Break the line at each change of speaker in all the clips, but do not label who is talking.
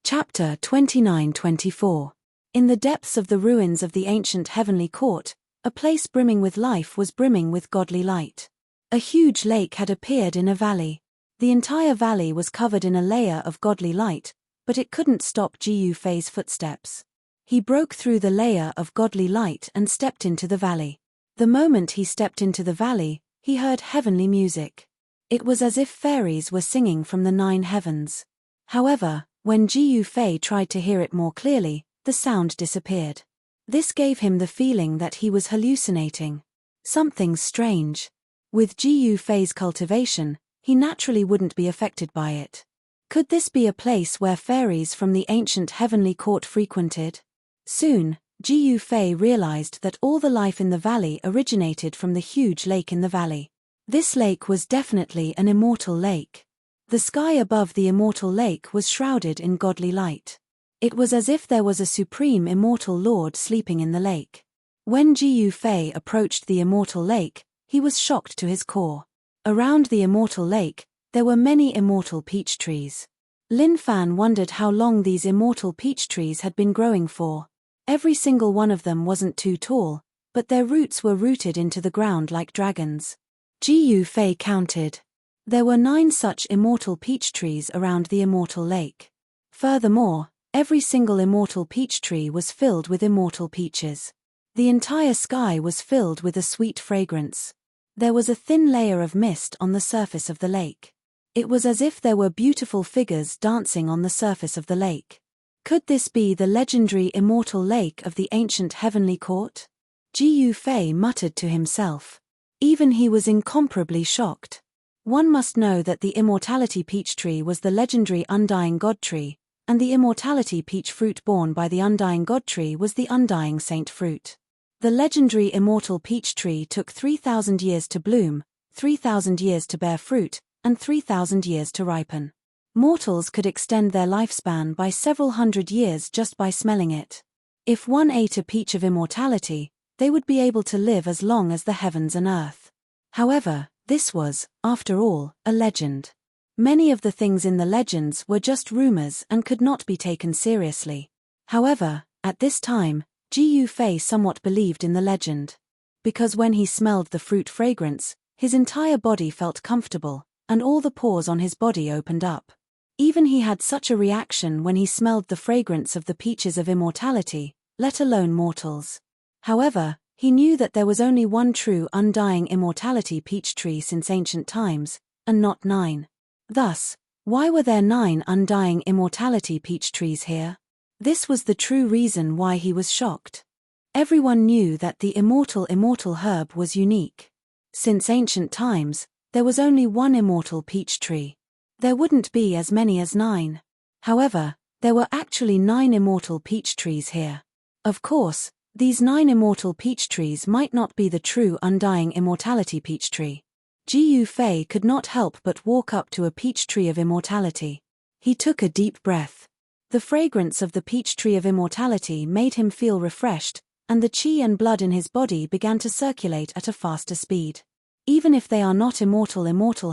Chapter 29-24. In the depths of the ruins of the ancient heavenly court, a place brimming with life was brimming with godly light. A huge lake had appeared in a valley. The entire valley was covered in a layer of godly light, but it couldn't stop Gu Fei's footsteps. He broke through the layer of godly light and stepped into the valley. The moment he stepped into the valley, he heard heavenly music. It was as if fairies were singing from the 9 heavens. However, when Gu Fei tried to hear it more clearly, the sound disappeared. This gave him the feeling that he was hallucinating. Something strange. With Gu Fei's cultivation, he naturally wouldn't be affected by it. Could this be a place where fairies from the ancient heavenly court frequented? Soon, Gu Fei realized that all the life in the valley originated from the huge lake in the valley. This lake was definitely an immortal lake. The sky above the immortal lake was shrouded in godly light. It was as if there was a supreme immortal lord sleeping in the lake. When Gu Fei approached the immortal lake, he was shocked to his core. Around the immortal lake, there were many immortal peach trees. Lin Fan wondered how long these immortal peach trees had been growing for. Every single one of them wasn't too tall, but their roots were rooted into the ground like dragons. Gu Fei counted. There were 9 such immortal peach trees around the immortal lake. Furthermore, every single immortal peach tree was filled with immortal peaches. The entire sky was filled with a sweet fragrance. There was a thin layer of mist on the surface of the lake. It was as if there were beautiful figures dancing on the surface of the lake. Could this be the legendary immortal lake of the ancient heavenly court? Gu Fei muttered to himself. Even he was incomparably shocked. One must know that the immortality peach tree was the legendary undying god tree, and the immortality peach fruit borne by the undying god tree was the undying saint fruit. The legendary immortal peach tree took 3,000 years to bloom, 3,000 years to bear fruit, and 3,000 years to ripen. Mortals could extend their lifespan by several hundred years just by smelling it. If one ate a peach of immortality, they would be able to live as long as the heavens and earth. However, this was, after all, a legend. Many of the things in the legends were just rumors and could not be taken seriously. However, at this time, Gu Fei somewhat believed in the legend. Because when he smelled the fruit fragrance, his entire body felt comfortable, and all the pores on his body opened up. Even he had such a reaction when he smelled the fragrance of the peaches of immortality, let alone mortals. However, he knew that there was only one true undying immortality peach tree since ancient times, and not 9. Thus, why were there 9 undying immortality peach trees here? This was the true reason why he was shocked. Everyone knew that the immortal herb was unique. Since ancient times, there was only one immortal peach tree. There wouldn't be as many as 9. However, there were actually 9 immortal peach trees here. Of course, these 9 immortal peach trees might not be the true undying immortality peach tree. Gu Fei could not help but walk up to a peach tree of immortality. He took a deep breath. The fragrance of the peach tree of immortality made him feel refreshed, and the qi and blood in his body began to circulate at a faster speed. Even if they are not immortal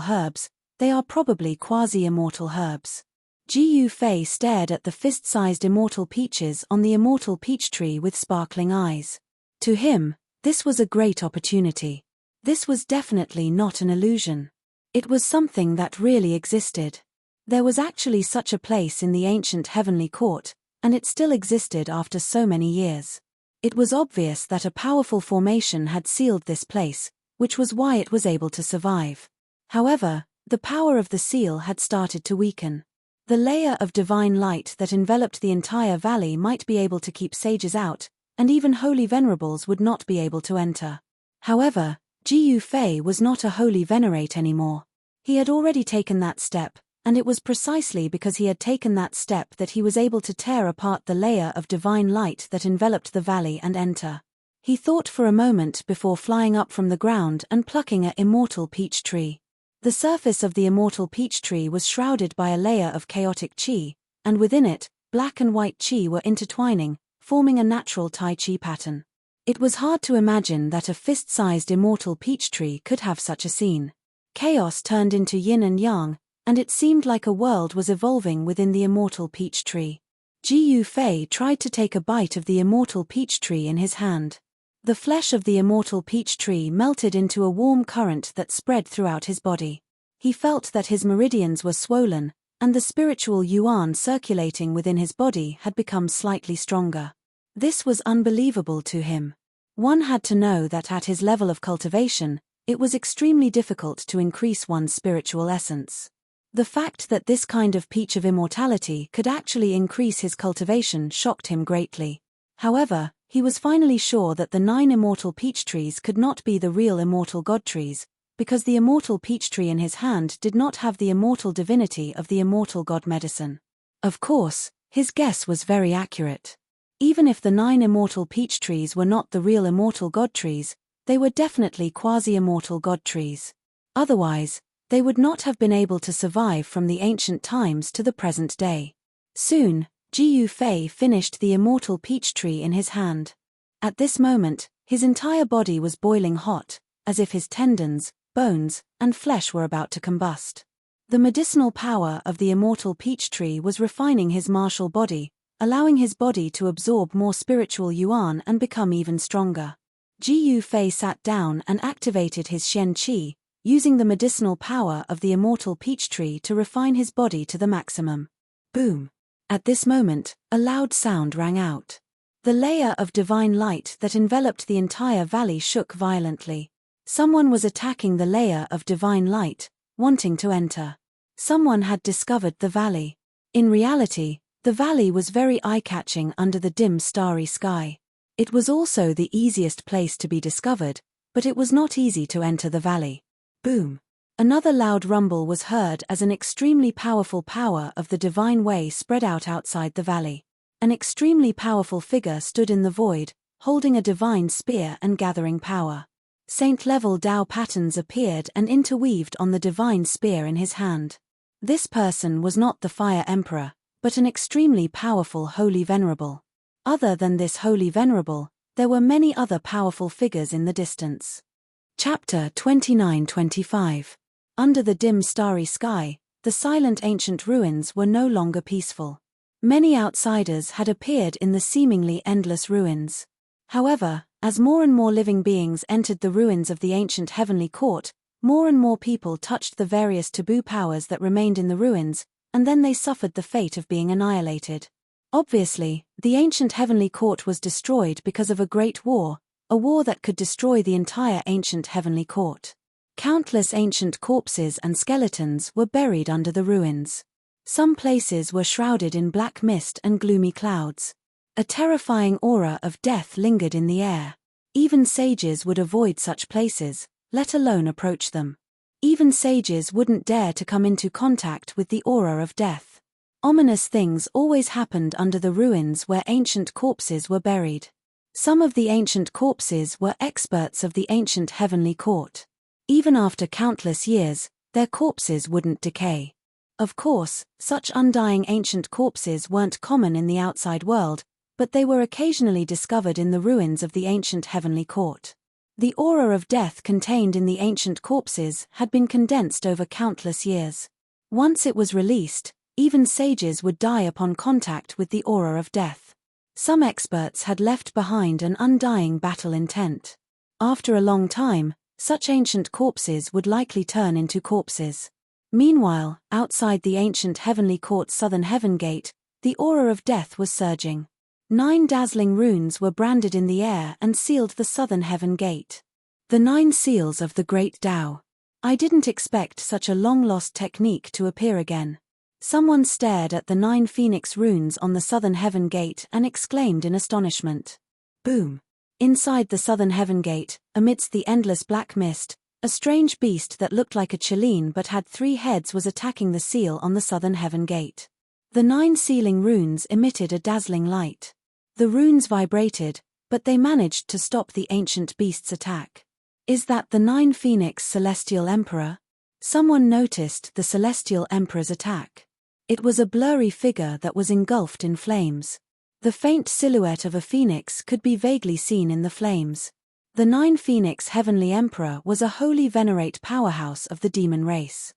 herbs, they are probably quasi-immortal herbs. Gu Fei stared at the fist-sized immortal peaches on the immortal peach tree with sparkling eyes. To him, this was a great opportunity. This was definitely not an illusion. It was something that really existed. There was actually such a place in the ancient heavenly court, and it still existed after so many years. It was obvious that a powerful formation had sealed this place, which was why it was able to survive. However, the power of the seal had started to weaken. The layer of divine light that enveloped the entire valley might be able to keep sages out, and even holy venerables would not be able to enter. However, Gu Fei was not a holy venerate anymore. He had already taken that step, and it was precisely because he had taken that step that he was able to tear apart the layer of divine light that enveloped the valley and enter. He thought for a moment before flying up from the ground and plucking an immortal peach tree. The surface of the immortal peach tree was shrouded by a layer of chaotic qi, and within it, black and white qi were intertwining, forming a natural Tai Chi pattern. It was hard to imagine that a fist-sized immortal peach tree could have such a scene. Chaos turned into yin and yang, and it seemed like a world was evolving within the immortal peach tree. Jiu Fei tried to take a bite of the immortal peach tree in his hand. The flesh of the immortal peach tree melted into a warm current that spread throughout his body. He felt that his meridians were swollen, and the spiritual yuan circulating within his body had become slightly stronger. This was unbelievable to him. One had to know that at his level of cultivation, it was extremely difficult to increase one's spiritual essence. The fact that this kind of peach of immortality could actually increase his cultivation shocked him greatly. However, he was finally sure that the 9 immortal peach trees could not be the real immortal god trees, because the immortal peach tree in his hand did not have the immortal divinity of the immortal god medicine. Of course, his guess was very accurate. Even if the 9 immortal peach trees were not the real immortal god trees, they were definitely quasi-immortal god trees. Otherwise, they would not have been able to survive from the ancient times to the present day. Soon, Jiu Fei finished the immortal peach tree in his hand. At this moment, his entire body was boiling hot, as if his tendons, bones, and flesh were about to combust. The medicinal power of the immortal peach tree was refining his martial body, allowing his body to absorb more spiritual yuan and become even stronger. Jiu Fei sat down and activated his Shen Qi, using the medicinal power of the immortal peach tree to refine his body to the maximum. Boom! At this moment, a loud sound rang out. The layer of divine light that enveloped the entire valley shook violently. Someone was attacking the layer of divine light, wanting to enter. Someone had discovered the valley. In reality, the valley was very eye-catching under the dim starry sky. It was also the easiest place to be discovered, but it was not easy to enter the valley. Boom! Another loud rumble was heard as an extremely powerful power of the divine way spread out outside the valley. An extremely powerful figure stood in the void, holding a divine spear and gathering power. Saint-level Tao patterns appeared and interweaved on the divine spear in his hand. This person was not the Fire Emperor, but an extremely powerful Holy Venerable. Other than this Holy Venerable, there were many other powerful figures in the distance. Chapter 29-25. Under the dim starry sky, the silent ancient ruins were no longer peaceful. Many outsiders had appeared in the seemingly endless ruins. However, as more and more living beings entered the ruins of the ancient heavenly court, more and more people touched the various taboo powers that remained in the ruins, and then they suffered the fate of being annihilated. Obviously, the ancient heavenly court was destroyed because of a great war, a war that could destroy the entire ancient heavenly court. Countless ancient corpses and skeletons were buried under the ruins. Some places were shrouded in black mist and gloomy clouds. A terrifying aura of death lingered in the air. Even sages would avoid such places, let alone approach them. Even sages wouldn't dare to come into contact with the aura of death. Ominous things always happened under the ruins where ancient corpses were buried. Some of the ancient corpses were experts of the ancient heavenly court. Even after countless years, their corpses wouldn't decay. Of course, such undying ancient corpses weren't common in the outside world, but they were occasionally discovered in the ruins of the ancient heavenly court. The aura of death contained in the ancient corpses had been condensed over countless years. Once it was released, even sages would die upon contact with the aura of death. Some experts had left behind an undying battle intent. After a long time, such ancient corpses would likely turn into corpses. Meanwhile, outside the ancient heavenly court's southern heaven gate, the aura of death was surging. 9 dazzling runes were branded in the air and sealed the southern heaven gate. The 9 seals of the great Tao. I didn't expect such a long-lost technique to appear again. Someone stared at the 9 phoenix runes on the southern heaven gate and exclaimed in astonishment. Boom! Inside the southern heaven gate, amidst the endless black mist, a strange beast that looked like a Chileen but had 3 heads was attacking the seal on the southern heaven gate. The 9 sealing runes emitted a dazzling light. The runes vibrated, but they managed to stop the ancient beast's attack. Is that the 9 phoenix celestial emperor? Someone noticed the celestial emperor's attack. It was a blurry figure that was engulfed in flames. The faint silhouette of a phoenix could be vaguely seen in the flames. The 9 phoenix heavenly emperor was a holy venerate powerhouse of the demon race.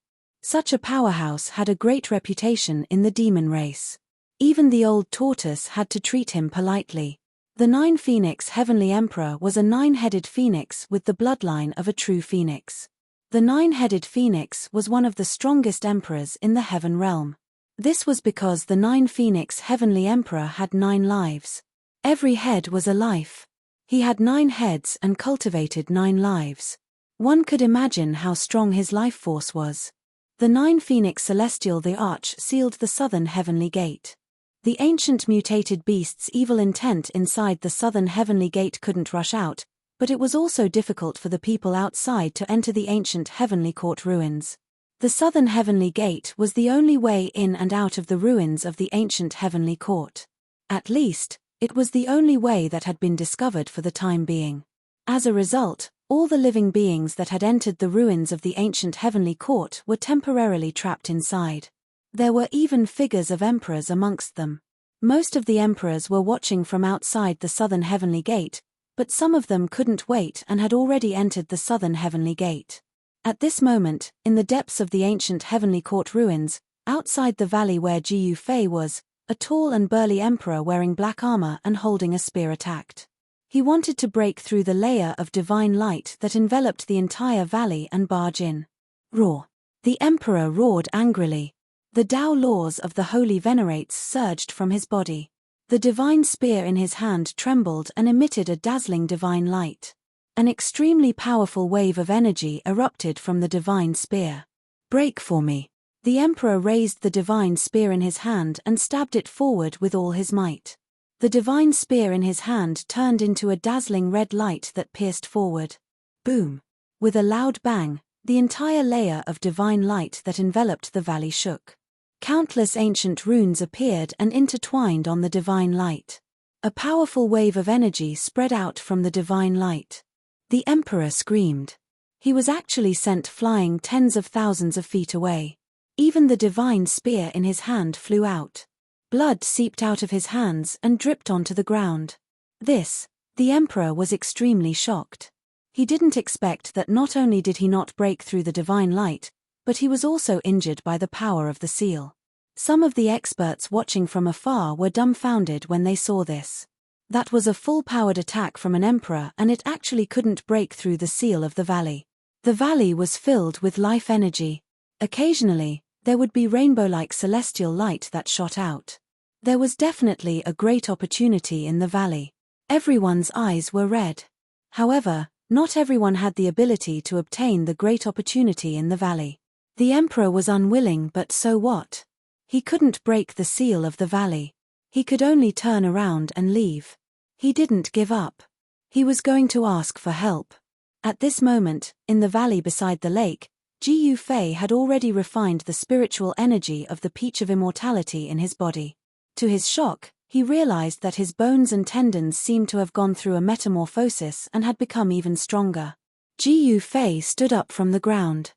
Such a powerhouse had a great reputation in the demon race. Even the old tortoise had to treat him politely. The nine-phoenix heavenly emperor was a nine-headed phoenix with the bloodline of a true phoenix. The nine-headed phoenix was one of the strongest emperors in the heaven realm. This was because the nine-phoenix heavenly emperor had 9 lives. Every head was a life. He had 9 heads and cultivated 9 lives. One could imagine how strong his life force was. The 9 phoenix celestial the arch sealed the southern heavenly gate. The ancient mutated beast's evil intent inside the southern heavenly gate couldn't rush out, but it was also difficult for the people outside to enter the ancient heavenly court ruins. The southern heavenly gate was the only way in and out of the ruins of the ancient heavenly court. At least, it was the only way that had been discovered for the time being. As a result, all the living beings that had entered the ruins of the ancient heavenly court were temporarily trapped inside. There were even figures of emperors amongst them. Most of the emperors were watching from outside the southern heavenly gate, but some of them couldn't wait and had already entered the southern heavenly gate. At this moment, in the depths of the ancient heavenly court ruins, outside the valley where Jiu Fei was, a tall and burly emperor wearing black armor and holding a spear attacked. He wanted to break through the layer of divine light that enveloped the entire valley and barge in. Roar! The emperor roared angrily. The Tao laws of the holy venerates surged from his body. The divine spear in his hand trembled and emitted a dazzling divine light. An extremely powerful wave of energy erupted from the divine spear. Break for me. The emperor raised the divine spear in his hand and stabbed it forward with all his might. The divine spear in his hand turned into a dazzling red light that pierced forward. Boom! With a loud bang, the entire layer of divine light that enveloped the valley shook. Countless ancient runes appeared and intertwined on the divine light. A powerful wave of energy spread out from the divine light. The emperor screamed. He was actually sent flying tens of thousands of feet away. Even the divine spear in his hand flew out. Blood seeped out of his hands and dripped onto the ground. The emperor was extremely shocked. He didn't expect that not only did he not break through the divine light, but he was also injured by the power of the seal. Some of the experts watching from afar were dumbfounded when they saw this. That was a full-powered attack from an emperor, and it actually couldn't break through the seal of the valley. The valley was filled with life energy. Occasionally, there would be rainbow-like celestial light that shot out. There was definitely a great opportunity in the valley. Everyone's eyes were red. However, not everyone had the ability to obtain the great opportunity in the valley. The emperor was unwilling, but so what? He couldn't break the seal of the valley. He could only turn around and leave. He didn't give up. He was going to ask for help. At this moment, in the valley beside the lake, Jiu Fei had already refined the spiritual energy of the peach of immortality in his body. To his shock, he realized that his bones and tendons seemed to have gone through a metamorphosis and had become even stronger. Jiu Fei stood up from the ground.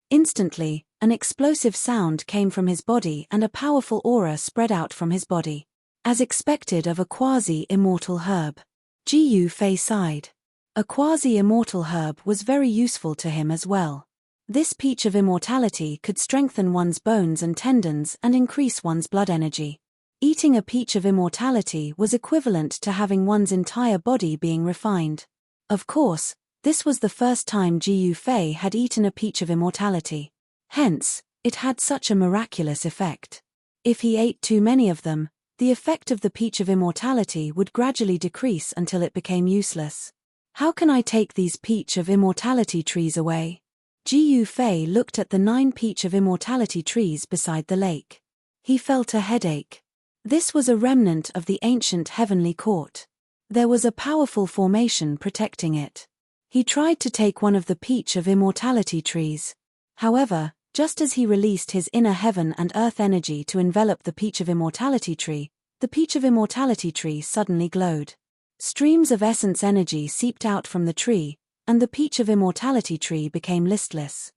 Instantly, an explosive sound came from his body and a powerful aura spread out from his body. As expected of a quasi-immortal herb. Jiu Fei sighed. A quasi-immortal herb was very useful to him as well. This peach of immortality could strengthen one's bones and tendons and increase one's blood energy. Eating a peach of immortality was equivalent to having one's entire body being refined. Of course, this was the first time Jiu Fei had eaten a peach of immortality. Hence, it had such a miraculous effect. If he ate too many of them, the effect of the peach of immortality would gradually decrease until it became useless. How can I take these peach of immortality trees away? Jiu Fei looked at the 9 peach of immortality trees beside the lake. He felt a headache. This was a remnant of the ancient heavenly court. There was a powerful formation protecting it. He tried to take one of the peach of immortality trees. However, just as he released his inner heaven and earth energy to envelop the peach of immortality tree, the peach of immortality tree suddenly glowed. Streams of essence energy seeped out from the tree, and the peach of immortality tree became listless.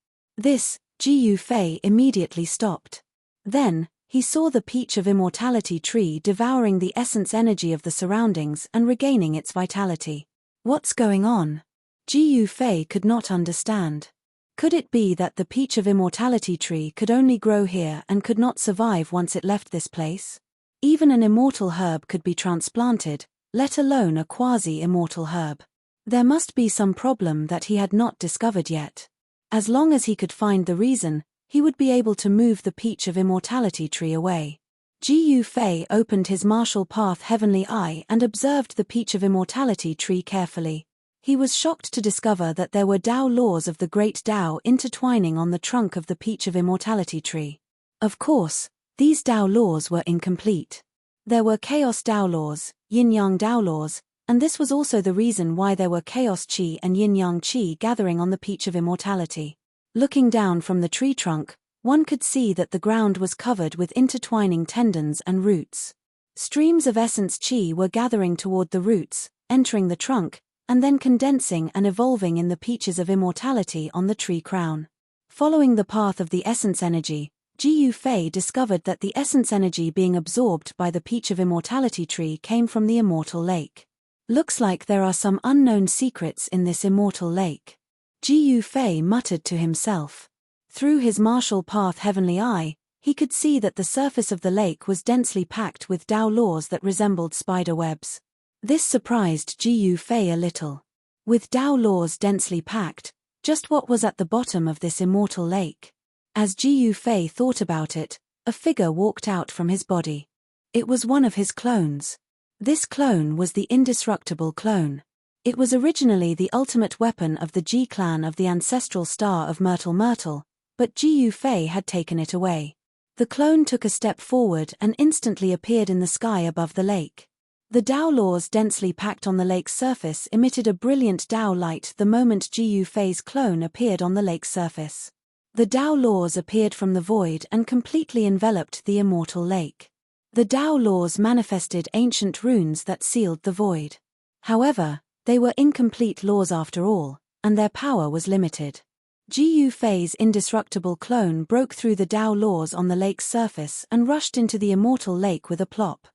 Jiu Fei immediately stopped. Then, he saw the peach of immortality tree devouring the essence energy of the surroundings and regaining its vitality. What's going on? Jiu Fei could not understand. Could it be that the peach of immortality tree could only grow here and could not survive once it left this place? Even an immortal herb could be transplanted, let alone a quasi-immortal herb. There must be some problem that he had not discovered yet. As long as he could find the reason, he would be able to move the peach of immortality tree away. Ji Fei opened his martial path heavenly eye and observed the peach of immortality tree carefully. He was shocked to discover that there were Tao laws of the great Tao intertwining on the trunk of the peach of immortality tree. Of course, these Tao laws were incomplete. There were chaos Tao laws, yin-yang Tao laws, and this was also the reason why there were chaos qi and yin-yang qi gathering on the peach of immortality. Looking down from the tree trunk, one could see that the ground was covered with intertwining tendons and roots. Streams of essence qi were gathering toward the roots, entering the trunk, and then condensing and evolving in the peaches of immortality on the tree crown. Following the path of the essence energy, Ji Fei discovered that the essence energy being absorbed by the peach of immortality tree came from the immortal lake. Looks like there are some unknown secrets in this immortal lake. Ji Fei muttered to himself. Through his martial path heavenly eye, he could see that the surface of the lake was densely packed with Tao laws that resembled spider webs. This surprised Ji Fei a little. With Tao laws densely packed, just what was at the bottom of this immortal lake? As Ji Fei thought about it, a figure walked out from his body. It was one of his clones. This clone was the indestructible clone. It was originally the ultimate weapon of the Ji clan of the ancestral star of Myrtle, but Ji Fei had taken it away. The clone took a step forward and instantly appeared in the sky above the lake. The Tao laws densely packed on the lake's surface emitted a brilliant Tao light the moment Ji Fei's clone appeared on the lake's surface. The Tao laws appeared from the void and completely enveloped the immortal lake. The Tao laws manifested ancient runes that sealed the void. However, they were incomplete laws after all, and their power was limited. Ji Fei's indestructible clone broke through the Tao laws on the lake's surface and rushed into the immortal lake with a plop.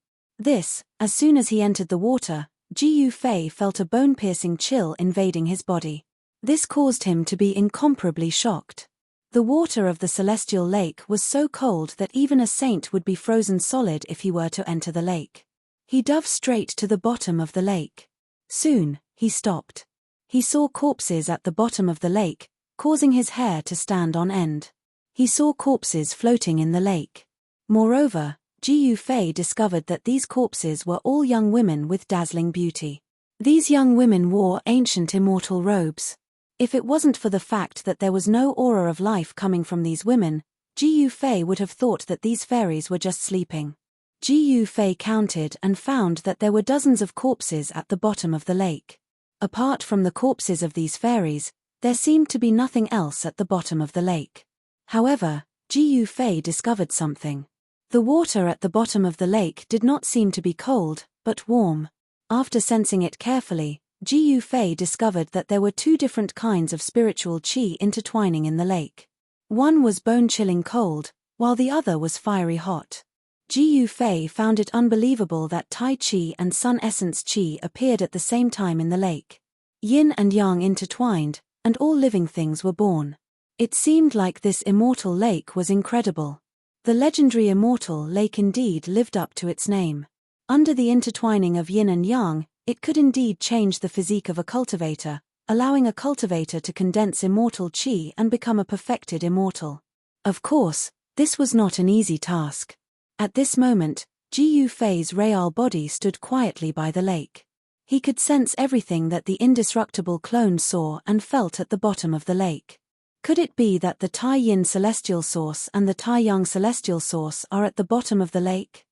As soon as he entered the water, Ji Fei felt a bone-piercing chill invading his body. This caused him to be incomparably shocked. The water of the celestial lake was so cold that even a saint would be frozen solid if he were to enter the lake. He dove straight to the bottom of the lake. Soon, he stopped. He saw corpses at the bottom of the lake, causing his hair to stand on end. He saw corpses floating in the lake. Moreover, Ji Fei discovered that these corpses were all young women with dazzling beauty. These young women wore ancient immortal robes. If it wasn't for the fact that there was no aura of life coming from these women, Ji Fei would have thought that these fairies were just sleeping. Ji Fei counted and found that there were dozens of corpses at the bottom of the lake. Apart from the corpses of these fairies, there seemed to be nothing else at the bottom of the lake. However, Ji Fei discovered something. The water at the bottom of the lake did not seem to be cold, but warm. After sensing it carefully, Ji Fei discovered that there were two different kinds of spiritual qi intertwining in the lake. One was bone-chilling cold, while the other was fiery hot. Ji Fei found it unbelievable that Tai Qi and Sun Essence Qi appeared at the same time in the lake. Yin and Yang intertwined, and all living things were born. It seemed like this immortal lake was incredible. The legendary immortal lake indeed lived up to its name. Under the intertwining of yin and yang, it could indeed change the physique of a cultivator, allowing a cultivator to condense immortal qi and become a perfected immortal. Of course, this was not an easy task. At this moment, Ji Fei's real body stood quietly by the lake. He could sense everything that the indestructible clone saw and felt at the bottom of the lake. Could it be that the Tai Yin celestial source and the Tai Yang celestial source are at the bottom of the lake?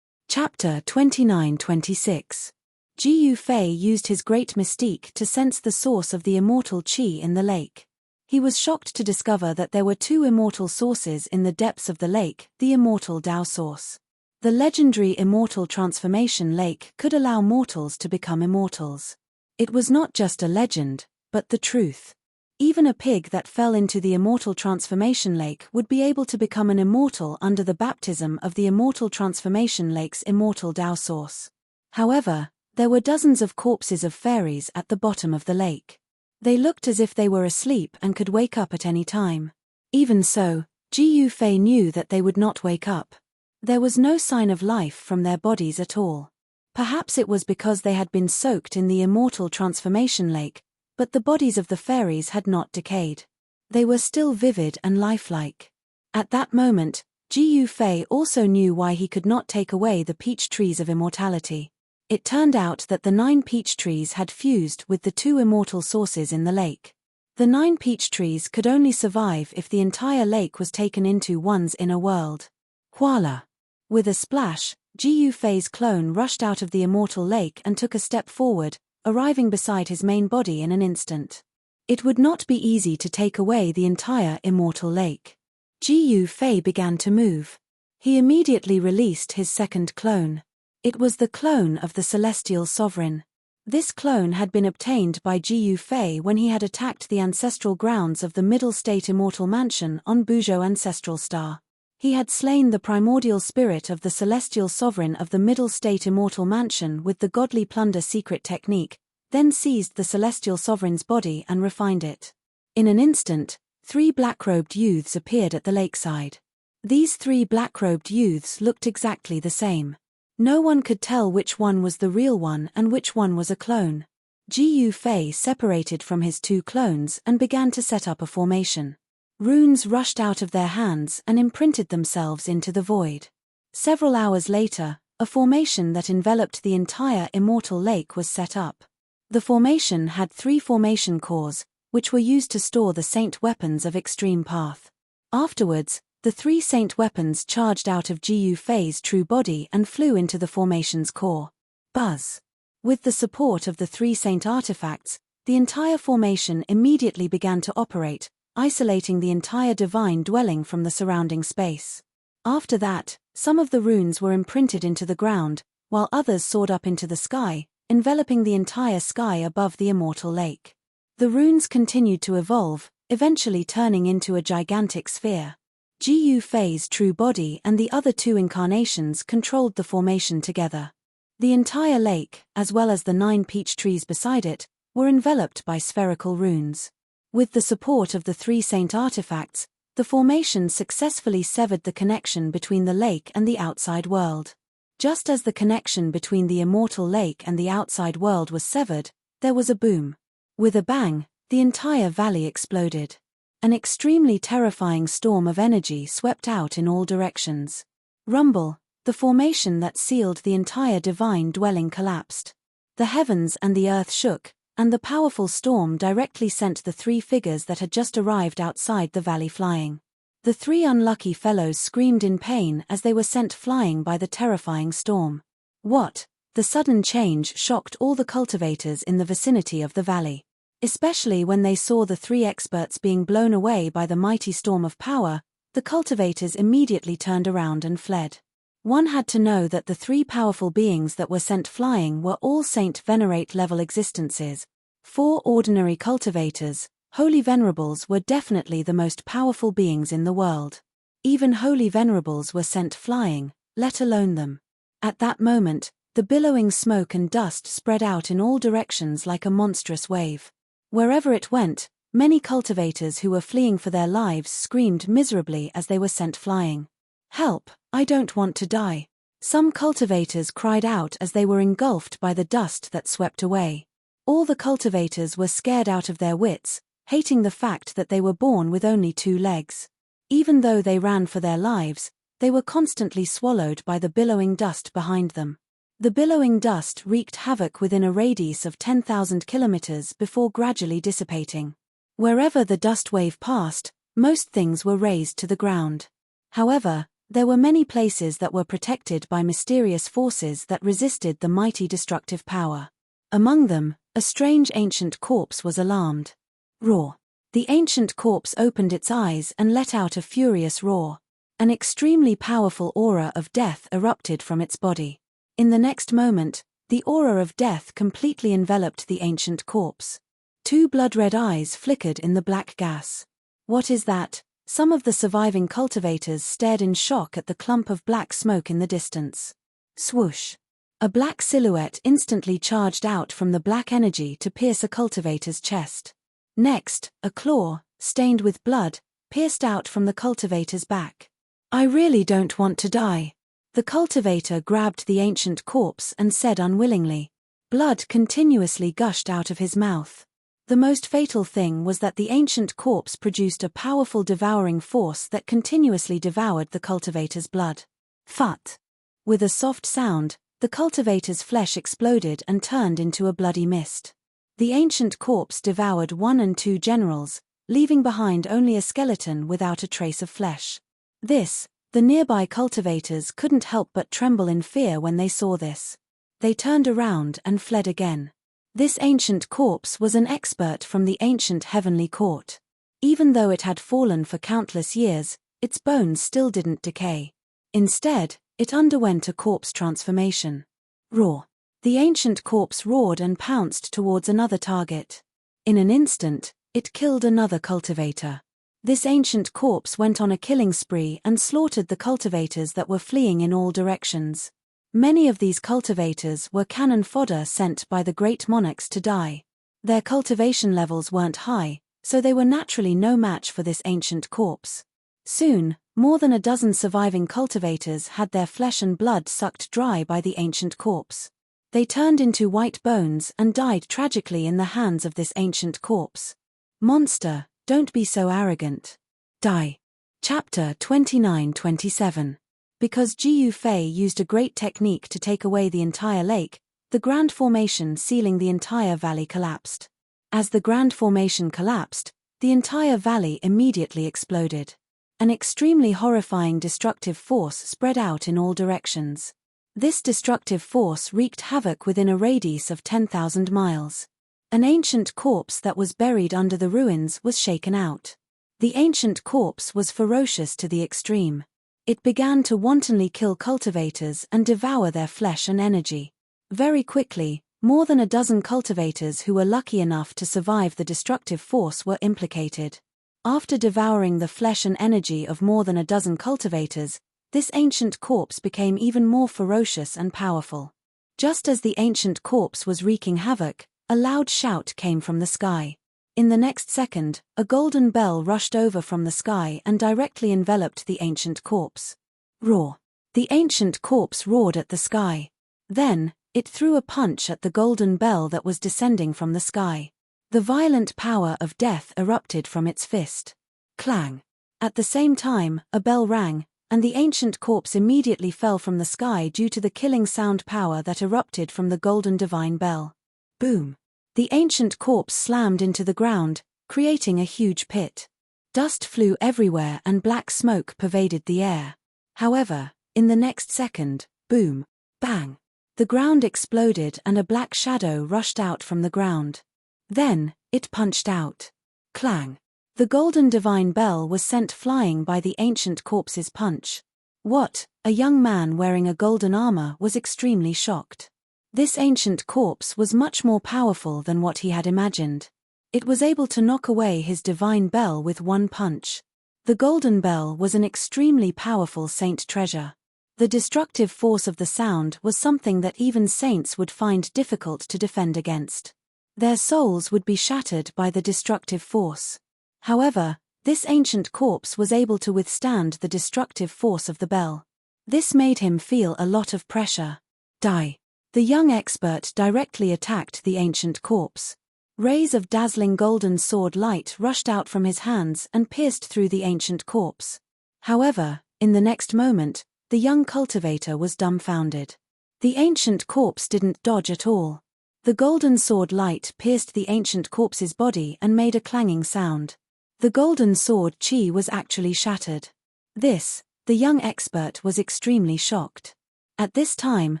Chapter 29-26. Ji Fei used his great mystique to sense the source of the immortal qi in the lake. He was shocked to discover that there were two immortal sources in the depths of the lake, the immortal Tao source. The legendary immortal transformation lake could allow mortals to become immortals. It was not just a legend, but the truth. Even a pig that fell into the immortal transformation lake would be able to become an immortal under the baptism of the immortal transformation lake's immortal Tao source. However, there were dozens of corpses of fairies at the bottom of the lake. They looked as if they were asleep and could wake up at any time. Even so, Ji Yufei knew that they would not wake up. There was no sign of life from their bodies at all. Perhaps it was because they had been soaked in the immortal transformation lake, but the bodies of the fairies had not decayed. They were still vivid and lifelike. At that moment, Ji Yufei also knew why he could not take away the peach trees of immortality. It turned out that the 9 peach trees had fused with the 2 immortal sources in the lake. The 9 peach trees could only survive if the entire lake was taken into one's inner world. Voila! With a splash, Ji Yufei's clone rushed out of the immortal lake and took a step forward, arriving beside his main body in an instant. It would not be easy to take away the entire immortal lake. Ji Yufei began to move. He immediately released his second clone. It was the clone of the celestial sovereign. This clone had been obtained by Ji Yufei when he had attacked the ancestral grounds of the Middle State Immortal Mansion on Buzhou Ancestral Star. He had slain the primordial spirit of the celestial sovereign of the Middle State Immortal Mansion with the godly plunder secret technique, then seized the celestial sovereign's body and refined it. In an instant, 3 black-robed youths appeared at the lakeside. These 3 black-robed youths looked exactly the same. No one could tell which one was the real one and which one was a clone. Ji Yufei separated from his 2 clones and began to set up a formation. Runes rushed out of their hands and imprinted themselves into the void. Several hours later, a formation that enveloped the entire immortal lake was set up. The formation had 3 formation cores, which were used to store the saint weapons of extreme path. Afterwards, the 3 saint weapons charged out of Ji Yufei's true body and flew into the formation's core. Buzz! With the support of the 3 saint artifacts, the entire formation immediately began to operate, isolating the entire divine dwelling from the surrounding space. After that, some of the runes were imprinted into the ground, while others soared up into the sky, enveloping the entire sky above the immortal lake. The runes continued to evolve, eventually turning into a gigantic sphere. Ji Yufei's true body and the other 2 incarnations controlled the formation together. The entire lake, as well as the 9 peach trees beside it, were enveloped by spherical runes. With the support of the 3 saint artifacts, the formation successfully severed the connection between the lake and the outside world. Just as the connection between the immortal lake and the outside world was severed, there was a boom. With a bang, the entire valley exploded. An extremely terrifying storm of energy swept out in all directions. Rumble, the formation that sealed the entire divine dwelling collapsed. The heavens and the earth shook, and the powerful storm directly sent the 3 figures that had just arrived outside the valley flying. The 3 unlucky fellows screamed in pain as they were sent flying by the terrifying storm. What? The sudden change shocked all the cultivators in the vicinity of the valley. Especially when they saw the 3 experts being blown away by the mighty storm of power, the cultivators immediately turned around and fled. One had to know that the 3 powerful beings that were sent flying were all Saint Venerate level existences. 4 ordinary cultivators, Holy Venerables, were definitely the most powerful beings in the world. Even Holy Venerables were sent flying, let alone them. At that moment, the billowing smoke and dust spread out in all directions like a monstrous wave. Wherever it went, many cultivators who were fleeing for their lives screamed miserably as they were sent flying. "Help, I don't want to die." Some cultivators cried out as they were engulfed by the dust that swept away. All the cultivators were scared out of their wits, hating the fact that they were born with only 2 legs. Even though they ran for their lives, they were constantly swallowed by the billowing dust behind them. The billowing dust wreaked havoc within a radius of 10,000 kilometers before gradually dissipating. Wherever the dust wave passed, most things were razed to the ground. However, there were many places that were protected by mysterious forces that resisted the mighty destructive power. Among them, a strange ancient corpse was alarmed. Roar! The ancient corpse opened its eyes and let out a furious roar. An extremely powerful aura of death erupted from its body. In the next moment, the aura of death completely enveloped the ancient corpse. 2 blood-red eyes flickered in the black gas. What is that? Some of the surviving cultivators stared in shock at the clump of black smoke in the distance. Swoosh! A black silhouette instantly charged out from the black energy to pierce a cultivator's chest. Next, a claw, stained with blood, pierced out from the cultivator's back. "I really don't want to die." The cultivator grabbed the ancient corpse and said unwillingly. Blood continuously gushed out of his mouth. The most fatal thing was that the ancient corpse produced a powerful devouring force that continuously devoured the cultivator's blood. Phut! With a soft sound, the cultivator's flesh exploded and turned into a bloody mist. The ancient corpse devoured 1 and 2 generals, leaving behind only a skeleton without a trace of flesh. The nearby cultivators couldn't help but tremble in fear when they saw this. They turned around and fled again. This ancient corpse was an expert from the ancient heavenly court. Even though it had fallen for countless years, its bones still didn't decay. Instead, it underwent a corpse transformation. Roar! The ancient corpse roared and pounced towards another target. In an instant, it killed another cultivator. This ancient corpse went on a killing spree and slaughtered the cultivators that were fleeing in all directions. Many of these cultivators were cannon fodder sent by the great monarchs to die. Their cultivation levels weren't high, so they were naturally no match for this ancient corpse. Soon, more than a dozen surviving cultivators had their flesh and blood sucked dry by the ancient corpse. They turned into white bones and died tragically in the hands of this ancient corpse. Monster, don't be so arrogant. Die. Chapter 29-27. Because Jiu Fei used a great technique to take away the entire lake, the Grand Formation sealing the entire valley collapsed. As the Grand Formation collapsed, the entire valley immediately exploded. An extremely horrifying destructive force spread out in all directions. This destructive force wreaked havoc within a radius of 10,000 miles. An ancient corpse that was buried under the ruins was shaken out. The ancient corpse was ferocious to the extreme. It began to wantonly kill cultivators and devour their flesh and energy. Very quickly, more than a dozen cultivators who were lucky enough to survive the destructive force were implicated. After devouring the flesh and energy of more than a dozen cultivators, this ancient corpse became even more ferocious and powerful. Just as the ancient corpse was wreaking havoc, a loud shout came from the sky. In the next second, a golden bell rushed over from the sky and directly enveloped the ancient corpse. Roar! The ancient corpse roared at the sky. Then, it threw a punch at the golden bell that was descending from the sky. The violent power of death erupted from its fist. Clang! At the same time, a bell rang, and the ancient corpse immediately fell from the sky due to the killing sound power that erupted from the golden divine bell. Boom! The ancient corpse slammed into the ground, creating a huge pit. Dust flew everywhere and black smoke pervaded the air. However, in the next second, boom! Bang! The ground exploded and a black shadow rushed out from the ground. Then, it punched out. Clang! The golden divine bell was sent flying by the ancient corpse's punch. What? A young man wearing a golden armor was extremely shocked. This ancient corpse was much more powerful than what he had imagined. It was able to knock away his divine bell with one punch. The golden bell was an extremely powerful saint treasure. The destructive force of the sound was something that even saints would find difficult to defend against. Their souls would be shattered by the destructive force. However, this ancient corpse was able to withstand the destructive force of the bell. This made him feel a lot of pressure. Die! The young expert directly attacked the ancient corpse. Rays of dazzling golden sword light rushed out from his hands and pierced through the ancient corpse. However, in the next moment, the young cultivator was dumbfounded. The ancient corpse didn't dodge at all. The golden sword light pierced the ancient corpse's body and made a clanging sound. The golden sword chi was actually shattered. The young expert was extremely shocked. At this time,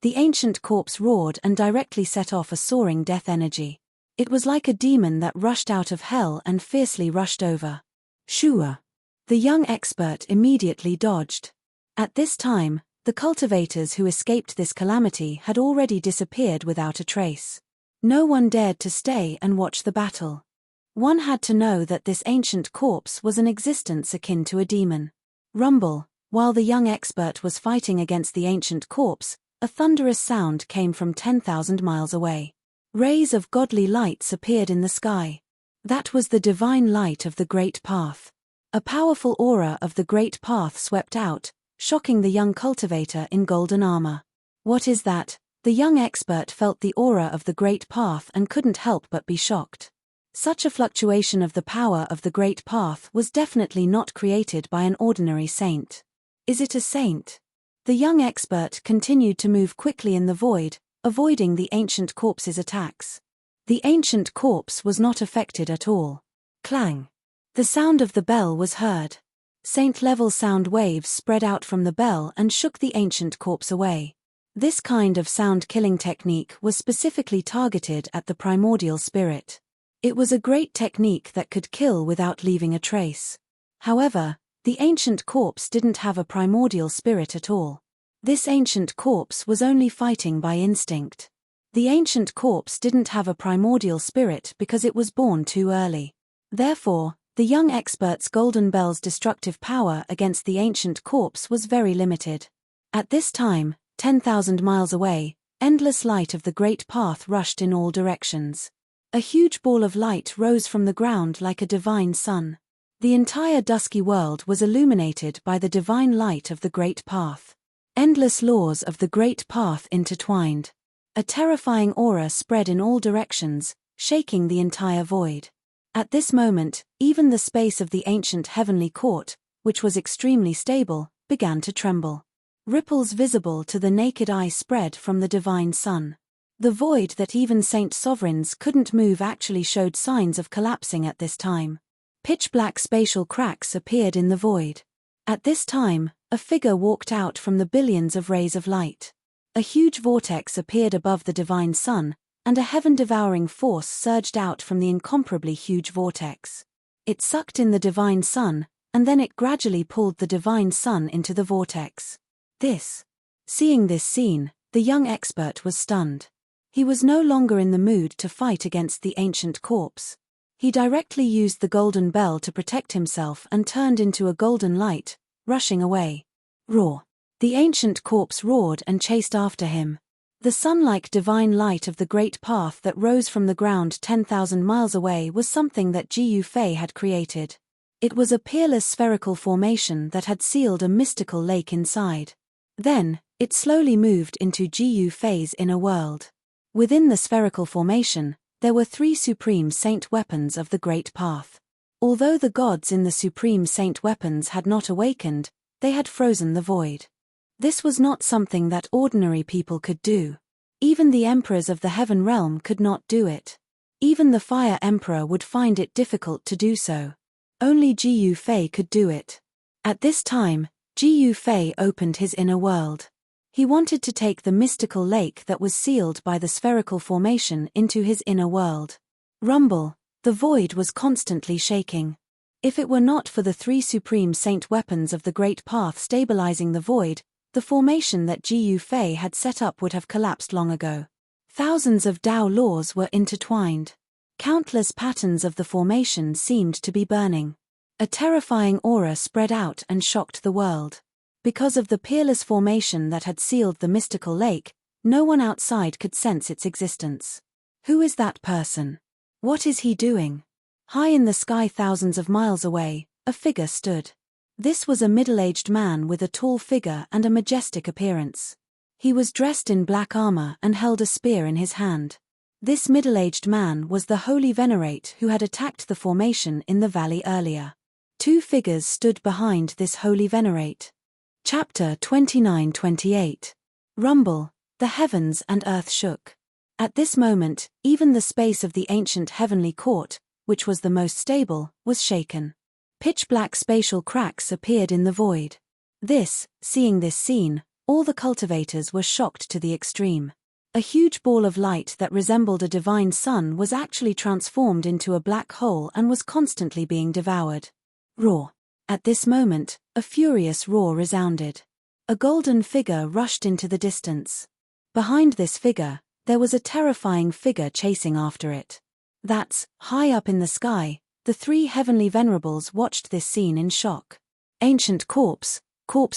the ancient corpse roared and directly set off a soaring death energy. It was like a demon that rushed out of hell and fiercely rushed over. Shua! The young expert immediately dodged. At this time, the cultivators who escaped this calamity had already disappeared without a trace. No one dared to stay and watch the battle. One had to know that this ancient corpse was an existence akin to a demon. Rumble! While the young expert was fighting against the ancient corpse, a thunderous sound came from 10,000 miles away. Rays of godly lights appeared in the sky. That was the divine light of the Great Path. A powerful aura of the Great Path swept out, shocking the young cultivator in golden armor. What is that? The young expert felt the aura of the Great Path and couldn't help but be shocked. Such a fluctuation of the power of the Great Path was definitely not created by an ordinary saint. Is it a saint? The young expert continued to move quickly in the void, avoiding the ancient corpse's attacks. The ancient corpse was not affected at all. Clang! The sound of the bell was heard. Saint-level sound waves spread out from the bell and shook the ancient corpse away. This kind of sound-killing technique was specifically targeted at the primordial spirit. It was a great technique that could kill without leaving a trace. However, the ancient corpse didn't have a primordial spirit at all. This ancient corpse was only fighting by instinct. The ancient corpse didn't have a primordial spirit because it was born too early. Therefore, the young expert's golden bell's destructive power against the ancient corpse was very limited. At this time, 10,000 miles away, endless light of the Great Path rushed in all directions. A huge ball of light rose from the ground like a divine sun. The entire dusky world was illuminated by the divine light of the Great Path. Endless laws of the Great Path intertwined. A terrifying aura spread in all directions, shaking the entire void. At this moment, even the space of the ancient heavenly court, which was extremely stable, began to tremble. Ripples visible to the naked eye spread from the divine sun. The void that even saint sovereigns couldn't move actually showed signs of collapsing at this time. Pitch-black spatial cracks appeared in the void. At this time, a figure walked out from the billions of rays of light. A huge vortex appeared above the divine sun, and a heaven-devouring force surged out from the incomparably huge vortex. It sucked in the divine sun, and then it gradually pulled the divine sun into the vortex. Seeing this scene, the young expert was stunned. He was no longer in the mood to fight against the ancient corpse. He directly used the golden bell to protect himself and turned into a golden light, rushing away. Roar! The ancient corpse roared and chased after him. The sun-like divine light of the Great Path that rose from the ground 10,000 miles away was something that Gu Fei had created. It was a peerless spherical formation that had sealed a mystical lake inside. Then, it slowly moved into Gu Fei's inner world. Within the spherical formation, there were 3 supreme saint weapons of the Great Path. Although the gods in the supreme saint weapons had not awakened, they had frozen the void. This was not something that ordinary people could do. Even the emperors of the heaven realm could not do it. Even the fire emperor would find it difficult to do so. Only Gu Fei could do it. At this time, Gu Fei opened his inner world. He wanted to take the mystical lake that was sealed by the spherical formation into his inner world. Rumble, the void was constantly shaking. If it were not for the 3 supreme saint weapons of the Great Path stabilizing the void, the formation that Gu Fei had set up would have collapsed long ago. Thousands of Tao laws were intertwined. Countless patterns of the formation seemed to be burning. A terrifying aura spread out and shocked the world. Because of the peerless formation that had sealed the mystical lake, no one outside could sense its existence. Who is that person? What is he doing? High in the sky thousands of miles away, a figure stood. This was a middle-aged man with a tall figure and a majestic appearance. He was dressed in black armor and held a spear in his hand. This middle-aged man was the Holy Venerate who had attacked the formation in the valley earlier. 2 figures stood behind this Holy Venerate. Chapter 29-28. Rumble, the heavens and earth shook. At this moment, even the space of the ancient heavenly court, which was the most stable, was shaken. Pitch-black spatial cracks appeared in the void. Seeing this scene, all the cultivators were shocked to the extreme. A huge ball of light that resembled a divine sun was actually transformed into a black hole and was constantly being devoured. Roar! At this moment, a furious roar resounded. A golden figure rushed into the distance. Behind this figure, there was a terrifying figure chasing after it. High up in the sky, the 3 heavenly venerables watched this scene in shock. Ancient corpse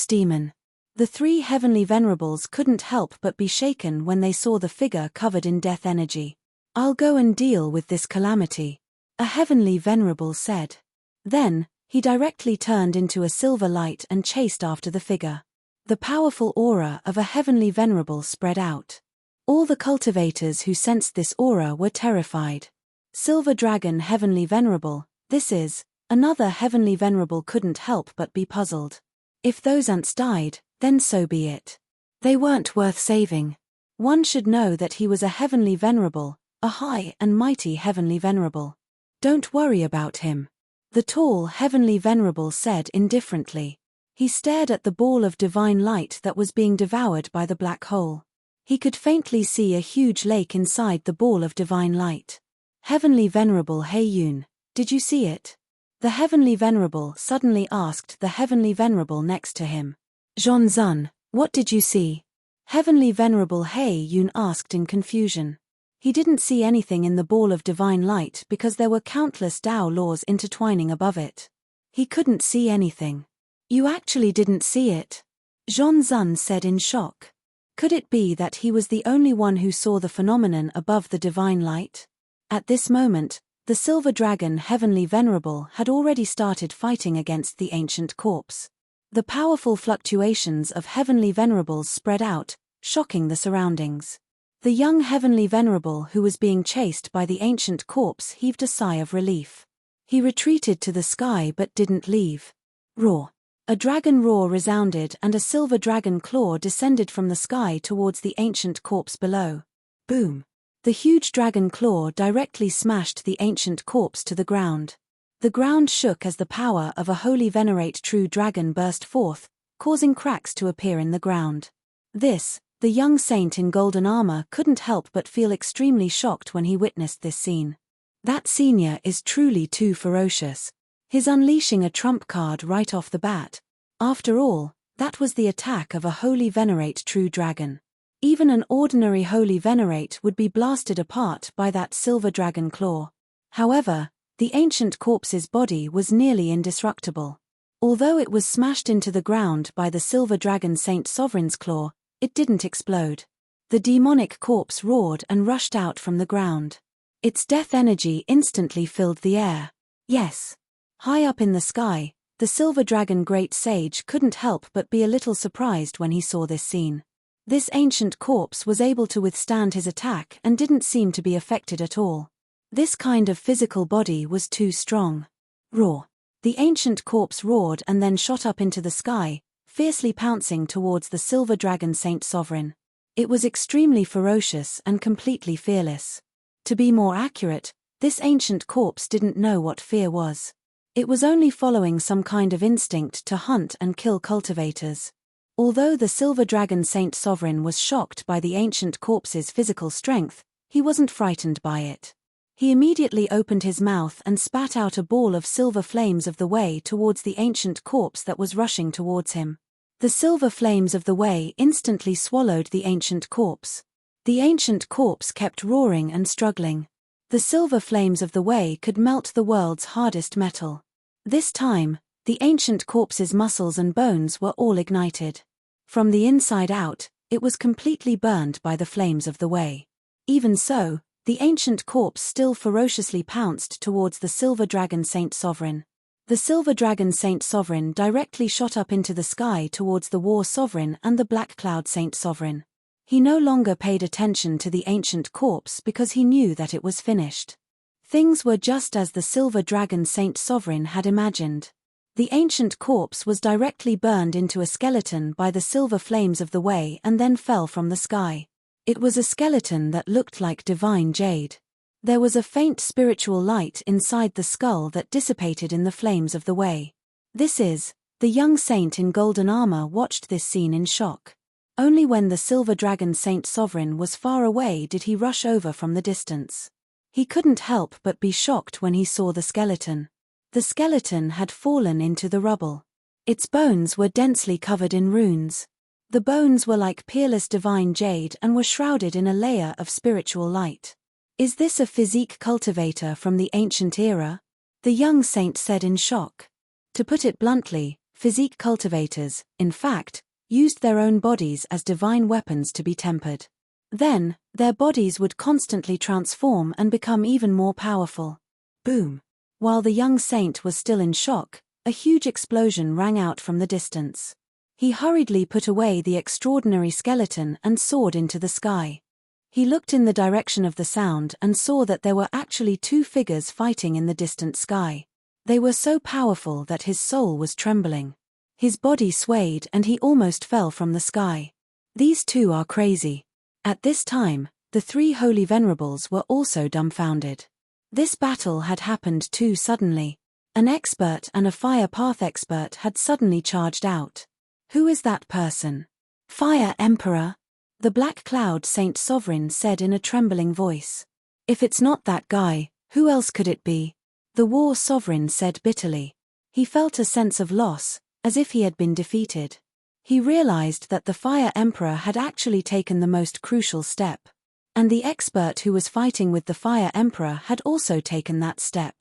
demon. The 3 heavenly venerables couldn't help but be shaken when they saw the figure covered in death energy. I'll go and deal with this calamity. a heavenly venerable said. Then, he directly turned into a silver light and chased after the figure. The powerful aura of a heavenly venerable spread out. All the cultivators who sensed this aura were terrified. Silver dragon heavenly venerable, this is, another heavenly venerable couldn't help but be puzzled. If those ants died, then so be it. They weren't worth saving. One should know that he was a heavenly venerable, a high and mighty heavenly venerable. Don't worry about him. The tall heavenly venerable said indifferently. He stared at the ball of divine light that was being devoured by the black hole. He could faintly see a huge lake inside the ball of divine light. Heavenly venerable He Yun, did you see it? The heavenly venerable suddenly asked the heavenly venerable next to him. Zhonzun, what did you see? Heavenly venerable He Yun asked in confusion. He didn't see anything in the ball of divine light because there were countless Tao laws intertwining above it. He couldn't see anything. You actually didn't see it? Zhonzun said in shock. Could it be that he was the only one who saw the phenomenon above the divine light? At this moment, the silver dragon heavenly venerable had already started fighting against the ancient corpse. The powerful fluctuations of heavenly venerables spread out, shocking the surroundings. The young heavenly venerable who was being chased by the ancient corpse heaved a sigh of relief. He retreated to the sky but didn't leave. Roar. A dragon roar resounded and a silver dragon claw descended from the sky towards the ancient corpse below. Boom. The huge dragon claw directly smashed the ancient corpse to the ground. The ground shook as the power of a holy venerate true dragon burst forth, causing cracks to appear in the ground. This, the young saint in golden armor couldn't help but feel extremely shocked when he witnessed this scene. That senior is truly too ferocious. He's unleashing a trump card right off the bat. After all, that was the attack of a holy venerate true dragon. Even an ordinary holy venerate would be blasted apart by that silver dragon claw. However, the ancient corpse's body was nearly indestructible. Although it was smashed into the ground by the silver dragon Saint Sovereign's claw, it didn't explode. The demonic corpse roared and rushed out from the ground. Its death energy instantly filled the air. Yes. High up in the sky, the silver dragon great sage couldn't help but be a little surprised when he saw this scene. This ancient corpse was able to withstand his attack and didn't seem to be affected at all. This kind of physical body was too strong. Roar. The ancient corpse roared and then shot up into the sky, fiercely pouncing towards the silver dragon Saint Sovereign. It was extremely ferocious and completely fearless. To be more accurate, this ancient corpse didn't know what fear was. It was only following some kind of instinct to hunt and kill cultivators. Although the silver dragon Saint Sovereign was shocked by the ancient corpse's physical strength, he wasn't frightened by it. He immediately opened his mouth and spat out a ball of silver flames of the way towards the ancient corpse that was rushing towards him. The silver flames of the way instantly swallowed the ancient corpse. The ancient corpse kept roaring and struggling. The silver flames of the way could melt the world's hardest metal. This time, the ancient corpse's muscles and bones were all ignited. From the inside out, it was completely burned by the flames of the way. Even so, the ancient corpse still ferociously pounced towards the silver dragon Saint Sovereign. The silver dragon Saint Sovereign directly shot up into the sky towards the war sovereign and the black cloud Saint Sovereign. He no longer paid attention to the ancient corpse because he knew that it was finished. Things were just as the silver dragon Saint Sovereign had imagined. The ancient corpse was directly burned into a skeleton by the silver flames of the way and then fell from the sky. It was a skeleton that looked like divine jade. There was a faint spiritual light inside the skull that dissipated in the flames of the way. The young saint in golden armor watched this scene in shock. Only when the silver dragon Saint Sovereign was far away did he rush over from the distance. He couldn't help but be shocked when he saw the skeleton. The skeleton had fallen into the rubble. Its bones were densely covered in runes. The bones were like peerless divine jade and were shrouded in a layer of spiritual light. Is this a physique cultivator from the ancient era? The young saint said in shock. To put it bluntly, physique cultivators, in fact, used their own bodies as divine weapons to be tempered. Then, their bodies would constantly transform and become even more powerful. Boom! While the young saint was still in shock, a huge explosion rang out from the distance. He hurriedly put away the extraordinary skeleton and soared into the sky. He looked in the direction of the sound and saw that there were actually two figures fighting in the distant sky. They were so powerful that his soul was trembling. His body swayed and he almost fell from the sky. These two are crazy. At this time, the three holy venerables were also dumbfounded. This battle had happened too suddenly. An expert and a fire path expert had suddenly charged out. Who is that person? Fire Emperor? The Black Cloud Saint Sovereign said in a trembling voice. If it's not that guy, who else could it be? The War Sovereign said bitterly. He felt a sense of loss, as if he had been defeated. He realized that the Fire Emperor had actually taken the most crucial step. And the expert who was fighting with the Fire Emperor had also taken that step.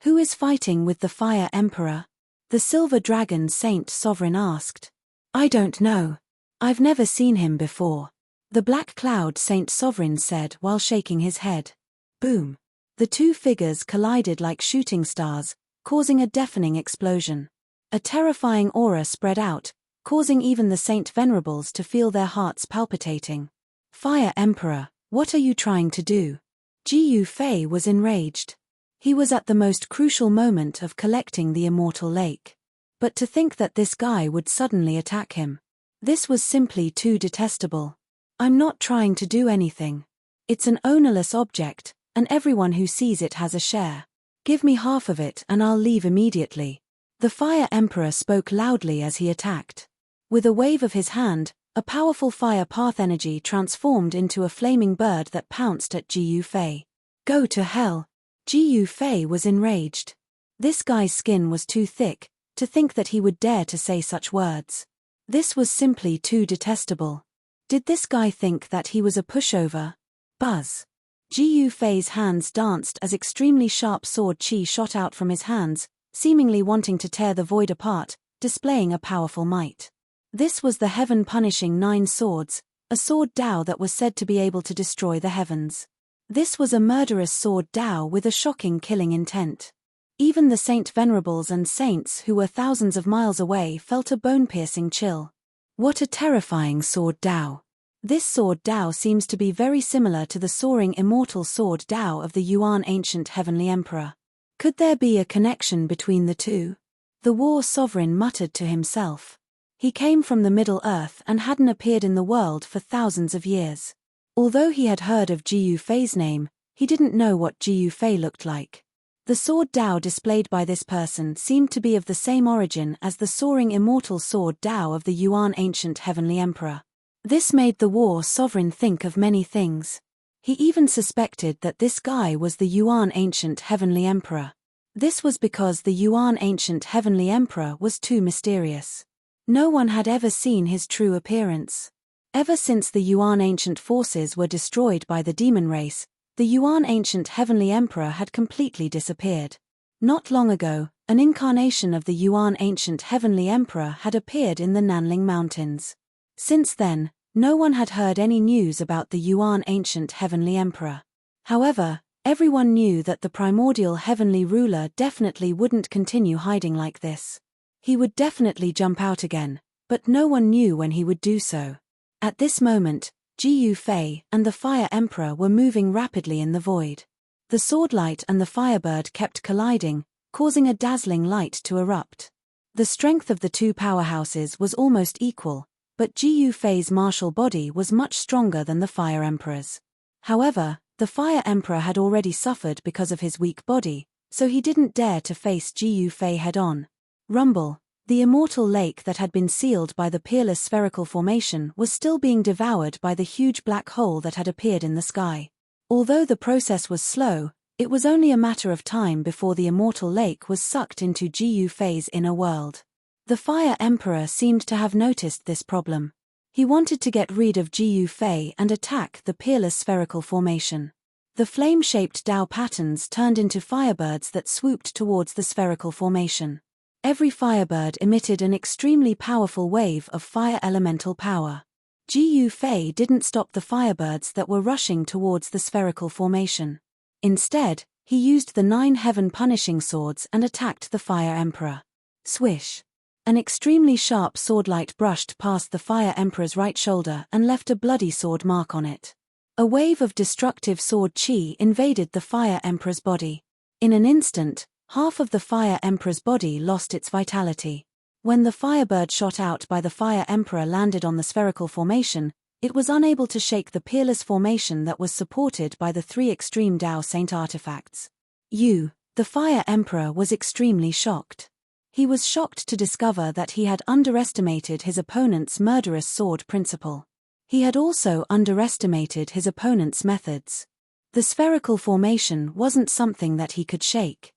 Who is fighting with the Fire Emperor? The Silver Dragon Saint Sovereign asked. I don't know. I've never seen him before. The Black Cloud Saint Sovereign said while shaking his head. Boom! The two figures collided like shooting stars, causing a deafening explosion. A terrifying aura spread out, causing even the Saint Venerables to feel their hearts palpitating. Fire Emperor, what are you trying to do? Jiyu Fei was enraged. He was at the most crucial moment of collecting the immortal lake. But to think that this guy would suddenly attack him. This was simply too detestable. I'm not trying to do anything. It's an ownerless object, and everyone who sees it has a share. Give me half of it and I'll leave immediately. The Fire Emperor spoke loudly as he attacked. With a wave of his hand, a powerful fire path energy transformed into a flaming bird that pounced at Jiyu Fei. Go to hell! Jiyu Fei was enraged. This guy's skin was too thick, to think that he would dare to say such words. This was simply too detestable. Did this guy think that he was a pushover? Buzz! Jiyu Fei's hands danced as extremely sharp sword chi shot out from his hands, seemingly wanting to tear the void apart, displaying a powerful might. This was the heaven-punishing 9 swords, a sword Dao that was said to be able to destroy the heavens. This was a murderous sword Dao with a shocking killing intent. Even the Saint Venerables and saints who were thousands of miles away felt a bone-piercing chill. What a terrifying sword Dao! This sword Dao seems to be very similar to the soaring immortal sword Dao of the Yuan ancient heavenly emperor. Could there be a connection between the two? The War Sovereign muttered to himself. He came from the Middle Earth and hadn't appeared in the world for thousands of years. Although he had heard of Jiyu Fei's name, he didn't know what Jiyu Fei looked like. The sword Dao displayed by this person seemed to be of the same origin as the soaring immortal sword Dao of the Yuan ancient heavenly emperor. This made the War Sovereign think of many things. He even suspected that this guy was the Yuan ancient heavenly emperor. This was because the Yuan ancient heavenly emperor was too mysterious. No one had ever seen his true appearance. Ever since the Yuan ancient forces were destroyed by the demon race, the Yuan ancient heavenly emperor had completely disappeared. Not long ago, an incarnation of the Yuan ancient heavenly emperor had appeared in the Nanling Mountains. Since then, no one had heard any news about the Yuan ancient heavenly emperor. However, everyone knew that the primordial heavenly ruler definitely wouldn't continue hiding like this. He would definitely jump out again, but no one knew when he would do so. At this moment, Jiyu Fei and the Fire Emperor were moving rapidly in the void. The swordlight and the firebird kept colliding, causing a dazzling light to erupt. The strength of the two powerhouses was almost equal, but Jiyu Fei's martial body was much stronger than the Fire Emperor's. However, the Fire Emperor had already suffered because of his weak body, so he didn't dare to face Jiyu Fei head-on. Rumble, the immortal lake that had been sealed by the peerless spherical formation was still being devoured by the huge black hole that had appeared in the sky. Although the process was slow, it was only a matter of time before the immortal lake was sucked into Jiyu Fei's inner world. The Fire Emperor seemed to have noticed this problem. He wanted to get rid of Jiyu Fei and attack the peerless spherical formation. The flame-shaped Dao patterns turned into firebirds that swooped towards the spherical formation. Every firebird emitted an extremely powerful wave of fire elemental power. Jiyu Fei didn't stop the firebirds that were rushing towards the spherical formation. Instead, he used the 9 heaven-punishing swords and attacked the Fire Emperor. Swish! An extremely sharp swordlight brushed past the Fire Emperor's right shoulder and left a bloody sword mark on it. A wave of destructive sword chi invaded the Fire Emperor's body. In an instant, half of the Fire Emperor's body lost its vitality. When the firebird shot out by the Fire Emperor landed on the spherical formation, it was unable to shake the peerless formation that was supported by the 3 extreme Tao Saint artifacts. The Fire Emperor was extremely shocked. He was shocked to discover that he had underestimated his opponent's murderous sword principle. He had also underestimated his opponent's methods. The spherical formation wasn't something that he could shake.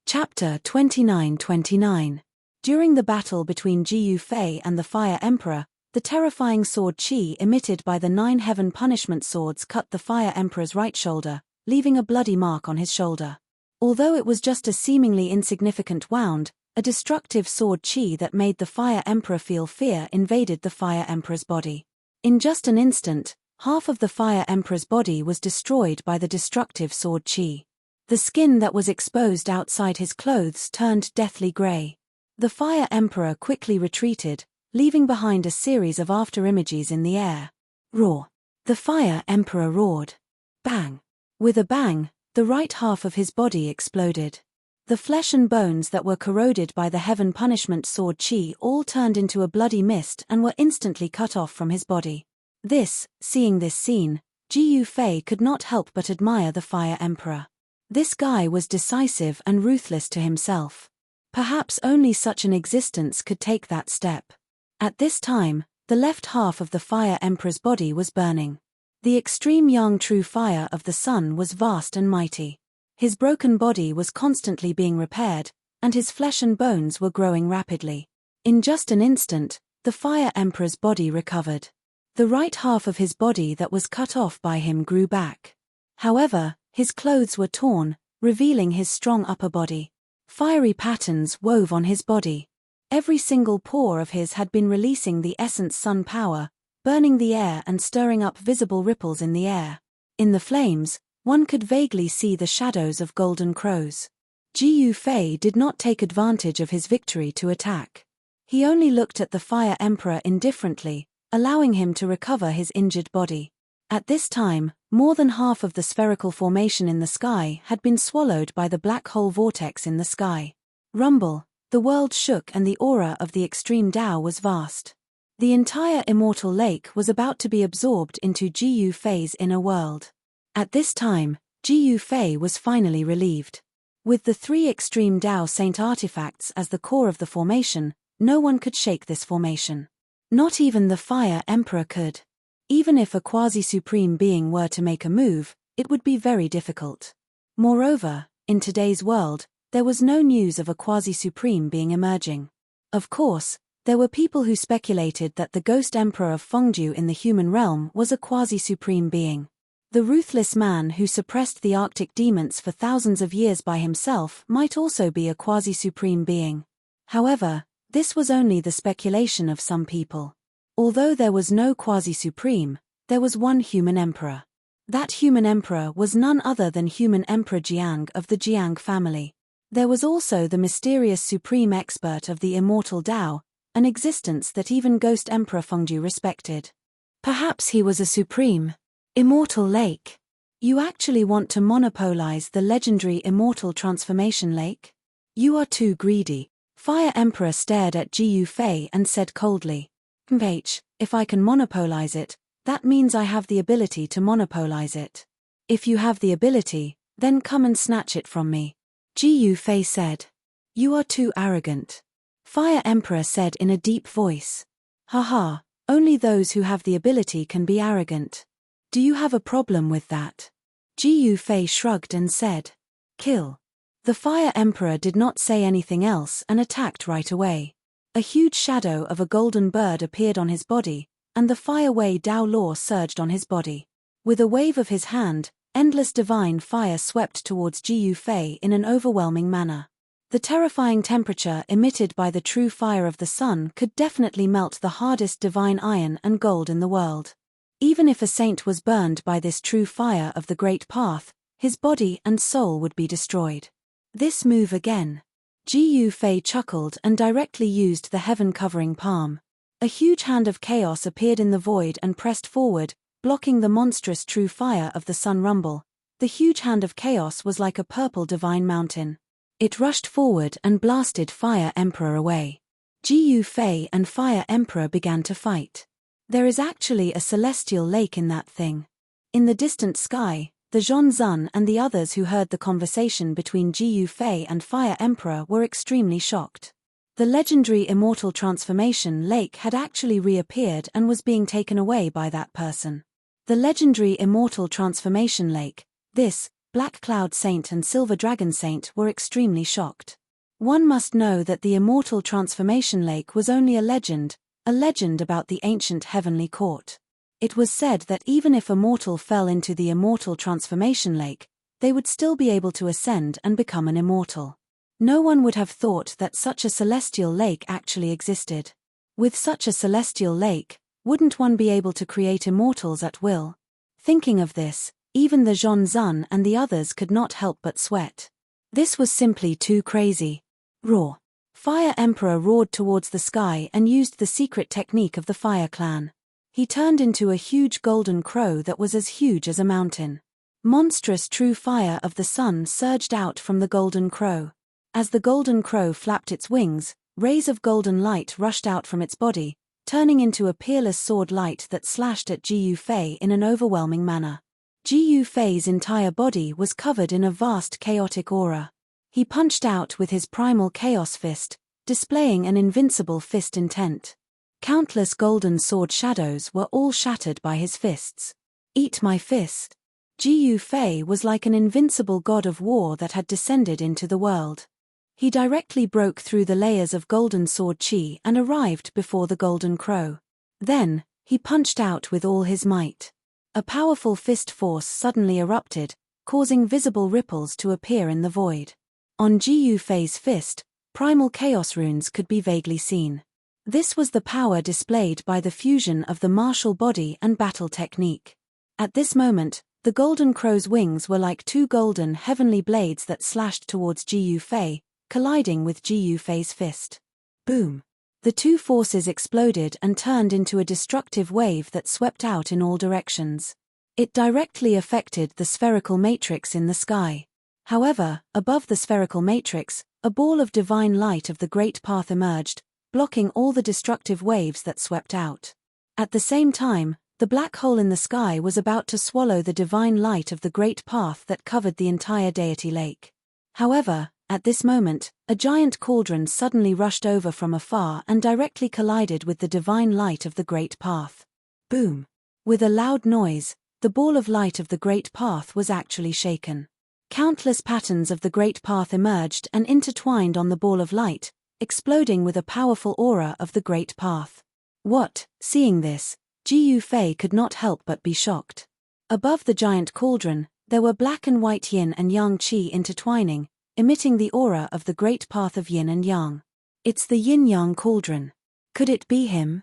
Chapter 29-29. During the battle between Ji Yufei and the Fire Emperor, the terrifying sword chi emitted by the 9 heaven punishment swords cut the Fire Emperor's right shoulder, leaving a bloody mark on his shoulder. Although it was just a seemingly insignificant wound, a destructive sword chi that made the Fire Emperor feel fear invaded the Fire Emperor's body. In just an instant, half of the Fire Emperor's body was destroyed by the destructive sword chi. The skin that was exposed outside his clothes turned deathly grey. The Fire Emperor quickly retreated, leaving behind a series of afterimages in the air. Roar! The Fire Emperor roared. Bang! With a bang, the right half of his body exploded. The flesh and bones that were corroded by the heaven punishment sword chi all turned into a bloody mist and were instantly cut off from his body. Seeing this scene, Ji Yufei could not help but admire the Fire Emperor. This guy was decisive and ruthless to himself. Perhaps only such an existence could take that step. At this time, the left half of the Fire Emperor's body was burning. The extreme young true fire of the sun was vast and mighty. His broken body was constantly being repaired, and his flesh and bones were growing rapidly. In just an instant, the Fire Emperor's body recovered. The right half of his body that was cut off by him grew back. However, his clothes were torn, revealing his strong upper body. Fiery patterns wove on his body. Every single pore of his had been releasing the essence sun power, burning the air and stirring up visible ripples in the air. In the flames, one could vaguely see the shadows of golden crows. Ji Yufei did not take advantage of his victory to attack. He only looked at the Fire Emperor indifferently, allowing him to recover his injured body. At this time, more than half of the spherical formation in the sky had been swallowed by the black hole vortex in the sky. Rumble, the world shook and the aura of the extreme Tao was vast. The entire immortal lake was about to be absorbed into Ji Yufei's inner world. At this time, Ji Yufei was finally relieved. With the 3 extreme Tao Saint artifacts as the core of the formation, no one could shake this formation. Not even the Fire Emperor could. Even if a quasi-supreme being were to make a move, it would be very difficult. Moreover, in today's world, there was no news of a quasi-supreme being emerging. Of course, there were people who speculated that the ghost emperor of Fengju in the human realm was a quasi-supreme being. The ruthless man who suppressed the Arctic demons for thousands of years by himself might also be a quasi-supreme being. However, this was only the speculation of some people. Although there was no quasi-supreme, there was one human emperor. That human emperor was none other than human Emperor Jiang of the Jiang family. There was also the mysterious supreme expert of the immortal Tao, an existence that even Ghost Emperor Fengju respected. Perhaps he was a supreme, immortal lake. You actually want to monopolize the legendary immortal transformation lake? You are too greedy. Fire Emperor stared at Ji Yufei and said coldly. If I can monopolize it, that means I have the ability to monopolize it. If you have the ability, then come and snatch it from me. Ji Yufei said. You are too arrogant. Fire Emperor said in a deep voice. Haha, only those who have the ability can be arrogant. Do you have a problem with that? Ji Yufei shrugged and said. Kill. The Fire Emperor did not say anything else and attacked right away. A huge shadow of a golden bird appeared on his body, and the Fire Wei Dao law surged on his body. With a wave of his hand, endless divine fire swept towards Ji Yufei in an overwhelming manner. The terrifying temperature emitted by the true fire of the sun could definitely melt the hardest divine iron and gold in the world. Even if a saint was burned by this true fire of the great path, his body and soul would be destroyed. This move again. Ji Fei chuckled and directly used the heaven-covering palm. A huge hand of chaos appeared in the void and pressed forward, blocking the monstrous true fire of the sun rumble. The huge hand of chaos was like a purple divine mountain. It rushed forward and blasted Fire Emperor away. Ji Fei and Fire Emperor began to fight. There is actually a celestial lake in that thing. In the distant sky, the Zhonzun and the others who heard the conversation between Ji Fei and Fire Emperor were extremely shocked. The legendary immortal transformation lake had actually reappeared and was being taken away by that person. The legendary immortal transformation lake, this, Black Cloud Saint and Silver Dragon Saint were extremely shocked. One must know that the immortal transformation lake was only a legend about the ancient heavenly court. It was said that even if a mortal fell into the immortal transformation lake, they would still be able to ascend and become an immortal. No one would have thought that such a celestial lake actually existed. With such a celestial lake, wouldn't one be able to create immortals at will? Thinking of this, even the Zhonzun and the others could not help but sweat. This was simply too crazy. Roar. Fire Emperor roared towards the sky and used the secret technique of the Fire Clan. He turned into a huge golden crow that was as huge as a mountain. Monstrous true fire of the sun surged out from the golden crow. As the golden crow flapped its wings, rays of golden light rushed out from its body, turning into a peerless sword light that slashed at Ji Fei in an overwhelming manner. Ji Fei's entire body was covered in a vast chaotic aura. He punched out with his primal chaos fist, displaying an invincible fist intent. Countless golden sword shadows were all shattered by his fists. Eat my fist. Ji Fei was like an invincible god of war that had descended into the world. He directly broke through the layers of golden sword chi and arrived before the golden crow. Then, he punched out with all his might. A powerful fist force suddenly erupted, causing visible ripples to appear in the void. On Ji Fei's fist, primal chaos runes could be vaguely seen. This was the power displayed by the fusion of the martial body and battle technique. At this moment, the golden crow's wings were like two golden heavenly blades that slashed towards Ji Fei, colliding with Ji Fei's fist. Boom! The two forces exploded and turned into a destructive wave that swept out in all directions. It directly affected the spherical matrix in the sky. However, above the spherical matrix, a ball of divine light of the Great Path emerged, blocking all the destructive waves that swept out. At the same time, the black hole in the sky was about to swallow the divine light of the Great Path that covered the entire deity lake. However, at this moment, a giant cauldron suddenly rushed over from afar and directly collided with the divine light of the Great Path. Boom! With a loud noise, the ball of light of the Great Path was actually shaken. Countless patterns of the Great Path emerged and intertwined on the ball of light, exploding with a powerful aura of the Great Path. What? Seeing this, Ji Fei could not help but be shocked. Above the giant cauldron, there were black and white yin and yang qi intertwining, emitting the aura of the Great Path of yin and yang. It's the yin-yang cauldron. Could it be him?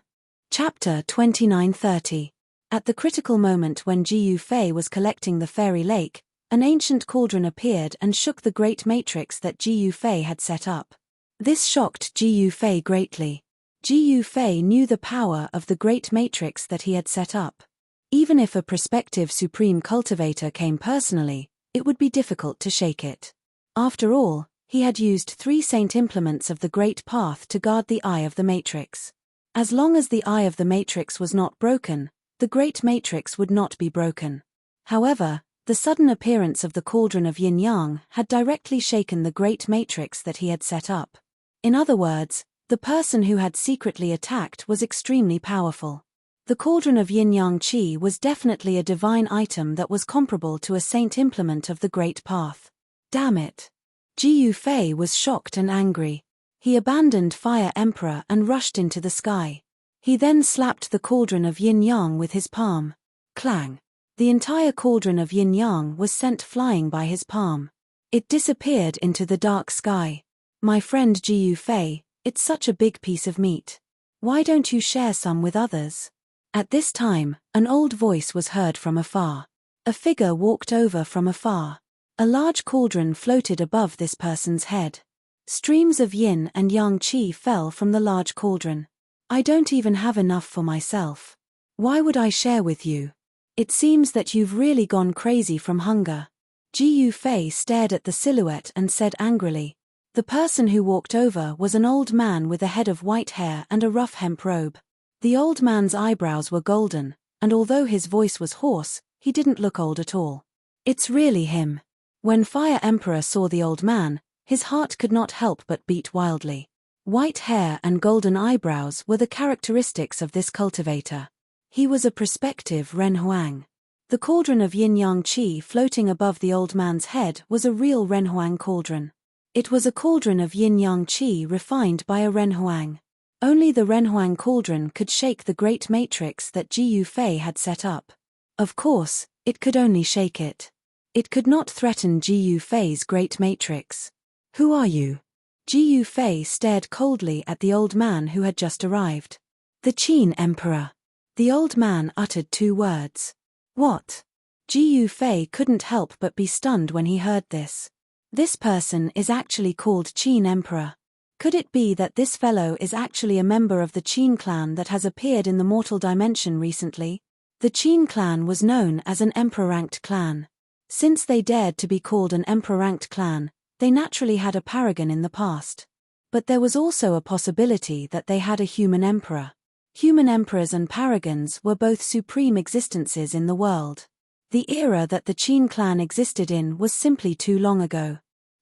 Chapter 29:30. At the critical moment when Ji Fei was collecting the fairy lake, an ancient cauldron appeared and shook the great matrix that Ji Fei had set up. This shocked Ji Fei greatly. Ji Fei knew the power of the great matrix that he had set up. Even if a prospective supreme cultivator came personally, it would be difficult to shake it. After all, he had used 3 saint implements of the Great Path to guard the eye of the matrix. As long as the eye of the matrix was not broken, the great matrix would not be broken. However, the sudden appearance of the cauldron of yin-yang had directly shaken the great matrix that he had set up. In other words, the person who had secretly attacked was extremely powerful. The cauldron of yin-yang qi was definitely a divine item that was comparable to a saint implement of the Great Path. Damn it! Ji Fei was shocked and angry. He abandoned Fire Emperor and rushed into the sky. He then slapped the cauldron of yin-yang with his palm. Clang! The entire cauldron of yin-yang was sent flying by his palm. It disappeared into the dark sky. My friend Ji Fei, it's such a big piece of meat. Why don't you share some with others? At this time, an old voice was heard from afar. A figure walked over from afar. A large cauldron floated above this person's head. Streams of yin and yang qi fell from the large cauldron. I don't even have enough for myself. Why would I share with you? It seems that you've really gone crazy from hunger. Ji Yufei stared at the silhouette and said angrily. The person who walked over was an old man with a head of white hair and a rough hemp robe. The old man's eyebrows were golden, and although his voice was hoarse, he didn't look old at all. It's really him. When Fire Emperor saw the old man, his heart could not help but beat wildly. White hair and golden eyebrows were the characteristics of this cultivator. He was a prospective Ren Huang. The cauldron of yin-yang qi floating above the old man's head was a real Ren Huang cauldron. It was a cauldron of yin-yang qi refined by a Ren Huang. Only the Ren Huang cauldron could shake the great matrix that Ji Yufei had set up. Of course, it could only shake it. It could not threaten Ji Yufei's great matrix. Who are you? Ji Yufei stared coldly at the old man who had just arrived. The Qin Emperor. The old man uttered 2 words. What? Ji Yufei couldn't help but be stunned when he heard this. This person is actually called Qin Emperor. Could it be that this fellow is actually a member of the Qin clan that has appeared in the mortal dimension recently? The Qin clan was known as an emperor-ranked clan. Since they dared to be called an emperor-ranked clan, they naturally had a paragon in the past. But there was also a possibility that they had a human emperor. Human emperors and paragons were both supreme existences in the world. The era that the Qin clan existed in was simply too long ago.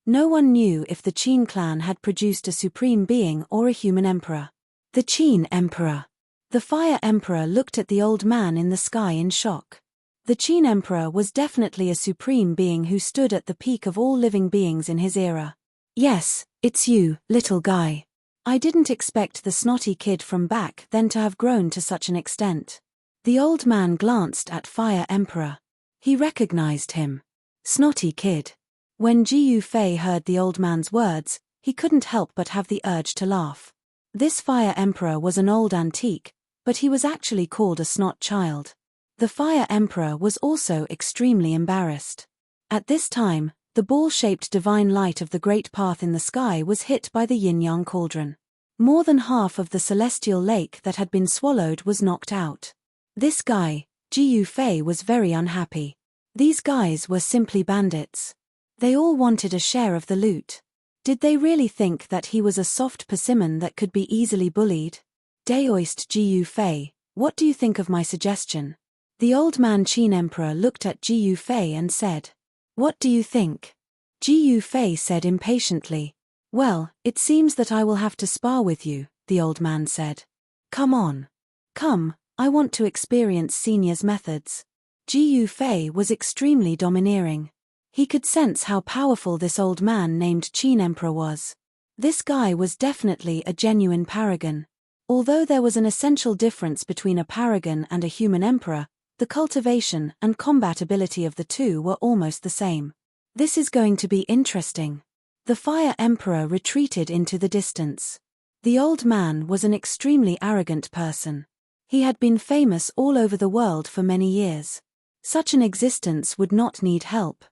No one knew if the Qin clan had produced a supreme being or a human emperor. The Qin Emperor. The Fire Emperor looked at the old man in the sky in shock. The Qin Emperor was definitely a supreme being who stood at the peak of all living beings in his era. Yes, it's you, little guy. I didn't expect the snotty kid from back then to have grown to such an extent. The old man glanced at Fire Emperor. He recognized him. Snotty kid. When Ji Yufei heard the old man's words, he couldn't help but have the urge to laugh. This Fire Emperor was an old antique, but he was actually called a snot child. The Fire Emperor was also extremely embarrassed. At this time, the ball-shaped divine light of the great path in the sky was hit by the yin-yang cauldron. More than half of the celestial lake that had been swallowed was knocked out. This guy, Ji Yufei, was very unhappy. These guys were simply bandits. They all wanted a share of the loot. Did they really think that he was a soft persimmon that could be easily bullied? Daoist Ji Yufei, what do you think of my suggestion? The old man Qin Emperor looked at Ji Yufei and said. What do you think? Ji Yufei said impatiently. Well, it seems that I will have to spar with you, the old man said. Come on. Come, I want to experience Senior's methods. Ji Yufei was extremely domineering. He could sense how powerful this old man named Qin Emperor was. This guy was definitely a genuine paragon. Although there was an essential difference between a paragon and a human emperor, the cultivation and combat ability of the two were almost the same. This is going to be interesting. The Fire Emperor retreated into the distance. The old man was an extremely arrogant person. He had been famous all over the world for many years. Such an existence would not need help.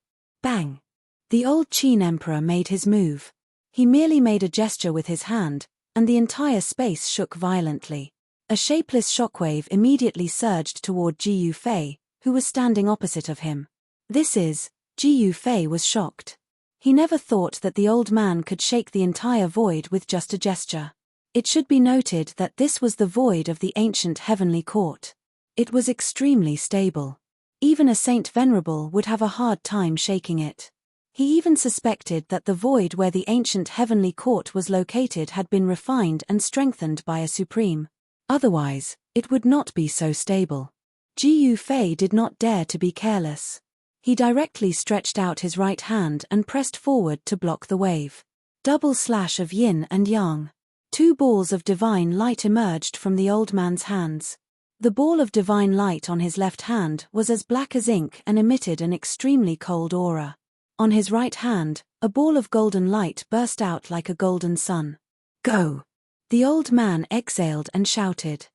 Bang! The old Qin Emperor made his move. He merely made a gesture with his hand, and the entire space shook violently. A shapeless shockwave immediately surged toward Ji Yufei, who was standing opposite of him. Ji Yufei was shocked. He never thought that the old man could shake the entire void with just a gesture. It should be noted that this was the void of the ancient heavenly court. It was extremely stable. Even a Saint Venerable would have a hard time shaking it. He even suspected that the void where the ancient heavenly court was located had been refined and strengthened by a supreme. Otherwise, it would not be so stable. Ji Yufei did not dare to be careless. He directly stretched out his right hand and pressed forward to block the wave. Double slash of yin and yang. 2 balls of divine light emerged from the old man's hands. The ball of divine light on his left hand was as black as ink and emitted an extremely cold aura. On his right hand, a ball of golden light burst out like a golden sun. Go! The old man exhaled and shouted.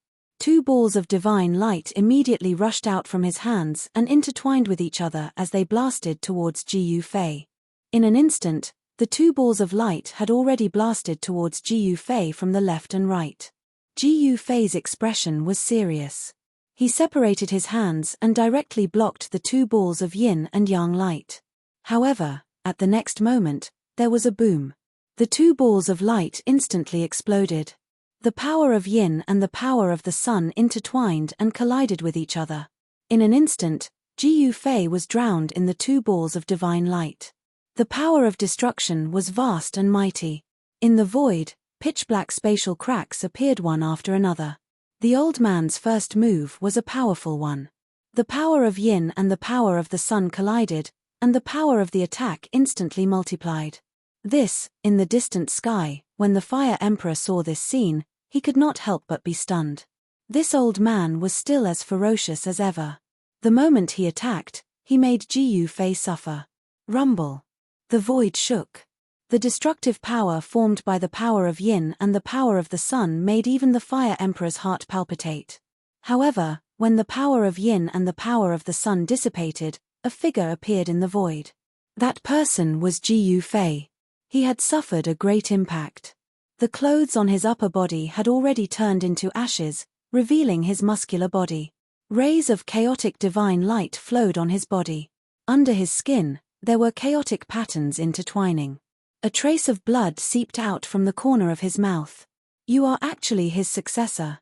Two balls of divine light immediately rushed out from his hands and intertwined with each other as they blasted towards Jiu Fei. In an instant, the two balls of light had already blasted towards Jiu Fei from the left and right. Jiu Fei's expression was serious. He separated his hands and directly blocked the two balls of yin and yang light. However, at the next moment, there was a boom. The two balls of light instantly exploded. The power of yin and the power of the sun intertwined and collided with each other. In an instant, Jiu Fei was drowned in the two balls of divine light. The power of destruction was vast and mighty. In the void, pitch-black spatial cracks appeared one after another. The old man's first move was a powerful one. The power of yin and the power of the sun collided, and the power of the attack instantly multiplied. This, in the distant sky, when the Fire Emperor saw this scene, he could not help but be stunned. This old man was still as ferocious as ever. The moment he attacked, he made Jiu Fei suffer. Rumble. The void shook. The destructive power formed by the power of yin and the power of the sun made even the Fire Emperor's heart palpitate. However, when the power of yin and the power of the sun dissipated, a figure appeared in the void. That person was Jiu Fei. He had suffered a great impact. The clothes on his upper body had already turned into ashes, revealing his muscular body. Rays of chaotic divine light flowed on his body. Under his skin, there were chaotic patterns intertwining. A trace of blood seeped out from the corner of his mouth. You are actually his successor.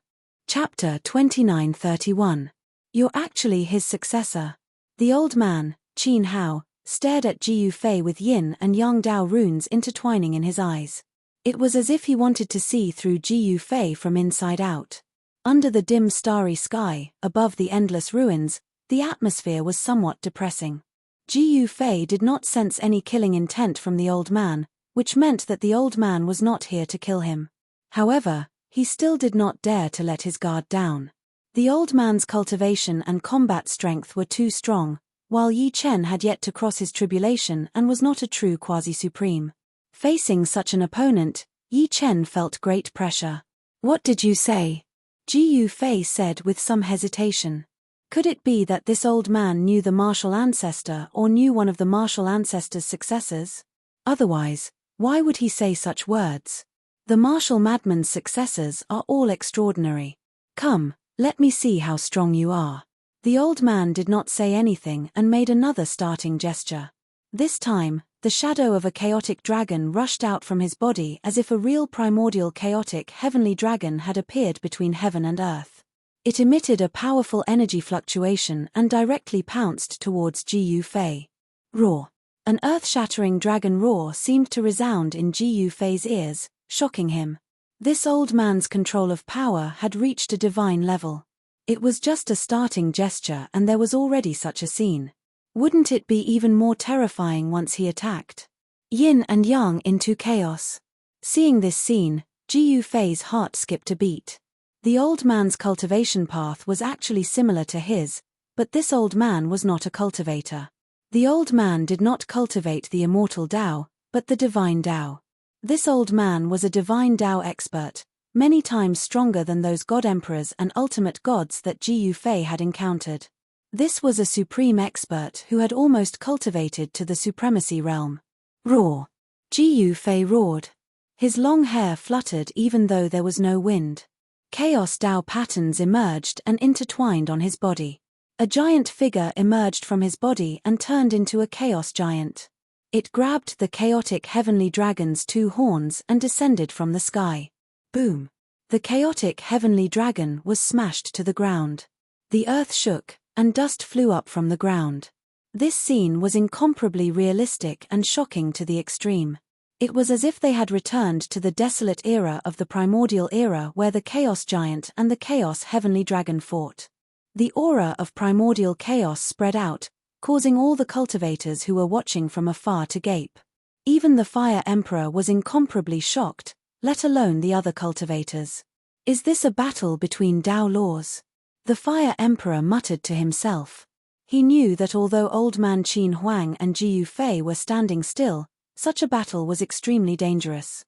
Chapter 29:31. You're actually his successor. The old man, Qin Hao, stared at Jiu Fei with yin and yang Dao runes intertwining in his eyes. It was as if he wanted to see through Jiu Fei from inside out. Under the dim starry sky, above the endless ruins, the atmosphere was somewhat depressing. Jiu Fei did not sense any killing intent from the old man, which meant that the old man was not here to kill him. However, he still did not dare to let his guard down. The old man's cultivation and combat strength were too strong, while Yi Chen had yet to cross his tribulation and was not a true quasi-supreme. Facing such an opponent, Yi Chen felt great pressure. What did you say? Jiu Fei said with some hesitation. Could it be that this old man knew the martial ancestor or knew one of the martial ancestor's successors? Otherwise, why would he say such words? The martial madman's successors are all extraordinary. Come, let me see how strong you are. The old man did not say anything and made another starting gesture. This time, the shadow of a chaotic dragon rushed out from his body as if a real primordial chaotic heavenly dragon had appeared between heaven and earth. It emitted a powerful energy fluctuation and directly pounced towards Jiu Fei. Roar. An earth-shattering dragon roar seemed to resound in Jiu Fei's ears, shocking him. This old man's control of power had reached a divine level. It was just a starting gesture and there was already such a scene. Wouldn't it be even more terrifying once he attacked? Yin and yang into chaos. Seeing this scene, Jiu Fei's heart skipped a beat. The old man's cultivation path was actually similar to his, but this old man was not a cultivator. The old man did not cultivate the immortal Tao, but the divine Tao. This old man was a divine Tao expert, many times stronger than those god emperors and ultimate gods that Jiu Fei had encountered. This was a supreme expert who had almost cultivated to the supremacy realm. Roar. Jiu Fei roared. His long hair fluttered even though there was no wind. Chaos Tao patterns emerged and intertwined on his body. A giant figure emerged from his body and turned into a chaos giant. It grabbed the chaotic heavenly dragon's two horns and descended from the sky. Boom. The chaotic heavenly dragon was smashed to the ground. The earth shook, and dust flew up from the ground. This scene was incomparably realistic and shocking to the extreme. It was as if they had returned to the desolate era of the primordial era where the chaos giant and the chaos heavenly dragon fought. The aura of primordial chaos spread out, causing all the cultivators who were watching from afar to gape. Even the Fire Emperor was incomparably shocked, let alone the other cultivators. Is this a battle between Tao laws? The Fire Emperor muttered to himself. He knew that although Old Man Qin Huang and Jiu Fei were standing still, such a battle was extremely dangerous.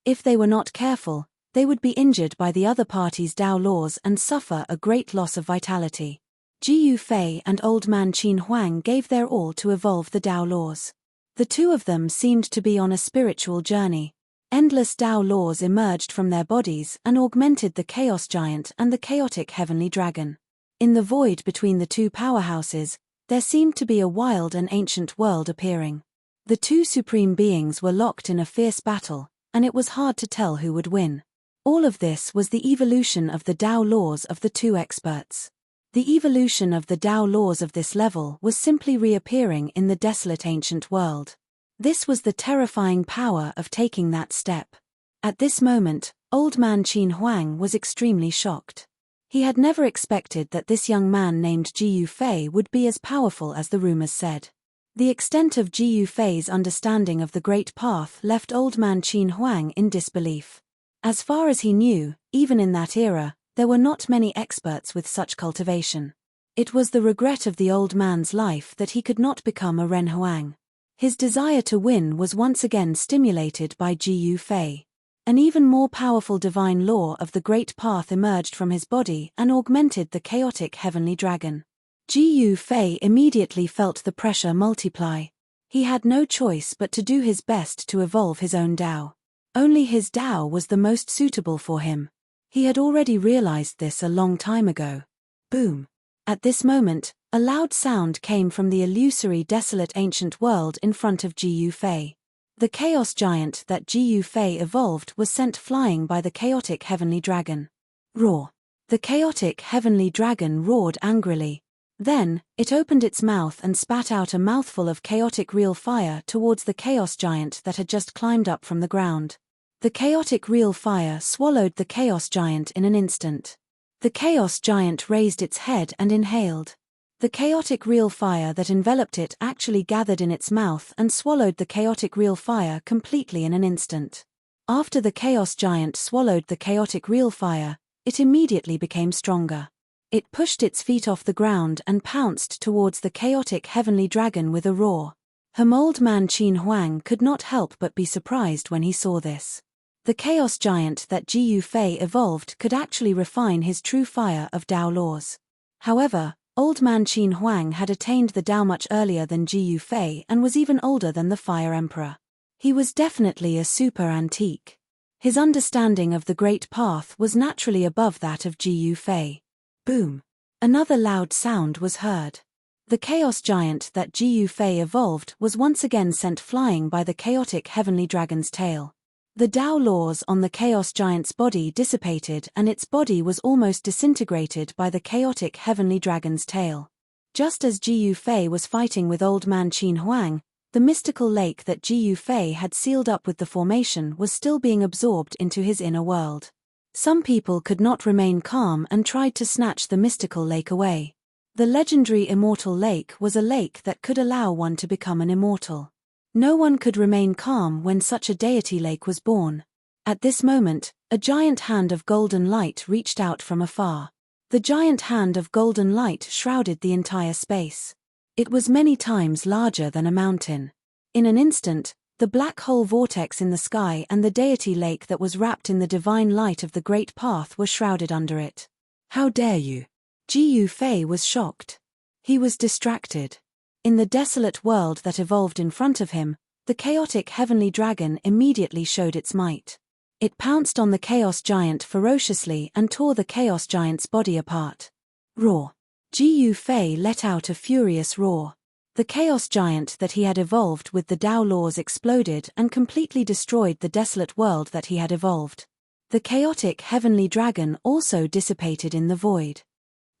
If they were not careful, They would be injured by the other party's Dao laws and suffer a great loss of vitality. Ji Yufei and Old Man Qin Huang gave their all to evolve the Dao laws. The two of them seemed to be on a spiritual journey. Endless Dao laws emerged from their bodies and augmented the Chaos Giant and the chaotic Heavenly Dragon. In the void between the two powerhouses, there seemed to be a wild and ancient world appearing. The two supreme beings were locked in a fierce battle, and it was hard to tell who would win. All of this was the evolution of the Dao laws of the two experts. The evolution of the Dao laws of this level was simply reappearing in the desolate ancient world. This was the terrifying power of taking that step. At this moment, Old Man Qin Huang was extremely shocked. He had never expected that this young man named Ji Yufei would be as powerful as the rumors said. The extent of Ji Yufei's understanding of the Great Path left Old Man Qin Huang in disbelief. As far as he knew, even in that era, there were not many experts with such cultivation. It was the regret of the old man's life that he could not become a Ren Huang. His desire to win was once again stimulated by Ji Yufei. An even more powerful divine law of the Great Path emerged from his body and augmented the chaotic Heavenly Dragon. Ji Yufei immediately felt the pressure multiply. He had no choice but to do his best to evolve his own Dao. Only his Dao was the most suitable for him. He had already realized this a long time ago. Boom! At this moment, a loud sound came from the illusory desolate ancient world in front of Ji Yufei. The Chaos Giant that Ji Yufei evolved was sent flying by the chaotic Heavenly Dragon. Roar! The chaotic Heavenly Dragon roared angrily. Then, it opened its mouth and spat out a mouthful of chaotic real fire towards the Chaos Giant that had just climbed up from the ground. The chaotic real fire swallowed the Chaos Giant in an instant. The Chaos Giant raised its head and inhaled. The chaotic real fire that enveloped it actually gathered in its mouth and swallowed the chaotic real fire completely in an instant. After the Chaos Giant swallowed the chaotic real fire, it immediately became stronger. It pushed its feet off the ground and pounced towards the chaotic Heavenly Dragon with a roar. Old Man Qin Huang could not help but be surprised when he saw this. The Chaos Giant that Ji Yufei evolved could actually refine his true fire of Dao laws. However, Old Man Qin Huang had attained the Dao much earlier than Ji Yufei and was even older than the Fire Emperor. He was definitely a super antique. His understanding of the Great Path was naturally above that of Ji Yufei. Boom! Another loud sound was heard. The Chaos Giant that Ji Yufei evolved was once again sent flying by the chaotic Heavenly Dragon's tail. The Dao laws on the Chaos Giant's body dissipated and its body was almost disintegrated by the chaotic Heavenly Dragon's tail. Just as Ji Yufei was fighting with Old Man Qin Huang, the mystical lake that Ji Yufei had sealed up with the formation was still being absorbed into his inner world. Some people could not remain calm and tried to snatch the mystical lake away. The legendary immortal lake was a lake that could allow one to become an immortal. No one could remain calm when such a deity lake was born. At this moment, a giant hand of golden light reached out from afar. The giant hand of golden light shrouded the entire space. It was many times larger than a mountain. In an instant, the black hole vortex in the sky and the deity lake that was wrapped in the divine light of the Great Path were shrouded under it. How dare you? Ji Yufei was shocked. He was distracted. In the desolate world that evolved in front of him, the chaotic Heavenly Dragon immediately showed its might. It pounced on the Chaos Giant ferociously and tore the Chaos Giant's body apart. Roar! Ji Yufei let out a furious roar. The Chaos Giant that he had evolved with the Dao laws exploded and completely destroyed the desolate world that he had evolved. The chaotic Heavenly Dragon also dissipated in the void.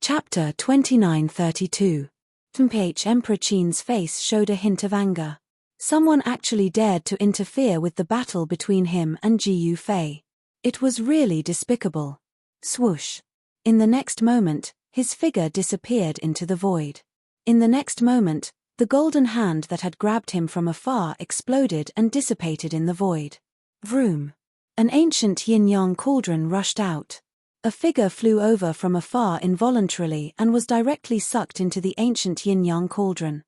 Chapter 2932. Emperor Qin's face showed a hint of anger. Someone actually dared to interfere with the battle between him and Ji Yufei. It was really despicable. Swoosh! In the next moment, his figure disappeared into the void. In the next moment, the golden hand that had grabbed him from afar exploded and dissipated in the void. Vroom! An ancient yin-yang cauldron rushed out. A figure flew over from afar involuntarily and was directly sucked into the ancient yin-yang cauldron.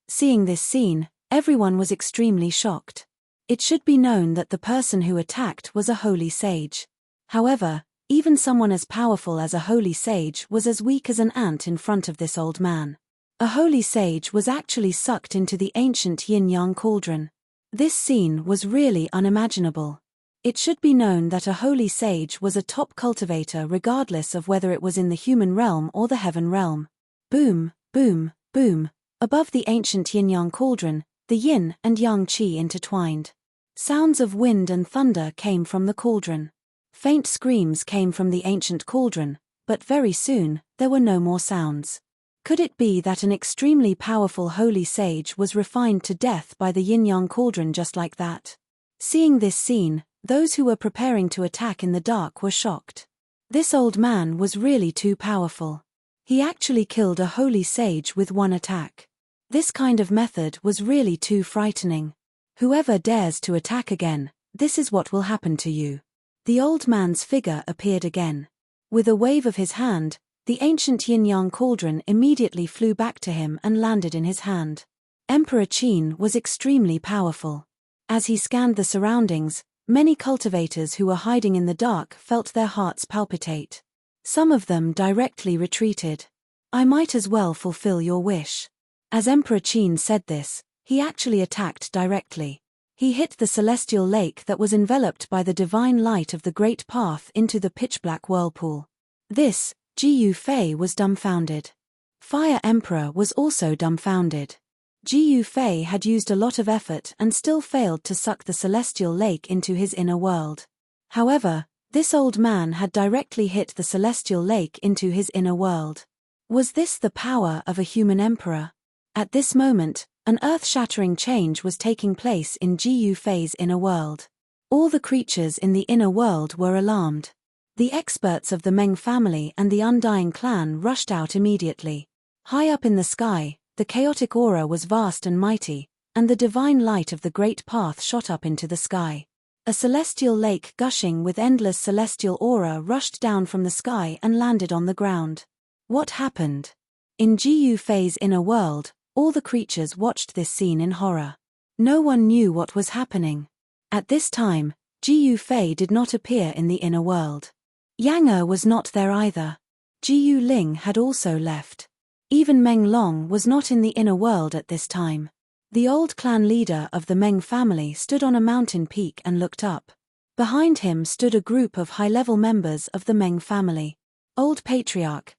Seeing this scene, everyone was extremely shocked. It should be known that the person who attacked was a holy sage. However, even someone as powerful as a holy sage was as weak as an ant in front of this old man. A holy sage was actually sucked into the ancient yin-yang cauldron. This scene was really unimaginable. It should be known that a holy sage was a top cultivator regardless of whether it was in the human realm or the heaven realm. Boom, boom, boom. Above the ancient yin-yang cauldron, the yin and yang qi intertwined. Sounds of wind and thunder came from the cauldron. Faint screams came from the ancient cauldron, but very soon, there were no more sounds. Could it be that an extremely powerful holy sage was refined to death by the yin-yang cauldron just like that? Seeing this scene, those who were preparing to attack in the dark were shocked. This old man was really too powerful. He actually killed a holy sage with one attack. This kind of method was really too frightening. Whoever dares to attack again, this is what will happen to you. The old man's figure appeared again. With a wave of his hand, the ancient yin-yang cauldron immediately flew back to him and landed in his hand. Emperor Qin was extremely powerful. As he scanned the surroundings, many cultivators who were hiding in the dark felt their hearts palpitate. Some of them directly retreated. I might as well fulfill your wish. As Emperor Qin said this, he actually attacked directly. He hit the celestial lake that was enveloped by the divine light of the great path into the pitch-black whirlpool. This, Ji Yufei was dumbfounded. Fire Emperor was also dumbfounded. Ji Yufei had used a lot of effort and still failed to suck the celestial lake into his inner world. However, this old man had directly hit the celestial lake into his inner world. Was this the power of a human emperor? At this moment, an earth-shattering change was taking place in Ji Yufei's inner world. All the creatures in the inner world were alarmed. The experts of the Meng family and the Undying clan rushed out immediately. High up in the sky, the chaotic aura was vast and mighty, and the divine light of the great path shot up into the sky. A celestial lake gushing with endless celestial aura rushed down from the sky and landed on the ground. What happened? In Ji Yufei's inner world, all the creatures watched this scene in horror. No one knew what was happening. At this time, Ji Yufei did not appear in the inner world. Yang Er was not there either. Ji Yuling had also left. Even Meng Long was not in the inner world at this time. The old clan leader of the Meng family stood on a mountain peak and looked up. Behind him stood a group of high-level members of the Meng family. Old Patriarch,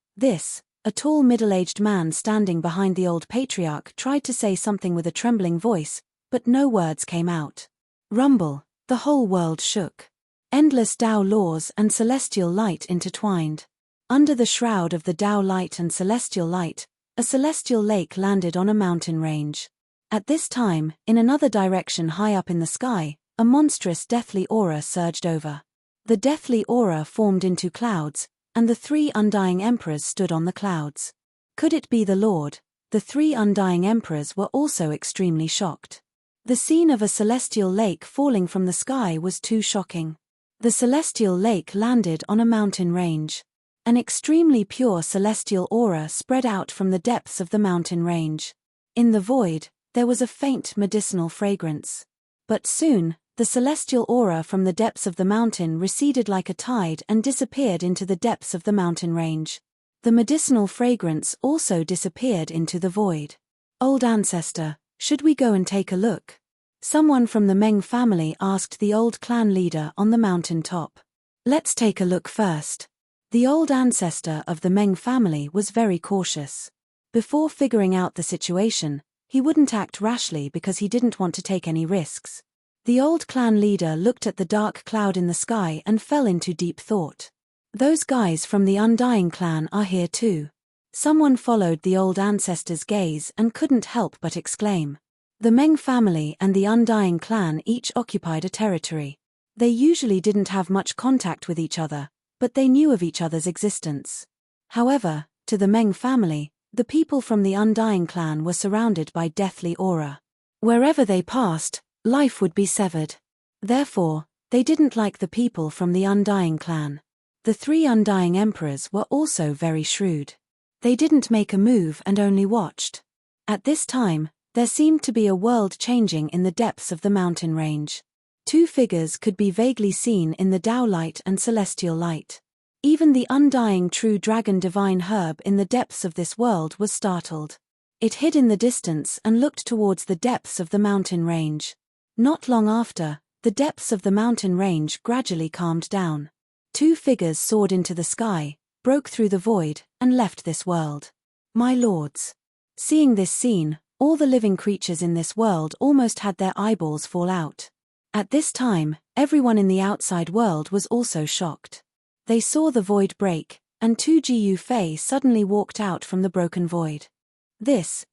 a tall middle-aged man standing behind the old patriarch tried to say something with a trembling voice, but no words came out. Rumble, the whole world shook. Endless Tao laws and celestial light intertwined. Under the shroud of the Tao light and celestial light, a celestial lake landed on a mountain range. At this time, in another direction high up in the sky, a monstrous deathly aura surged over. The deathly aura formed into clouds, and the three Undying Emperors stood on the clouds. Could it be the Lord? The three Undying Emperors were also extremely shocked. The scene of a celestial lake falling from the sky was too shocking. The celestial lake landed on a mountain range. An extremely pure celestial aura spread out from the depths of the mountain range. In the void, there was a faint medicinal fragrance. But soon, the celestial aura from the depths of the mountain receded like a tide and disappeared into the depths of the mountain range. The medicinal fragrance also disappeared into the void. Old ancestor, should we go and take a look? Someone from the Meng family asked the old clan leader on the mountain top. Let's take a look first. The old ancestor of the Meng family was very cautious. Before figuring out the situation, he wouldn't act rashly because he didn't want to take any risks. The old clan leader looked at the dark cloud in the sky and fell into deep thought. Those guys from the Undying clan are here too. Someone followed the old ancestor's gaze and couldn't help but exclaim. The Meng family and the Undying clan each occupied a territory. They usually didn't have much contact with each other, but they knew of each other's existence. However, to the Meng family, the people from the Undying clan were surrounded by deathly aura. Wherever they passed, life would be severed. Therefore, they didn't like the people from the Undying clan. The three Undying Emperors were also very shrewd. They didn't make a move and only watched. At this time, There seemed to be a world changing in the depths of the mountain range. Two figures could be vaguely seen in the Tao light and celestial light. Even the undying true dragon divine herb in the depths of this world was startled. It hid in the distance and looked towards the depths of the mountain range. Not long after, the depths of the mountain range gradually calmed down. Two figures soared into the sky, broke through the void, and left this world. My lords. Seeing this scene, all the living creatures in this world almost had their eyeballs fall out. At this time, everyone in the outside world was also shocked. They saw the void break, and two Gu Fei suddenly walked out from the broken void.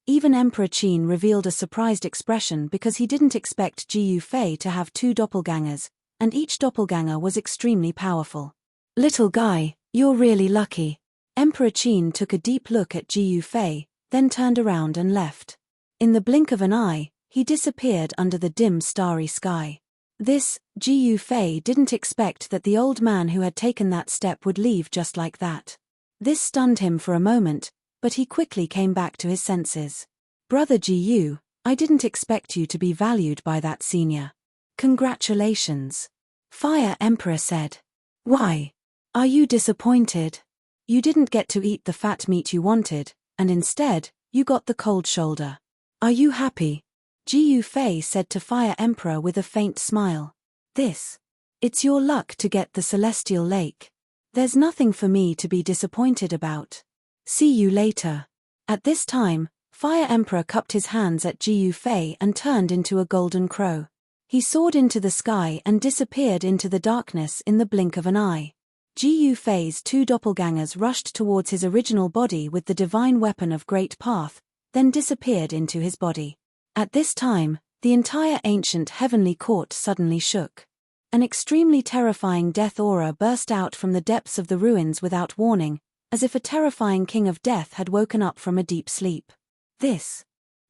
Even Emperor Qin revealed a surprised expression because he didn't expect Gu Fei to have two doppelgangers, and each doppelganger was extremely powerful. Little guy, you're really lucky. Emperor Qin took a deep look at Gu Fei, then turned around and left. In the blink of an eye, he disappeared under the dim starry sky. Gu Fei didn't expect that the old man who had taken that step would leave just like that. This stunned him for a moment, but he quickly came back to his senses. Brother Gu, I didn't expect you to be valued by that senior. Congratulations. Fire Emperor said. Why? Are you disappointed? You didn't get to eat the fat meat you wanted, and instead, you got the cold shoulder. Are you happy? Gu Fei said to Fire Emperor with a faint smile. It's your luck to get the celestial lake. There's nothing for me to be disappointed about. See you later. At this time, Fire Emperor cupped his hands at Gu Fei and turned into a golden crow. He soared into the sky and disappeared into the darkness in the blink of an eye. Gu Fei's two doppelgangers rushed towards his original body with the divine weapon of Great Path, then disappeared into his body. At this time, the entire ancient heavenly court suddenly shook. An extremely terrifying death aura burst out from the depths of the ruins without warning, as if a terrifying king of death had woken up from a deep sleep.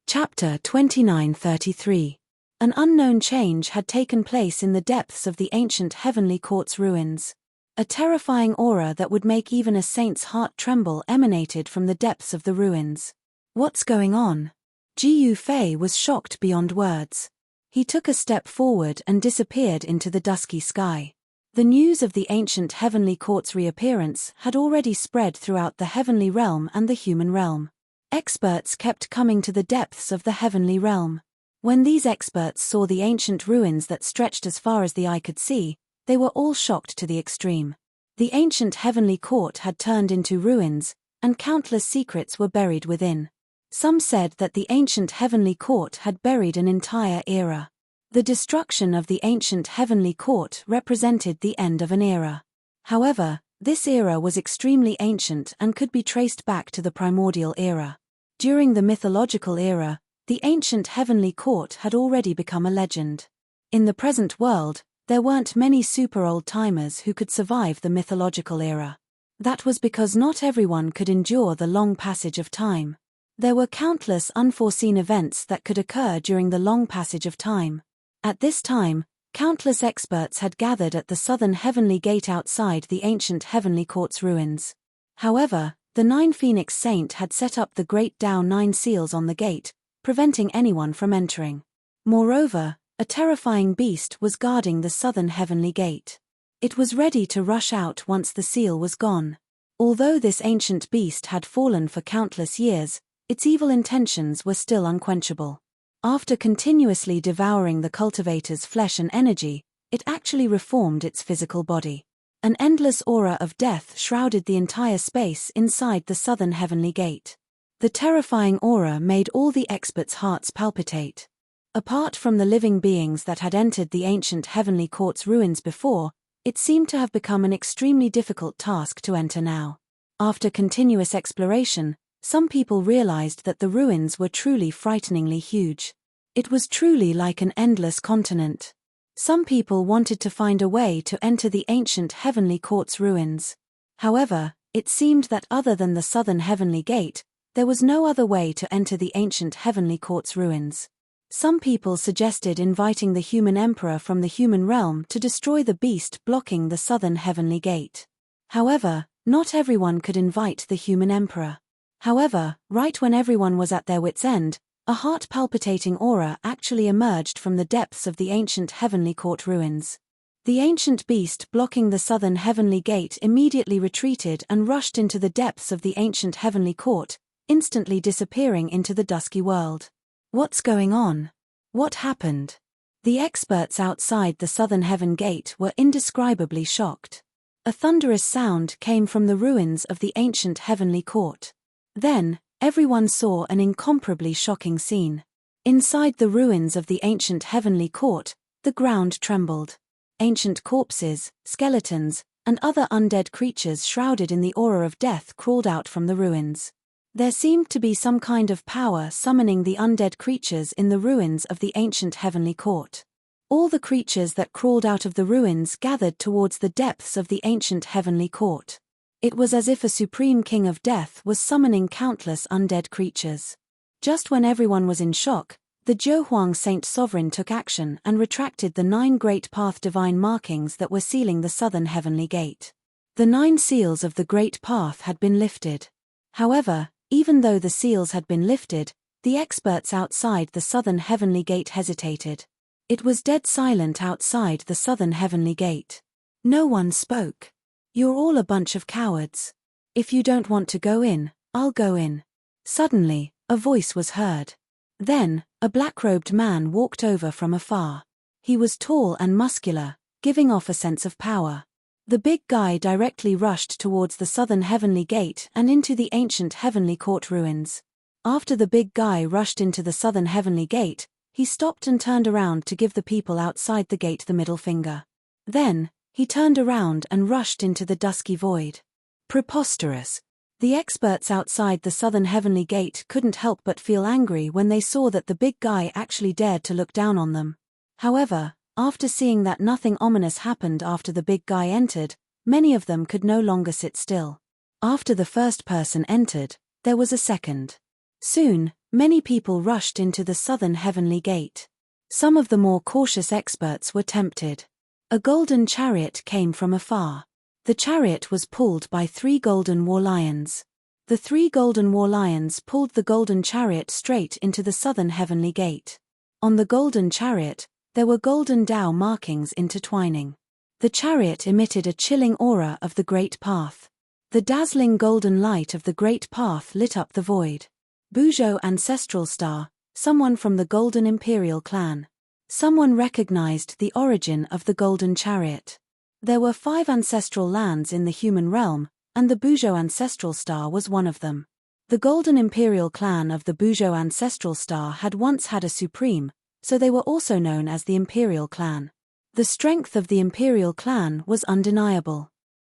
Chapter 2933. An unknown change had taken place in the depths of the ancient heavenly court's ruins. A terrifying aura that would make even a saint's heart tremble emanated from the depths of the ruins. What's going on? Gu Fei was shocked beyond words. He took a step forward and disappeared into the dusky sky. The news of the ancient heavenly court's reappearance had already spread throughout the heavenly realm and the human realm. Experts kept coming to the depths of the heavenly realm. When these experts saw the ancient ruins that stretched as far as the eye could see, they were all shocked to the extreme. The ancient heavenly court had turned into ruins, and countless secrets were buried within. Some said that the ancient heavenly court had buried an entire era. The destruction of the ancient heavenly court represented the end of an era. However, this era was extremely ancient and could be traced back to the primordial era. During the mythological era, the ancient heavenly court had already become a legend. In the present world, there weren't many super old-timers who could survive the mythological era. That was because not everyone could endure the long passage of time. There were countless unforeseen events that could occur during the long passage of time. At this time, countless experts had gathered at the southern heavenly gate outside the ancient heavenly court's ruins. However, the 9 Phoenix Saint had set up the great Tao 9 seals on the gate, preventing anyone from entering. Moreover, a terrifying beast was guarding the southern heavenly gate. It was ready to rush out once the seal was gone. Although this ancient beast had fallen for countless years, its evil intentions were still unquenchable. After continuously devouring the cultivator's flesh and energy, it actually reformed its physical body. An endless aura of death shrouded the entire space inside the southern heavenly gate. The terrifying aura made all the experts' hearts palpitate. Apart from the living beings that had entered the ancient heavenly court's ruins before, it seemed to have become an extremely difficult task to enter now. After continuous exploration, some people realized that the ruins were truly frighteningly huge. It was truly like an endless continent. Some people wanted to find a way to enter the ancient heavenly court's ruins. However, it seemed that other than the southern heavenly gate, there was no other way to enter the ancient heavenly court's ruins. Some people suggested inviting the human emperor from the human realm to destroy the beast blocking the southern heavenly gate. However, not everyone could invite the human emperor. However, right when everyone was at their wits' end, A heart-palpitating aura actually emerged from the depths of the ancient heavenly court ruins. The ancient beast blocking the southern heavenly gate immediately retreated and rushed into the depths of the ancient heavenly court, instantly disappearing into the dusky world. What's going on? What happened? The experts outside the southern heaven gate were indescribably shocked. A thunderous sound came from the ruins of the ancient heavenly court. Then, everyone saw an incomparably shocking scene. Inside the ruins of the ancient heavenly court, the ground trembled. Ancient corpses, skeletons, and other undead creatures shrouded in the aura of death crawled out from the ruins. There seemed to be some kind of power summoning the undead creatures in the ruins of the ancient heavenly court. All the creatures that crawled out of the ruins gathered towards the depths of the ancient heavenly court. It was as if a supreme king of death was summoning countless undead creatures. Just when everyone was in shock, the Zhouhuang Saint Sovereign took action and retracted the 9 Great Path divine markings that were sealing the southern heavenly gate. The 9 seals of the Great Path had been lifted. However, even though the seals had been lifted, the experts outside the southern heavenly gate hesitated. It was dead silent outside the southern heavenly gate. No one spoke. "You're all a bunch of cowards. If you don't want to go in, I'll go in." Suddenly, a voice was heard. Then, a black-robed man walked over from afar. He was tall and muscular, giving off a sense of power. The big guy directly rushed towards the southern heavenly gate and into the ancient heavenly court ruins. After the big guy rushed into the southern heavenly gate, he stopped and turned around to give the people outside the gate the middle finger. Then, he turned around and rushed into the dusky void. Preposterous. The experts outside the southern heavenly gate couldn't help but feel angry when they saw that the big guy actually dared to look down on them. However, after seeing that nothing ominous happened after the big guy entered, many of them could no longer sit still. After the first person entered, there was a second. Soon, many people rushed into the southern heavenly gate. Some of the more cautious experts were tempted. A golden chariot came from afar. The chariot was pulled by 3 golden war lions. The 3 golden war lions pulled the golden chariot straight into the southern heavenly gate. On the golden chariot, there were golden Tao markings intertwining. The chariot emitted a chilling aura of the Great Path. The dazzling golden light of the Great Path lit up the void. Buzhou Ancestral Star, someone from the Golden Imperial clan. Someone recognized the origin of the golden chariot. There were 5 ancestral lands in the human realm, and the Buzhou Ancestral Star was one of them. The Golden Imperial clan of the Buzhou Ancestral Star had once had a supreme, so they were also known as the Imperial clan. The strength of the Imperial clan was undeniable.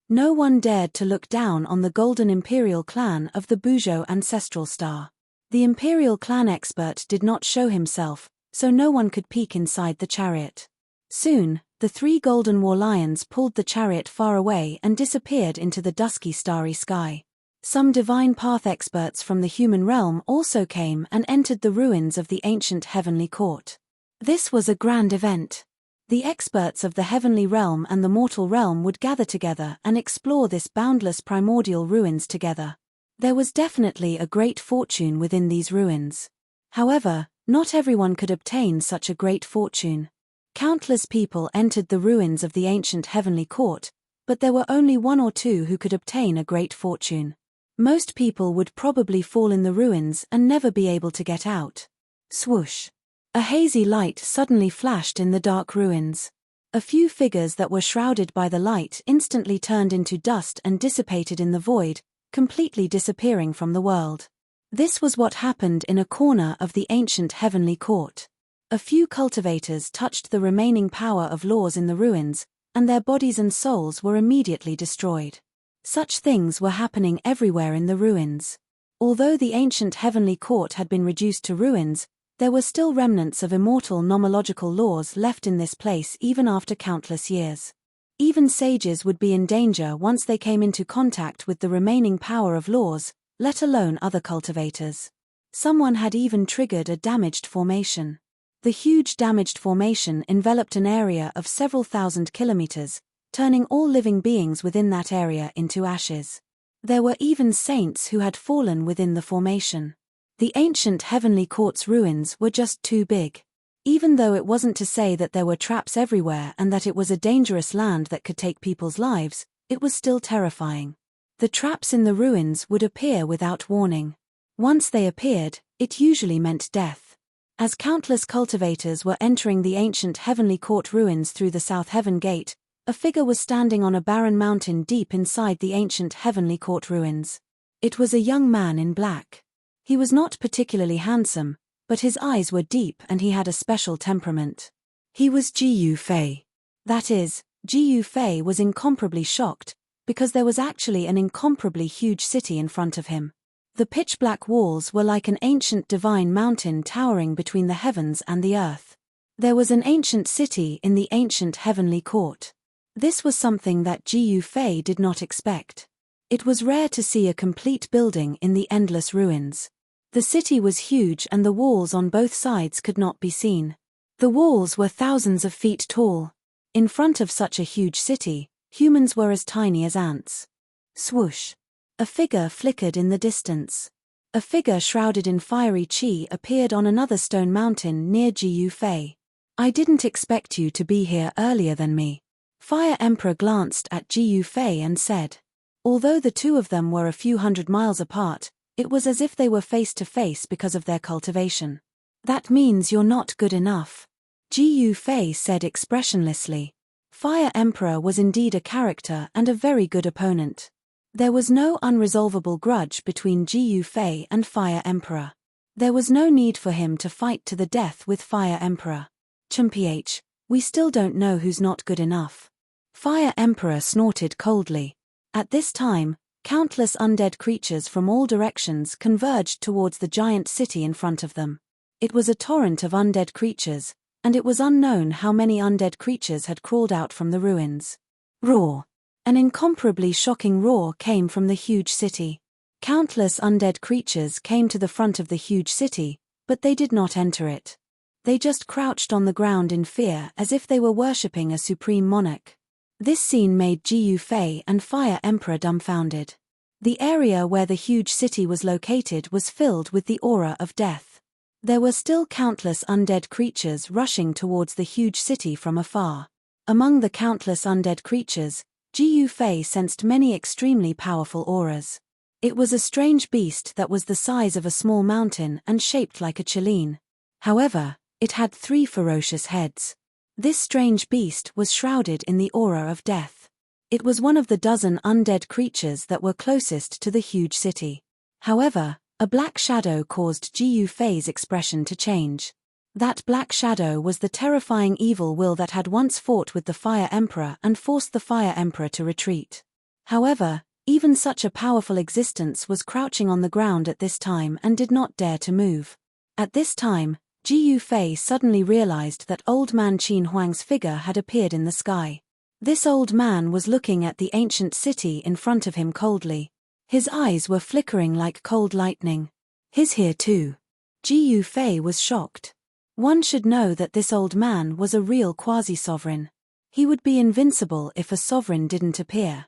No one dared to look down on the Golden Imperial clan of the Buzhou Ancestral Star. The Imperial clan expert did not show himself, so no one could peek inside the chariot. Soon, the 3 golden war lions pulled the chariot far away and disappeared into the dusky starry sky. Some divine path experts from the human realm also came and entered the ruins of the ancient heavenly court. This was a grand event. The experts of the heavenly realm and the mortal realm would gather together and explore this boundless primordial ruins together. There was definitely a great fortune within these ruins. However, not everyone could obtain such a great fortune. Countless people entered the ruins of the ancient heavenly court, but there were only 1 or 2 who could obtain a great fortune. Most people would probably fall in the ruins and never be able to get out. Swoosh! A hazy light suddenly flashed in the dark ruins. A few figures that were shrouded by the light instantly turned into dust and dissipated in the void, completely disappearing from the world. This was what happened in a corner of the ancient heavenly court. A few cultivators touched the remaining power of laws in the ruins, and their bodies and souls were immediately destroyed. Such things were happening everywhere in the ruins. Although the ancient heavenly court had been reduced to ruins, there were still remnants of immortal nomological laws left in this place even after countless years. Even sages would be in danger once they came into contact with the remaining power of laws, let alone other cultivators. Someone had even triggered a damaged formation. The huge damaged formation enveloped an area of several thousand kilometers, turning all living beings within that area into ashes. There were even saints who had fallen within the formation. The ancient heavenly court's ruins were just too big. Even though it wasn't to say that there were traps everywhere and that it was a dangerous land that could take people's lives, it was still terrifying. The traps in the ruins would appear without warning. Once they appeared, it usually meant death. As countless cultivators were entering the ancient heavenly court ruins through the South Heaven Gate, a figure was standing on a barren mountain deep inside the ancient heavenly court ruins. It was a young man in black. He was not particularly handsome, but his eyes were deep and he had a special temperament. He was Jiu Fei. That is, Jiu Fei was incomparably shocked, because there was actually an incomparably huge city in front of him. The pitch-black walls were like an ancient divine mountain towering between the heavens and the earth. There was an ancient city in the ancient heavenly court. This was something that Jiu Fei did not expect. It was rare to see a complete building in the endless ruins. The city was huge and the walls on both sides could not be seen. The walls were thousands of feet tall. In front of such a huge city, humans were as tiny as ants. Swoosh! A figure flickered in the distance. A figure shrouded in fiery chi appeared on another stone mountain near Jiu Fei. I didn't expect you to be here earlier than me. Fire Emperor glanced at Jiu Fei and said. Although the two of them were a few hundred miles apart, it was as if they were face to face because of their cultivation. That means you're not good enough. Jiu Fei said expressionlessly. Fire Emperor was indeed a character and a very good opponent. There was no unresolvable grudge between Jiu Fei and Fire Emperor. There was no need for him to fight to the death with Fire Emperor. Chumph, we still don't know who's not good enough. Fire Emperor snorted coldly. At this time, countless undead creatures from all directions converged towards the giant city in front of them. It was a torrent of undead creatures, and it was unknown how many undead creatures had crawled out from the ruins. Roar! An incomparably shocking roar came from the huge city. Countless undead creatures came to the front of the huge city, but they did not enter it. They just crouched on the ground in fear as if they were worshipping a supreme monarch. This scene made Jiu Fei and Fire Emperor dumbfounded. The area where the huge city was located was filled with the aura of death. There were still countless undead creatures rushing towards the huge city from afar. Among the countless undead creatures, Jiu Fei sensed many extremely powerful auras. It was a strange beast that was the size of a small mountain and shaped like a chileen. However, it had 3 ferocious heads. This strange beast was shrouded in the aura of death. It was one of the dozen undead creatures that were closest to the huge city. However, a black shadow caused Jiu Fei's expression to change. That black shadow was the terrifying evil will that had once fought with the Fire Emperor and forced the Fire Emperor to retreat. However, even such a powerful existence was crouching on the ground at this time and did not dare to move. At this time, Jiu Fei suddenly realized that Old Man Qin Huang's figure had appeared in the sky. This old man was looking at the ancient city in front of him coldly. His eyes were flickering like cold lightning. He's here too. Jiu Fei was shocked. One should know that this old man was a real quasi-sovereign. He would be invincible if a sovereign didn't appear.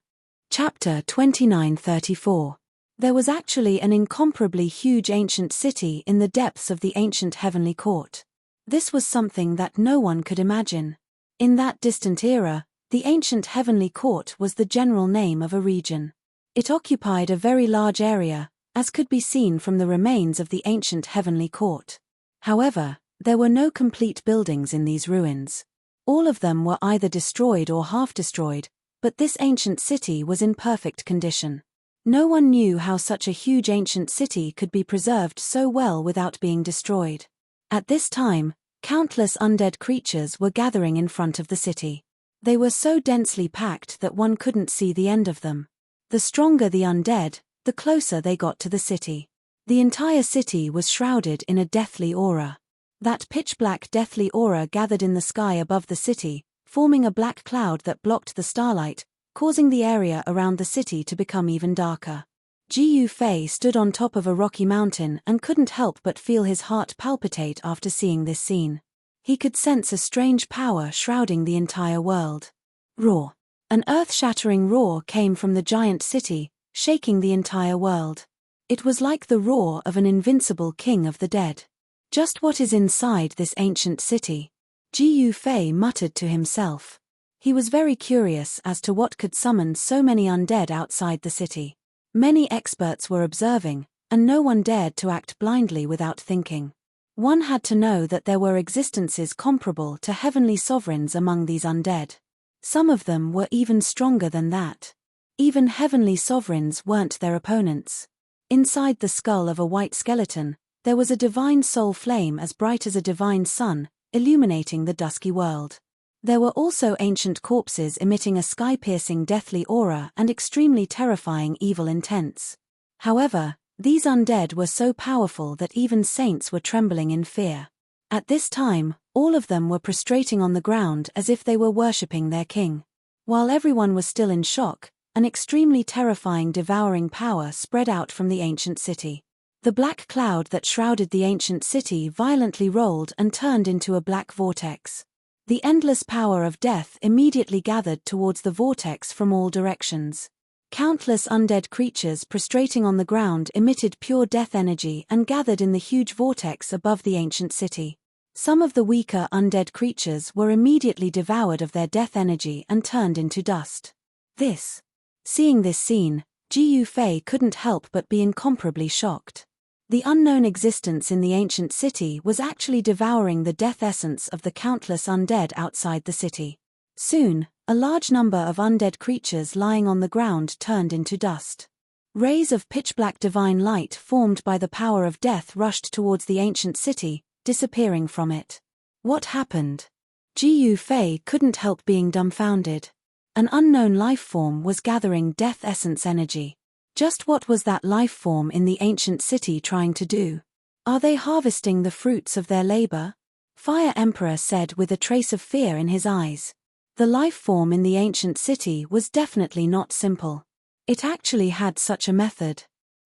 Chapter 2934. There was actually an incomparably huge ancient city in the depths of the ancient heavenly court. This was something that no one could imagine. In that distant era, the ancient heavenly court was the general name of a region. It occupied a very large area, as could be seen from the remains of the ancient heavenly court. However, there were no complete buildings in these ruins. All of them were either destroyed or half-destroyed, but this ancient city was in perfect condition. No one knew how such a huge ancient city could be preserved so well without being destroyed. At this time, countless undead creatures were gathering in front of the city. They were so densely packed that one couldn't see the end of them. The stronger the undead, the closer they got to the city. The entire city was shrouded in a deathly aura. That pitch-black deathly aura gathered in the sky above the city, forming a black cloud that blocked the starlight, causing the area around the city to become even darker. Jiu Fei stood on top of a rocky mountain and couldn't help but feel his heart palpitate after seeing this scene. He could sense a strange power shrouding the entire world. Roar! An earth-shattering roar came from the giant city, shaking the entire world. It was like the roar of an invincible king of the dead. Just what is inside this ancient city? Ji Yufei muttered to himself. He was very curious as to what could summon so many undead outside the city. Many experts were observing, and no one dared to act blindly without thinking. One had to know that there were existences comparable to heavenly sovereigns among these undead. Some of them were even stronger than that. Even heavenly sovereigns weren't their opponents. Inside the skull of a white skeleton, there was a divine soul flame as bright as a divine sun, illuminating the dusky world. There were also ancient corpses emitting a sky-piercing deathly aura and extremely terrifying evil intents. However, these undead were so powerful that even saints were trembling in fear. At this time, all of them were prostrating on the ground as if they were worshipping their king. While everyone was still in shock, an extremely terrifying devouring power spread out from the ancient city. The black cloud that shrouded the ancient city violently rolled and turned into a black vortex. The endless power of death immediately gathered towards the vortex from all directions. Countless undead creatures prostrating on the ground emitted pure death energy and gathered in the huge vortex above the ancient city. Some of the weaker undead creatures were immediately devoured of their death energy and turned into dust. Seeing this scene, Ji Yufei couldn't help but be incomparably shocked. The unknown existence in the ancient city was actually devouring the death essence of the countless undead outside the city. Soon, a large number of undead creatures lying on the ground turned into dust. Rays of pitch-black divine light formed by the power of death rushed towards the ancient city, disappearing from it. What happened? Ji Yufei couldn't help being dumbfounded. An unknown life form was gathering death essence energy. Just what was that life form in the ancient city trying to do? Are they harvesting the fruits of their labor? Fire Emperor said with a trace of fear in his eyes. The life form in the ancient city was definitely not simple. It actually had such a method.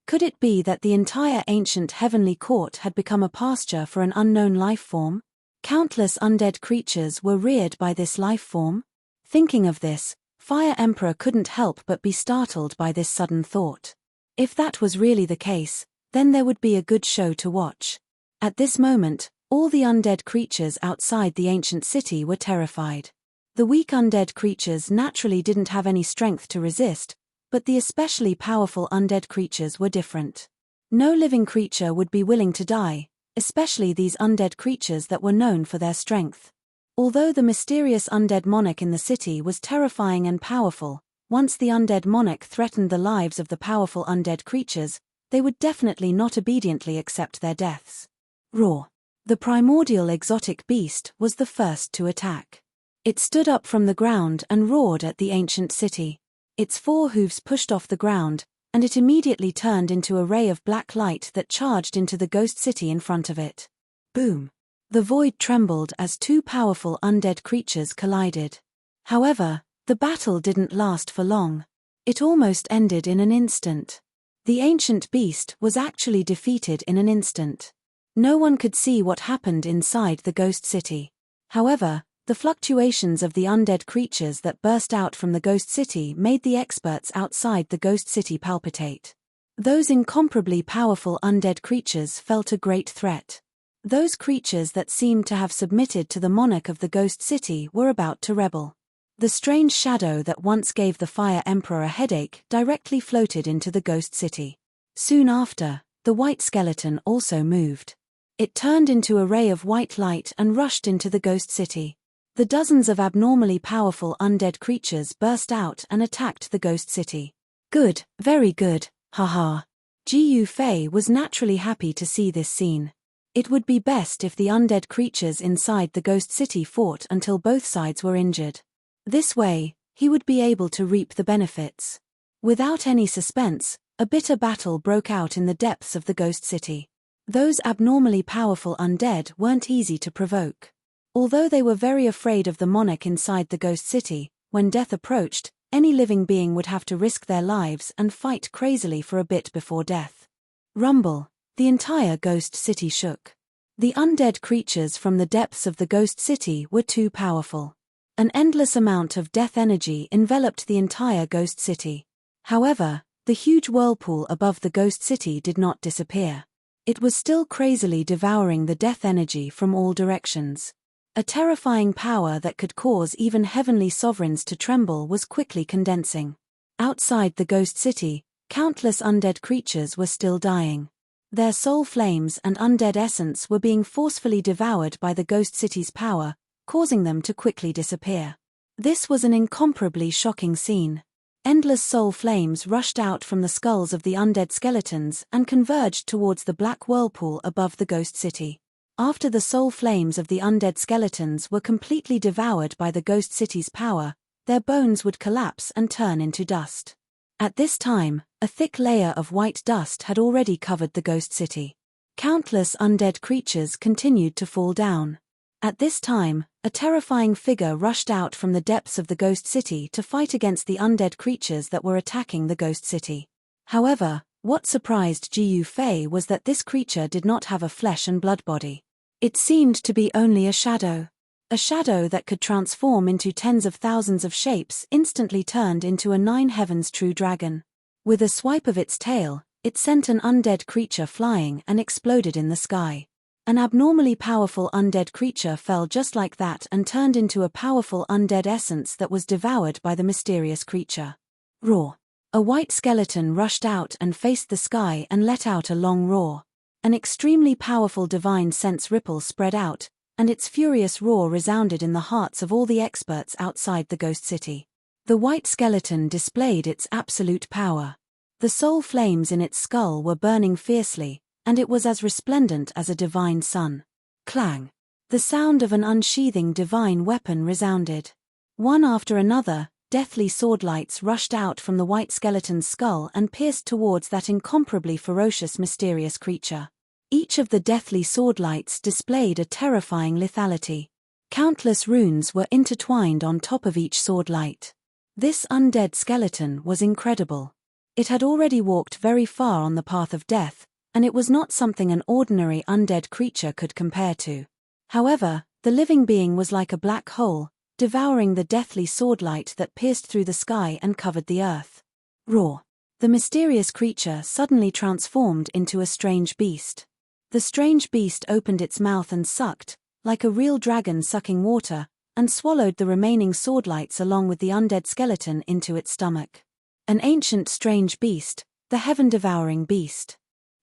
Could it be that the entire ancient heavenly court had become a pasture for an unknown life form? Countless undead creatures were reared by this life form? Thinking of this, Fire Emperor couldn't help but be startled by this sudden thought. If that was really the case, then there would be a good show to watch. At this moment, all the undead creatures outside the ancient city were terrified. The weak undead creatures naturally didn't have any strength to resist, but the especially powerful undead creatures were different. No living creature would be willing to die, especially these undead creatures that were known for their strength. Although the mysterious undead monarch in the city was terrifying and powerful, once the undead monarch threatened the lives of the powerful undead creatures, they would definitely not obediently accept their deaths. Roar. The primordial exotic beast was the first to attack. It stood up from the ground and roared at the ancient city. Its 4 hooves pushed off the ground, and it immediately turned into a ray of black light that charged into the ghost city in front of it. Boom! The void trembled as 2 powerful undead creatures collided. However, the battle didn't last for long. It almost ended in an instant. The ancient beast was actually defeated in an instant. No one could see what happened inside the ghost city. However, the fluctuations of the undead creatures that burst out from the ghost city made the experts outside the ghost city palpitate. Those incomparably powerful undead creatures felt a great threat. Those creatures that seemed to have submitted to the monarch of the ghost city were about to rebel. The strange shadow that once gave the Fire Emperor a headache directly floated into the ghost city. Soon after, the white skeleton also moved. It turned into a ray of white light and rushed into the ghost city. The dozens of abnormally powerful undead creatures burst out and attacked the ghost city. Good, very good, haha. Ji Yufei was naturally happy to see this scene. It would be best if the undead creatures inside the ghost city fought until both sides were injured. This way, he would be able to reap the benefits. Without any suspense, a bitter battle broke out in the depths of the ghost city. Those abnormally powerful undead weren't easy to provoke. Although they were very afraid of the monarch inside the ghost city, when death approached, any living being would have to risk their lives and fight crazily for a bit before death. Rumble. The entire ghost city shook. The undead creatures from the depths of the ghost city were too powerful. An endless amount of death energy enveloped the entire ghost city. However, The huge whirlpool above the ghost city did not disappear. It was still crazily devouring the death energy from all directions. A terrifying power that could cause even heavenly sovereigns to tremble was quickly condensing. Outside the ghost city, countless undead creatures were still dying. Their soul flames and undead essence were being forcefully devoured by the ghost city's power, causing them to quickly disappear. This was an incomparably shocking scene. Endless soul flames rushed out from the skulls of the undead skeletons and converged towards the black whirlpool above the ghost city. After the soul flames of the undead skeletons were completely devoured by the ghost city's power, their bones would collapse and turn into dust. At this time, a thick layer of white dust had already covered the ghost city. Countless undead creatures continued to fall down. At this time, a terrifying figure rushed out from the depths of the ghost city to fight against the undead creatures that were attacking the ghost city. However, what surprised Jiu Fei was that this creature did not have a flesh and blood body. It seemed to be only a shadow. A shadow that could transform into tens of thousands of shapes instantly turned into a nine heavens true dragon. With a swipe of its tail, it sent an undead creature flying and exploded in the sky. An abnormally powerful undead creature fell just like that and turned into a powerful undead essence that was devoured by the mysterious creature. Roar. A white skeleton rushed out and faced the sky and let out a long roar. An extremely powerful divine sense ripple spread out, and its furious roar resounded in the hearts of all the experts outside the ghost city. The white skeleton displayed its absolute power. The soul flames in its skull were burning fiercely, and it was as resplendent as a divine sun. Clang! The sound of an unsheathing divine weapon resounded. One after another, deathly swordlights rushed out from the white skeleton's skull and pierced towards that incomparably ferocious mysterious creature. Each of the deathly swordlights displayed a terrifying lethality. Countless runes were intertwined on top of each swordlight. This undead skeleton was incredible. It had already walked very far on the path of death, and it was not something an ordinary undead creature could compare to. However, the living being was like a black hole, devouring the deathly swordlight that pierced through the sky and covered the earth. Roar! The mysterious creature suddenly transformed into a strange beast. The strange beast opened its mouth and sucked, like a real dragon sucking water, and swallowed the remaining swordlights along with the undead skeleton into its stomach. An ancient strange beast, the heaven-devouring beast.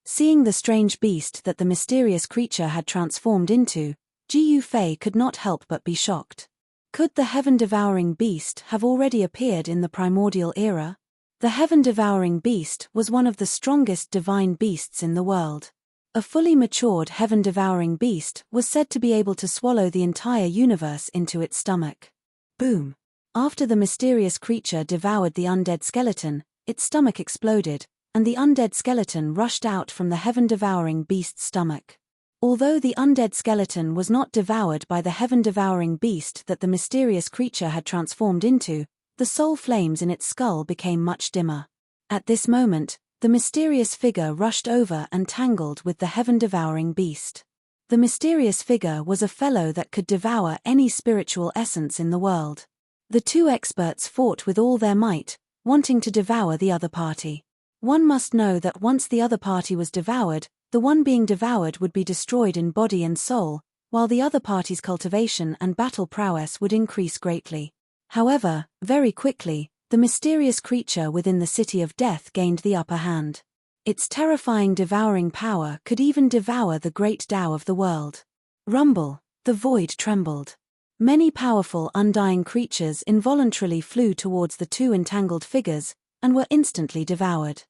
Seeing the strange beast that the mysterious creature had transformed into, Jiu Fei could not help but be shocked. Could the heaven-devouring beast have already appeared in the primordial era? The heaven-devouring beast was one of the strongest divine beasts in the world. A fully matured heaven-devouring beast was said to be able to swallow the entire universe into its stomach. Boom! After the mysterious creature devoured the undead skeleton, its stomach exploded, and the undead skeleton rushed out from the heaven-devouring beast's stomach. Although the undead skeleton was not devoured by the heaven-devouring beast that the mysterious creature had transformed into, the soul flames in its skull became much dimmer. At this moment, the mysterious figure rushed over and tangled with the heaven-devouring beast. The mysterious figure was a fellow that could devour any spiritual essence in the world. The two experts fought with all their might, wanting to devour the other party. One must know that once the other party was devoured, the one being devoured would be destroyed in body and soul, while the other party's cultivation and battle prowess would increase greatly. However, very quickly, the mysterious creature within the city of death gained the upper hand. Its terrifying devouring power could even devour the great Tao of the world. Rumble! The void trembled. Many powerful undying creatures involuntarily flew towards the two entangled figures, and were instantly devoured.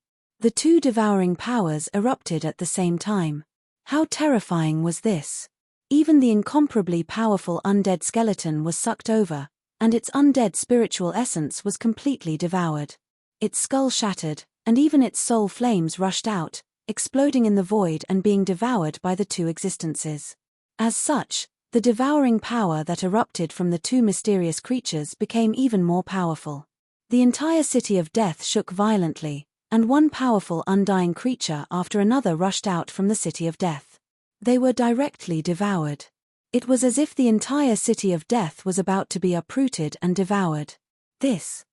The two devouring powers erupted at the same time. How terrifying was this? Even the incomparably powerful undead skeleton was sucked over, and its undead spiritual essence was completely devoured. Its skull shattered, and even its soul flames rushed out, exploding in the void and being devoured by the two existences. As such, the devouring power that erupted from the two mysterious creatures became even more powerful. The entire city of death shook violently, and one powerful undying creature after another rushed out from the city of death. They were directly devoured. It was as if the entire city of death was about to be uprooted and devoured. This.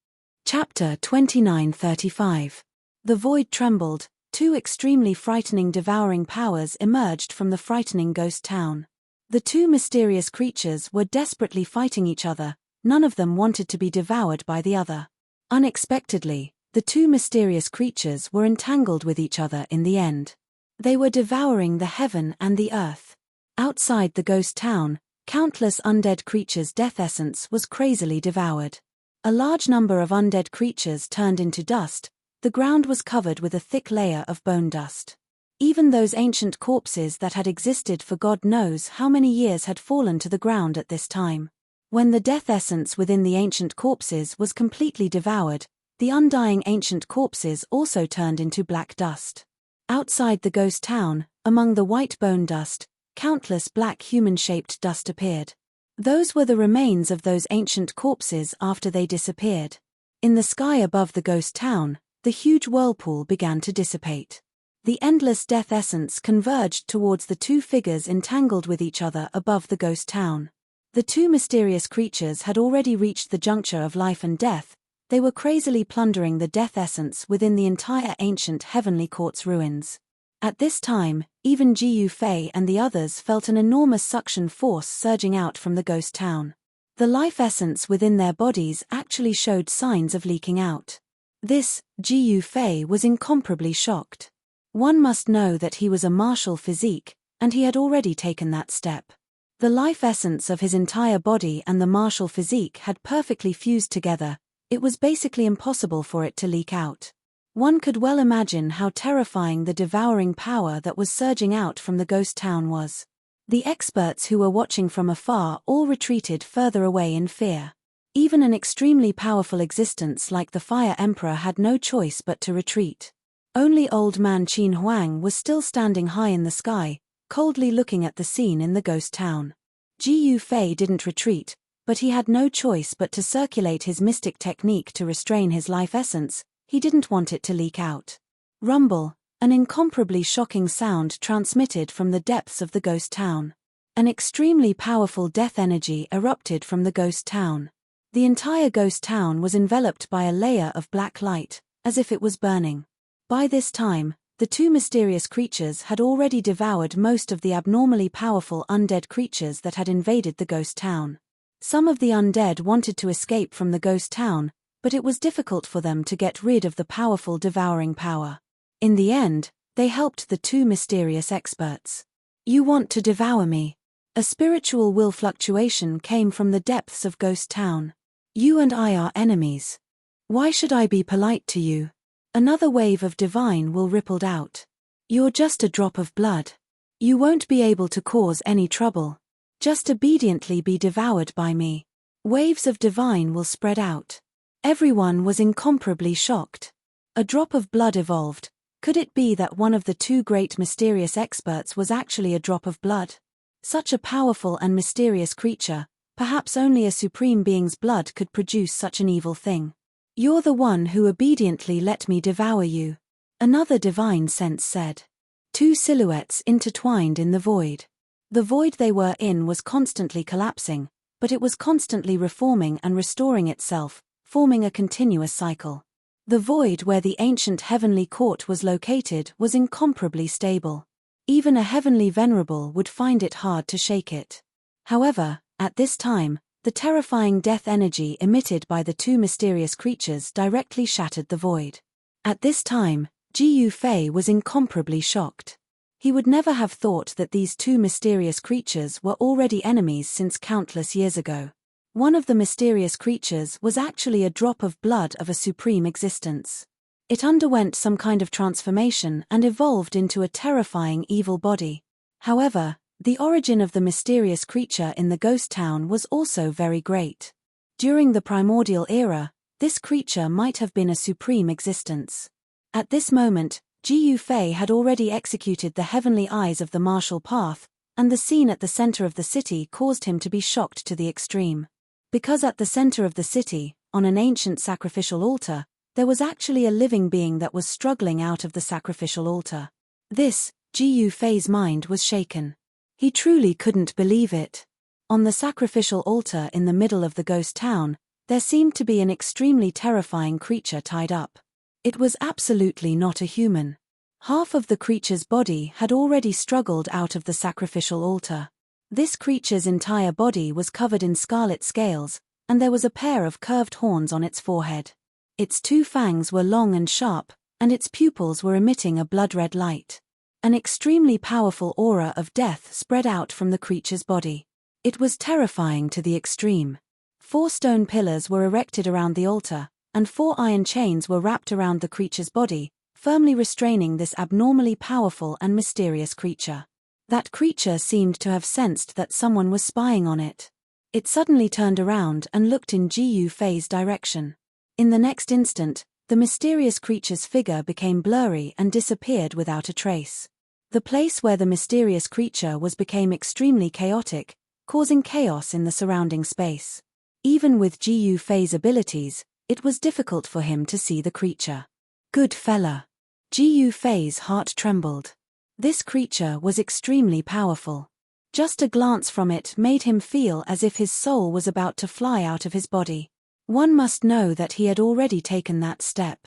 Chapter 29:35. The void trembled. Two extremely frightening devouring powers emerged from the frightening ghost town. The two mysterious creatures were desperately fighting each other. None of them wanted to be devoured by the other. Unexpectedly, the two mysterious creatures were entangled with each other in the end. They were devouring the heaven and the earth. Outside the ghost town, countless undead creatures' death essence was crazily devoured. A large number of undead creatures turned into dust. The ground was covered with a thick layer of bone dust. Even those ancient corpses that had existed for God knows how many years had fallen to the ground at this time. When the death essence within the ancient corpses was completely devoured, the undying ancient corpses also turned into black dust. Outside the ghost town, among the white bone dust, countless black human-shaped dust appeared. Those were the remains of those ancient corpses after they disappeared. In the sky above the ghost town, the huge whirlpool began to dissipate. The endless death essence converged towards the two figures entangled with each other above the ghost town. The two mysterious creatures had already reached the juncture of life and death. They were crazily plundering the death essence within the entire ancient heavenly court's ruins. At this time, even Jiu Fei and the others felt an enormous suction force surging out from the ghost town. The life essence within their bodies actually showed signs of leaking out. This, Jiu Fei was incomparably shocked. One must know that he was a martial physique, and he had already taken that step. The life essence of his entire body and the martial physique had perfectly fused together. It was basically impossible for it to leak out. One could well imagine how terrifying the devouring power that was surging out from the ghost town was. The experts who were watching from afar all retreated further away in fear. Even an extremely powerful existence like the Fire Emperor had no choice but to retreat. Only old man Qin Huang was still standing high in the sky, coldly looking at the scene in the ghost town. Jiu Fei didn't retreat, but he had no choice but to circulate his mystic technique to restrain his life essence. He didn't want it to leak out. Rumble, an incomparably shocking sound transmitted from the depths of the ghost town. An extremely powerful death energy erupted from the ghost town. The entire ghost town was enveloped by a layer of black light, as if it was burning. By this time, the two mysterious creatures had already devoured most of the abnormally powerful undead creatures that had invaded the ghost town. Some of the undead wanted to escape from the ghost town, but it was difficult for them to get rid of the powerful devouring power. In the end, they helped the two mysterious experts. "You want to devour me?" A spiritual will fluctuation came from the depths of ghost town. "You and I are enemies. Why should I be polite to you?" Another wave of divine will rippled out. "You're just a drop of blood. You won't be able to cause any trouble. Just obediently be devoured by me." Waves of divine will spread out. Everyone was incomparably shocked. A drop of blood evolved. Could it be that one of the two great mysterious experts was actually a drop of blood? Such a powerful and mysterious creature, perhaps only a supreme being's blood could produce such an evil thing. "You're the one who obediently let me devour you," another divine sense said. Two silhouettes intertwined in the void. The void they were in was constantly collapsing, but it was constantly reforming and restoring itself, forming a continuous cycle. The void where the ancient heavenly court was located was incomparably stable. Even a heavenly venerable would find it hard to shake it. However, at this time, the terrifying death energy emitted by the two mysterious creatures directly shattered the void. At this time, Jiu Fei was incomparably shocked. He would never have thought that these two mysterious creatures were already enemies since countless years ago. One of the mysterious creatures was actually a drop of blood of a supreme existence. It underwent some kind of transformation and evolved into a terrifying evil body. However, the origin of the mysterious creature in the ghost town was also very great. During the primordial era, this creature might have been a supreme existence. At this moment, Jiu Fei had already executed the heavenly eyes of the martial path, and the scene at the center of the city caused him to be shocked to the extreme. Because at the center of the city, on an ancient sacrificial altar, there was actually a living being that was struggling out of the sacrificial altar. This, Jiu Fei's mind was shaken. He truly couldn't believe it. On the sacrificial altar in the middle of the ghost town, there seemed to be an extremely terrifying creature tied up. It was absolutely not a human. Half of the creature's body had already struggled out of the sacrificial altar. This creature's entire body was covered in scarlet scales, and there was a pair of curved horns on its forehead. Its 2 fangs were long and sharp, and its pupils were emitting a blood-red light. An extremely powerful aura of death spread out from the creature's body. It was terrifying to the extreme. 4 stone pillars were erected around the altar, and 4 iron chains were wrapped around the creature's body, firmly restraining this abnormally powerful and mysterious creature. That creature seemed to have sensed that someone was spying on it. It suddenly turned around and looked in Jiu Fei's direction. In the next instant, the mysterious creature's figure became blurry and disappeared without a trace. The place where the mysterious creature was became extremely chaotic, causing chaos in the surrounding space. Even with Jiu Fei's abilities, it was difficult for him to see the creature. Good fella. Jiu Fei's heart trembled. This creature was extremely powerful. Just a glance from it made him feel as if his soul was about to fly out of his body. One must know that he had already taken that step.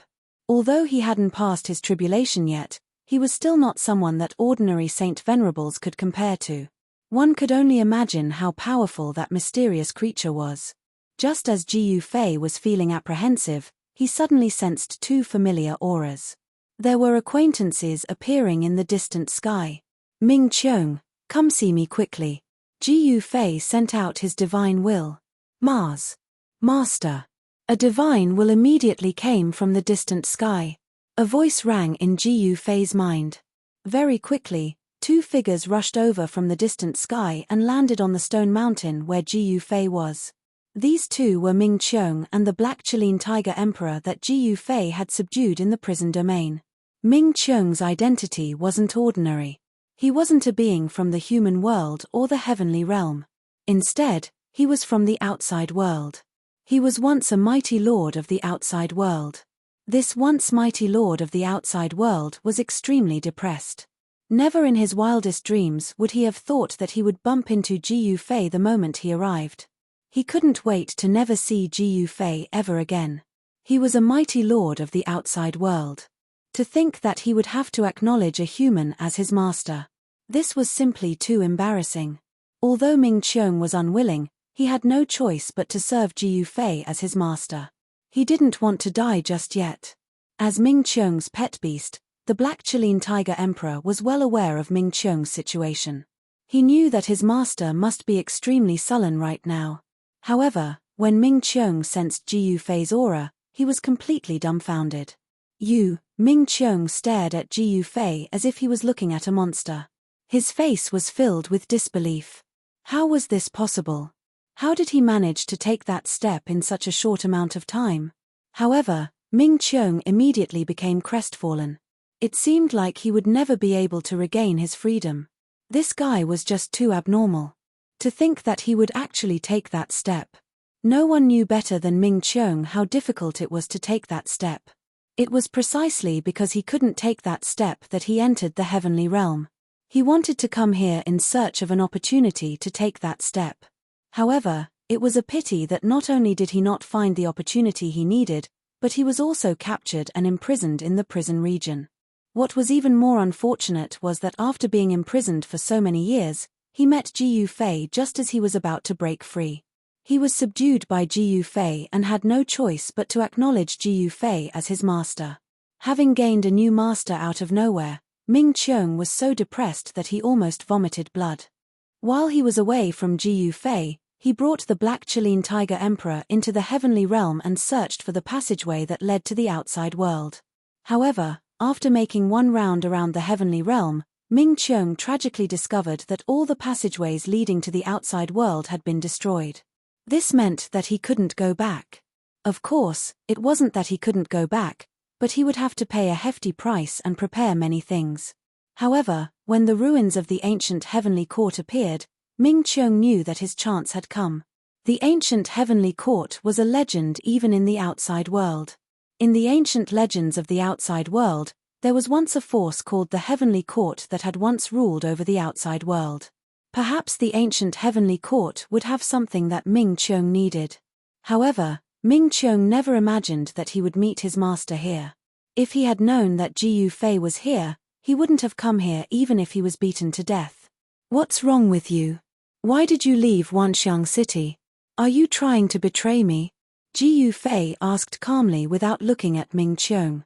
Although he hadn't passed his tribulation yet, he was still not someone that ordinary Saint Venerables could compare to. One could only imagine how powerful that mysterious creature was. Just as Jiu Fei was feeling apprehensive, he suddenly sensed 2 familiar auras. There were acquaintances appearing in the distant sky. Ming Qiong, come see me quickly. Jiu Fei sent out his divine will. Mars. Master. A divine will immediately came from the distant sky. A voice rang in Jiu Fei's mind. Very quickly, 2 figures rushed over from the distant sky and landed on the stone mountain where Jiu Fei was. These 2 were Ming Qiong and the Black Chilean Tiger Emperor that Jiu Fei had subdued in the prison domain. Ming Qiong's identity wasn't ordinary. He wasn't a being from the human world or the heavenly realm. Instead, he was from the outside world. He was once a mighty lord of the outside world. This once mighty lord of the outside world was extremely depressed. Never in his wildest dreams would he have thought that he would bump into Jiu Fei the moment he arrived. He couldn't wait to never see Jiu Fei ever again. He was a mighty lord of the outside world. To think that he would have to acknowledge a human as his master. This was simply too embarrassing. Although Ming Qiong was unwilling, he had no choice but to serve Jiu Fei as his master. He didn't want to die just yet. As Ming Qiong's pet beast, the Black Chilean Tiger Emperor was well aware of Ming Qiong's situation. He knew that his master must be extremely sullen right now. However, when Ming Qiong sensed Jiu Fei's aura, he was completely dumbfounded. Ming Qiong stared at Jiu Fei as if he was looking at a monster. His face was filled with disbelief. How was this possible? How did he manage to take that step in such a short amount of time? However, Ming Qiong immediately became crestfallen. It seemed like he would never be able to regain his freedom. This guy was just too abnormal. To think that he would actually take that step. No one knew better than Ming Qiong how difficult it was to take that step. It was precisely because he couldn't take that step that he entered the heavenly realm. He wanted to come here in search of an opportunity to take that step. However, it was a pity that not only did he not find the opportunity he needed, but he was also captured and imprisoned in the prison region. What was even more unfortunate was that after being imprisoned for so many years, he met Jiu Fei just as he was about to break free. He was subdued by Jiu Fei and had no choice but to acknowledge Jiu Fei as his master. Having gained a new master out of nowhere, Ming Qiong was so depressed that he almost vomited blood. While he was away from Jiu Fei, he brought the Black Chilean Tiger Emperor into the heavenly realm and searched for the passageway that led to the outside world. However, after making one round around the heavenly realm, Ming Qiong tragically discovered that all the passageways leading to the outside world had been destroyed. This meant that he couldn't go back. Of course, it wasn't that he couldn't go back, but he would have to pay a hefty price and prepare many things. However, when the ruins of the ancient heavenly court appeared, Ming Qiong knew that his chance had come. The ancient heavenly court was a legend even in the outside world. In the ancient legends of the outside world, there was once a force called the heavenly court that had once ruled over the outside world. Perhaps the ancient heavenly court would have something that Ming Qiong needed. However, Ming Qiong never imagined that he would meet his master here. If he had known that Jiu Fei was here, he wouldn't have come here even if he was beaten to death. What's wrong with you? Why did you leave Wanxiang City? Are you trying to betray me? Jiu Fei asked calmly without looking at Ming Qiong.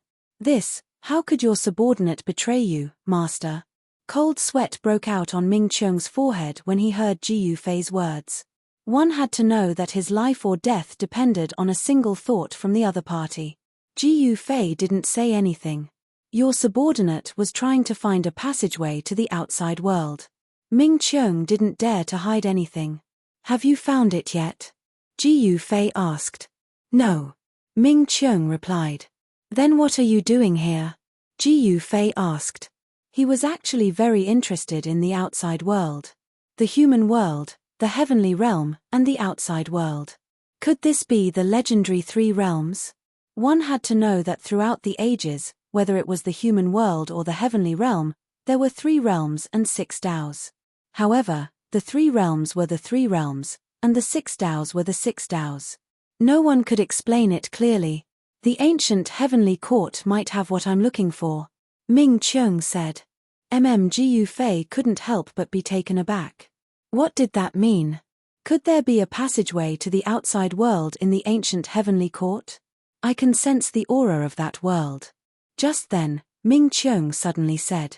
How could your subordinate betray you, master? Cold sweat broke out on Ming Qiong's forehead when he heard Jiu Fei's words. One had to know that his life or death depended on a single thought from the other party. Jiu Fei didn't say anything. Your subordinate was trying to find a passageway to the outside world. Ming Qiong didn't dare to hide anything. Have you found it yet? Jiu Fei asked. No. Ming Qiong replied. Then what are you doing here? Jiu Fei asked. He was actually very interested in the outside world. The human world, the heavenly realm, and the outside world. Could this be the legendary three realms? One had to know that throughout the ages, whether it was the human world or the heavenly realm, there were 3 realms and 6 Daos. However, the 3 realms were the 3 realms, and the 6 Daos were the 6 Daos. No one could explain it clearly. The ancient heavenly court might have what I'm looking for, Ming Qiong said. Jiu Fei couldn't help but be taken aback. What did that mean? Could there be a passageway to the outside world in the ancient heavenly court? I can sense the aura of that world. Just then, Ming Qiong suddenly said.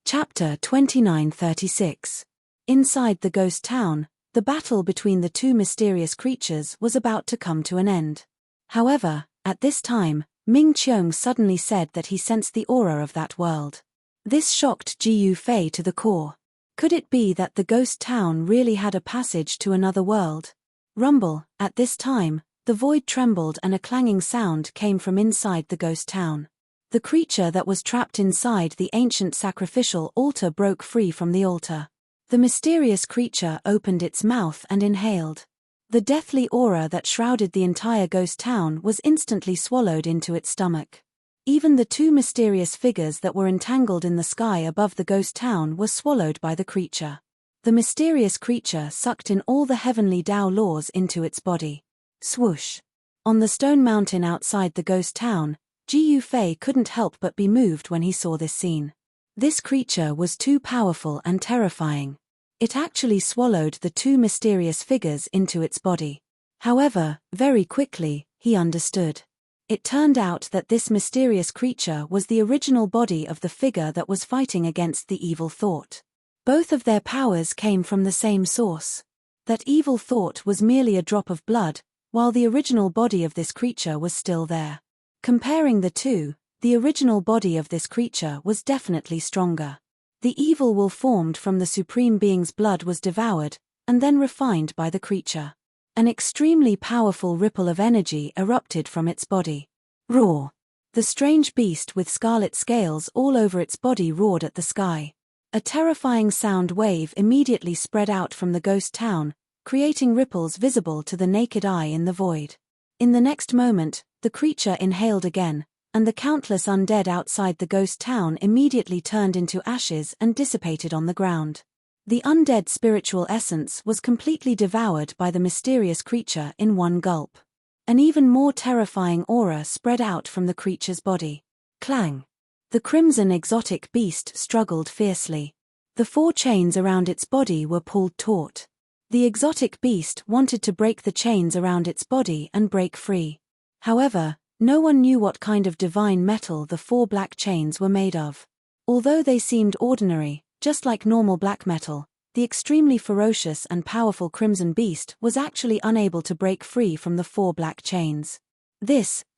Chapter 2936. Inside the ghost town, the battle between the 2 mysterious creatures was about to come to an end. However, at this time, Ming Qiong suddenly said that he sensed the aura of that world. This shocked Jiu Fei to the core. Could it be that the ghost town really had a passage to another world? Rumble, at this time, the void trembled and a clanging sound came from inside the ghost town. The creature that was trapped inside the ancient sacrificial altar broke free from the altar. The mysterious creature opened its mouth and inhaled. The deathly aura that shrouded the entire ghost town was instantly swallowed into its stomach. Even the 2 mysterious figures that were entangled in the sky above the ghost town were swallowed by the creature. The mysterious creature sucked in all the heavenly Tao laws into its body. Swoosh! On the stone mountain outside the ghost town, Jiu Fei couldn't help but be moved when he saw this scene. This creature was too powerful and terrifying. It actually swallowed the 2 mysterious figures into its body. However, very quickly, he understood. It turned out that this mysterious creature was the original body of the figure that was fighting against the evil thought. Both of their powers came from the same source. That evil thought was merely a drop of blood, while the original body of this creature was still there. Comparing the 2, the original body of this creature was definitely stronger. The evil will formed from the Supreme Being's blood was devoured, and then refined by the creature. An extremely powerful ripple of energy erupted from its body. Roar! The strange beast with scarlet scales all over its body roared at the sky. A terrifying sound wave immediately spread out from the ghost town, creating ripples visible to the naked eye in the void. In the next moment, the creature inhaled again, and the countless undead outside the ghost town immediately turned into ashes and dissipated on the ground. The undead spiritual essence was completely devoured by the mysterious creature in one gulp. An even more terrifying aura spread out from the creature's body. Clang! The crimson exotic beast struggled fiercely. The 4 chains around its body were pulled taut. The exotic beast wanted to break the chains around its body and break free. However, no one knew what kind of divine metal the 4 black chains were made of. Although they seemed ordinary, just like normal black metal, the extremely ferocious and powerful crimson beast was actually unable to break free from the 4 black chains.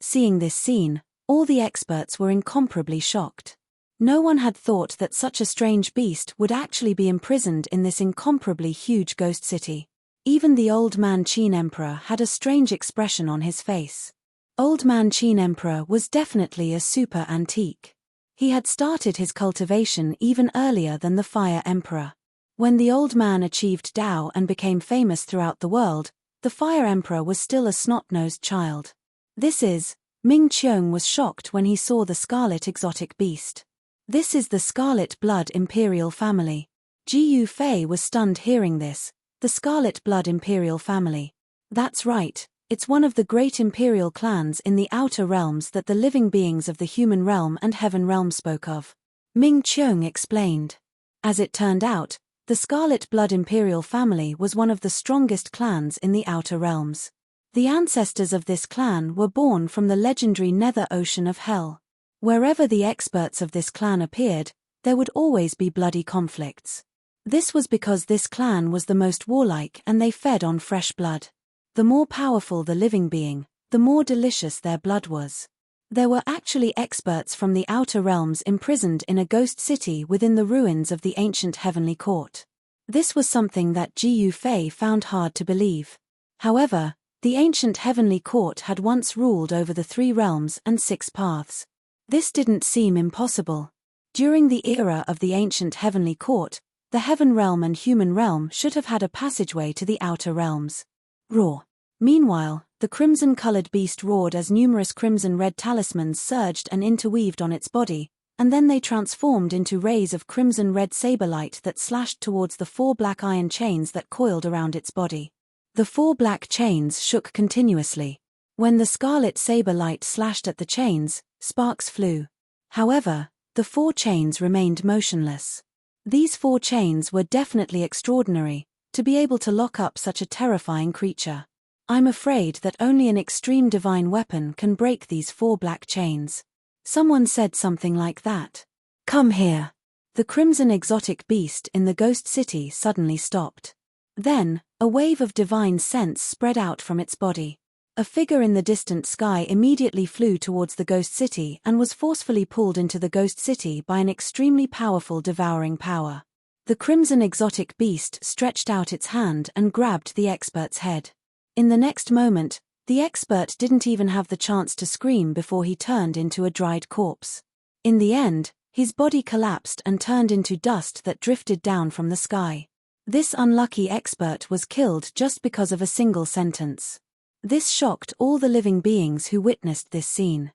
Seeing this scene, all the experts were incomparably shocked. No one had thought that such a strange beast would actually be imprisoned in this incomparably huge ghost city. Even the Old Man Qin Emperor had a strange expression on his face. Old Man Qin Emperor was definitely a super antique. He had started his cultivation even earlier than the Fire Emperor. When the old man achieved Tao and became famous throughout the world, the Fire Emperor was still a snot-nosed child. Ming Qiong was shocked when he saw the scarlet exotic beast. This is the Scarlet Blood Imperial Family. Jiu Fei was stunned hearing this, the Scarlet Blood Imperial Family. That's right, It's one of the great imperial clans in the outer realms that the living beings of the human realm and heaven realm spoke of. Ming Qiong explained. As it turned out, the Scarlet Blood Imperial family was one of the strongest clans in the outer realms. The ancestors of this clan were born from the legendary Nether Ocean of Hell. Wherever the experts of this clan appeared, there would always be bloody conflicts. This was because this clan was the most warlike and they fed on fresh blood. The more powerful the living being, the more delicious their blood was. There were actually experts from the outer realms imprisoned in a ghost city within the ruins of the ancient heavenly court. This was something that Ji Yufei found hard to believe. However, the ancient heavenly court had once ruled over the 3 realms and 6 paths. This didn't seem impossible. During the era of the ancient heavenly court, the heaven realm and human realm should have had a passageway to the outer realms. Roar. Meanwhile, the crimson-colored beast roared as numerous crimson-red talismans surged and interweaved on its body, and then they transformed into rays of crimson-red saber light that slashed towards the 4 black iron chains that coiled around its body. The 4 black chains shook continuously. When the scarlet saber light slashed at the chains, sparks flew. However, the 4 chains remained motionless. These 4 chains were definitely extraordinary, to be able to lock up such a terrifying creature. I'm afraid that only an extreme divine weapon can break these 4 black chains. Someone said something like that. Come here. The crimson exotic beast in the ghost city suddenly stopped. Then, a wave of divine sense spread out from its body. A figure in the distant sky immediately flew towards the ghost city and was forcefully pulled into the ghost city by an extremely powerful devouring power. The crimson exotic beast stretched out its hand and grabbed the expert's head. In the next moment, the expert didn't even have the chance to scream before he turned into a dried corpse. In the end, his body collapsed and turned into dust that drifted down from the sky. This unlucky expert was killed just because of a single sentence. This shocked all the living beings who witnessed this scene.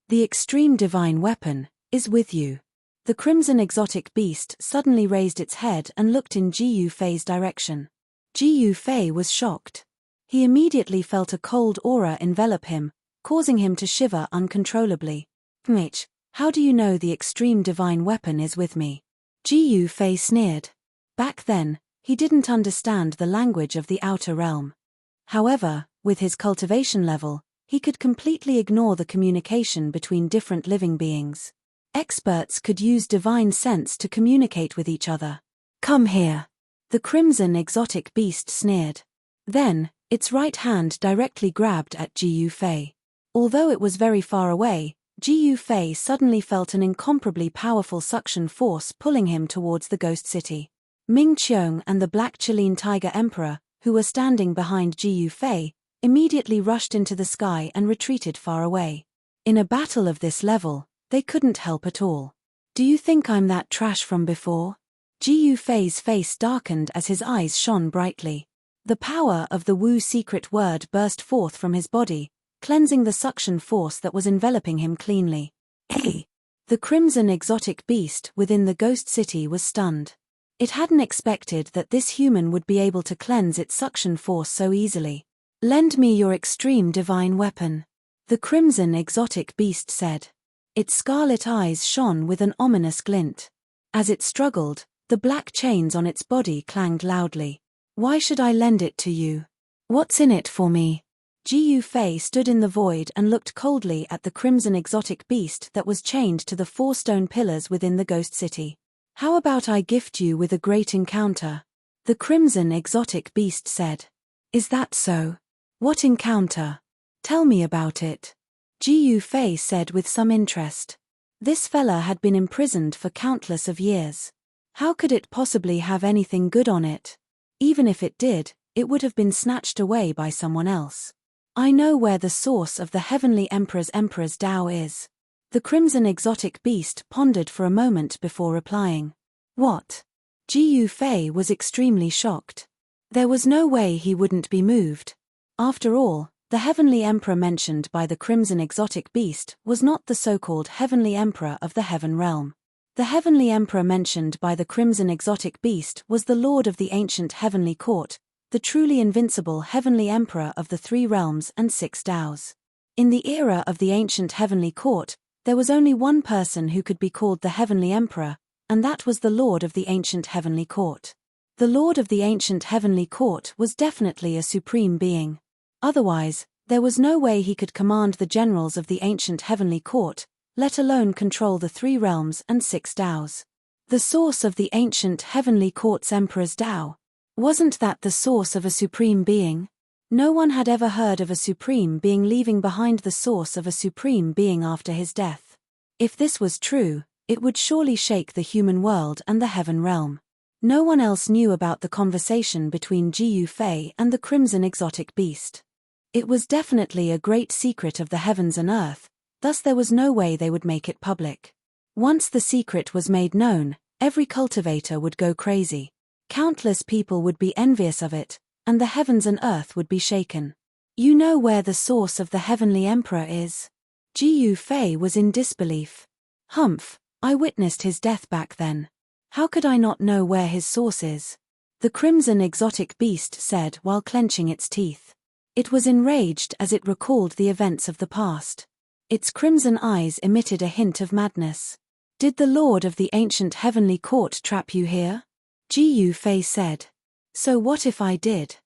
The extreme divine weapon is with you. The crimson exotic beast suddenly raised its head and looked in Ji Yufei's direction. Ji Yufei was shocked. He immediately felt a cold aura envelop him, causing him to shiver uncontrollably. "Mitch, how do you know the extreme divine weapon is with me?" Ji Yufei sneered. Back then, he didn't understand the language of the outer realm. However, with his cultivation level, he could completely ignore the communication between different living beings. Experts could use divine sense to communicate with each other. "Come here." The crimson exotic beast sneered. Then, its right hand directly grabbed at Ji Yufei. Although it was very far away, Ji Yufei suddenly felt an incomparably powerful suction force pulling him towards the ghost city. Ming Qiong and the Black Chilean Tiger Emperor, who were standing behind Ji Yufei, immediately rushed into the sky and retreated far away. In a battle of this level, they couldn't help at all. "Do you think I'm that trash from before?" Ji Yufei's face darkened as his eyes shone brightly. The power of the Wu secret word burst forth from his body, cleansing the suction force that was enveloping him cleanly. Hey! The crimson exotic beast within the ghost city was stunned. It hadn't expected that this human would be able to cleanse its suction force so easily. "Lend me your extreme divine weapon," the crimson exotic beast said. Its scarlet eyes shone with an ominous glint. As it struggled, the black chains on its body clanged loudly. "Why should I lend it to you? What's in it for me?" Ji Yufei stood in the void and looked coldly at the crimson exotic beast that was chained to the 4 stone pillars within the ghost city. "How about I gift you with a great encounter?" the crimson exotic beast said. "Is that so? What encounter? Tell me about it," Ji Yufei said with some interest. This fella had been imprisoned for countless of years. How could it possibly have anything good on it? Even if it did, it would have been snatched away by someone else. "I know where the source of the Heavenly Emperor's Tao is." The crimson exotic beast pondered for a moment before replying. "What?" Ji Yufei was extremely shocked. There was no way he wouldn't be moved. After all, the Heavenly Emperor mentioned by the crimson exotic beast was not the so-called Heavenly Emperor of the Heaven Realm. The Heavenly Emperor mentioned by the crimson exotic beast was the Lord of the ancient Heavenly Court, the truly invincible heavenly emperor of the 3 realms and 6 Taos. In the era of the ancient heavenly court, there was only one person who could be called the heavenly emperor, and that was the lord of the ancient heavenly court. The lord of the ancient heavenly court was definitely a supreme being. Otherwise, there was no way he could command the generals of the ancient heavenly court, let alone control the 3 realms and 6 Taos. The source of the ancient heavenly court's emperor's Tao. Wasn't that the source of a supreme being? No one had ever heard of a supreme being leaving behind the source of a supreme being after his death. If this was true, it would surely shake the human world and the heaven realm. No one else knew about the conversation between Jiyu Fei and the crimson exotic beast. It was definitely a great secret of the heavens and earth, thus there was no way they would make it public. Once the secret was made known, every cultivator would go crazy. Countless people would be envious of it, and the heavens and earth would be shaken. You know where the source of the heavenly emperor is? Jiyu Fei was in disbelief. Humph, I witnessed his death back then. How could I not know where his source is? The crimson exotic beast said while clenching its teeth. It was enraged as it recalled the events of the past. Its crimson eyes emitted a hint of madness. Did the lord of the ancient heavenly court trap you here? Jiyu Fei said. So what if I did?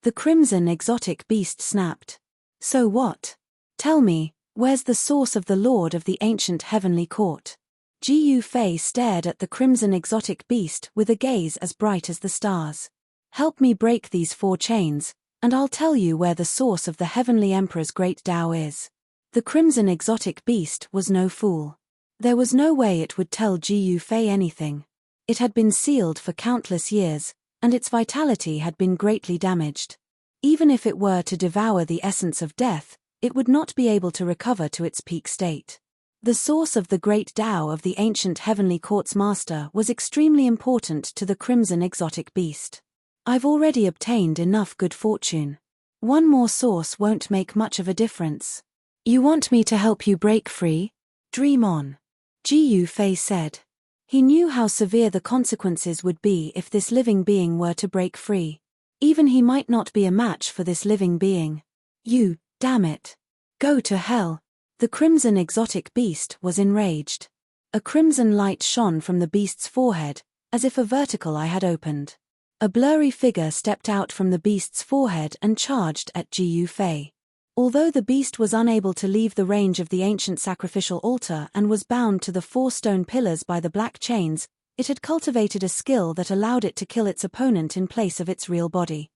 The crimson exotic beast snapped. So what? Tell me, where's the source of the lord of the ancient heavenly court? Jiyu Fei stared at the crimson exotic beast with a gaze as bright as the stars. Help me break these 4 chains, and I'll tell you where the source of the heavenly emperor's great Tao is. The crimson exotic beast was no fool. There was no way it would tell Jiyu Fei anything. It had been sealed for countless years, and its vitality had been greatly damaged. Even if it were to devour the essence of death, it would not be able to recover to its peak state. The source of the great Tao of the ancient heavenly court's master was extremely important to the crimson exotic beast. I've already obtained enough good fortune. One more source won't make much of a difference. You want me to help you break free? Dream on. Jiyu Fei said. He knew how severe the consequences would be if this living being were to break free. Even he might not be a match for this living being. You, damn it. Go to hell. The crimson exotic beast was enraged. A crimson light shone from the beast's forehead, as if a vertical eye had opened. A blurry figure stepped out from the beast's forehead and charged at Jiyu Fei. Although the beast was unable to leave the range of the ancient sacrificial altar and was bound to the 4 stone pillars by the black chains, it had cultivated a skill that allowed it to kill its opponent in place of its real body.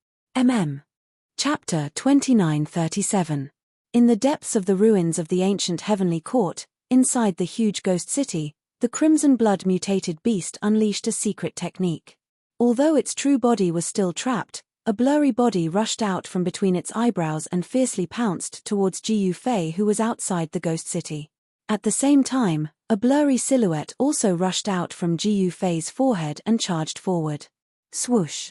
Chapter 2937. In the depths of the ruins of the ancient heavenly court, inside the huge ghost city, the crimson blood-mutated beast unleashed a secret technique. Although its true body was still trapped, a blurry body rushed out from between its eyebrows and fiercely pounced towards Jiyu Fei, who was outside the ghost city. At the same time, a blurry silhouette also rushed out from Jiyu Fei's forehead and charged forward. Swoosh!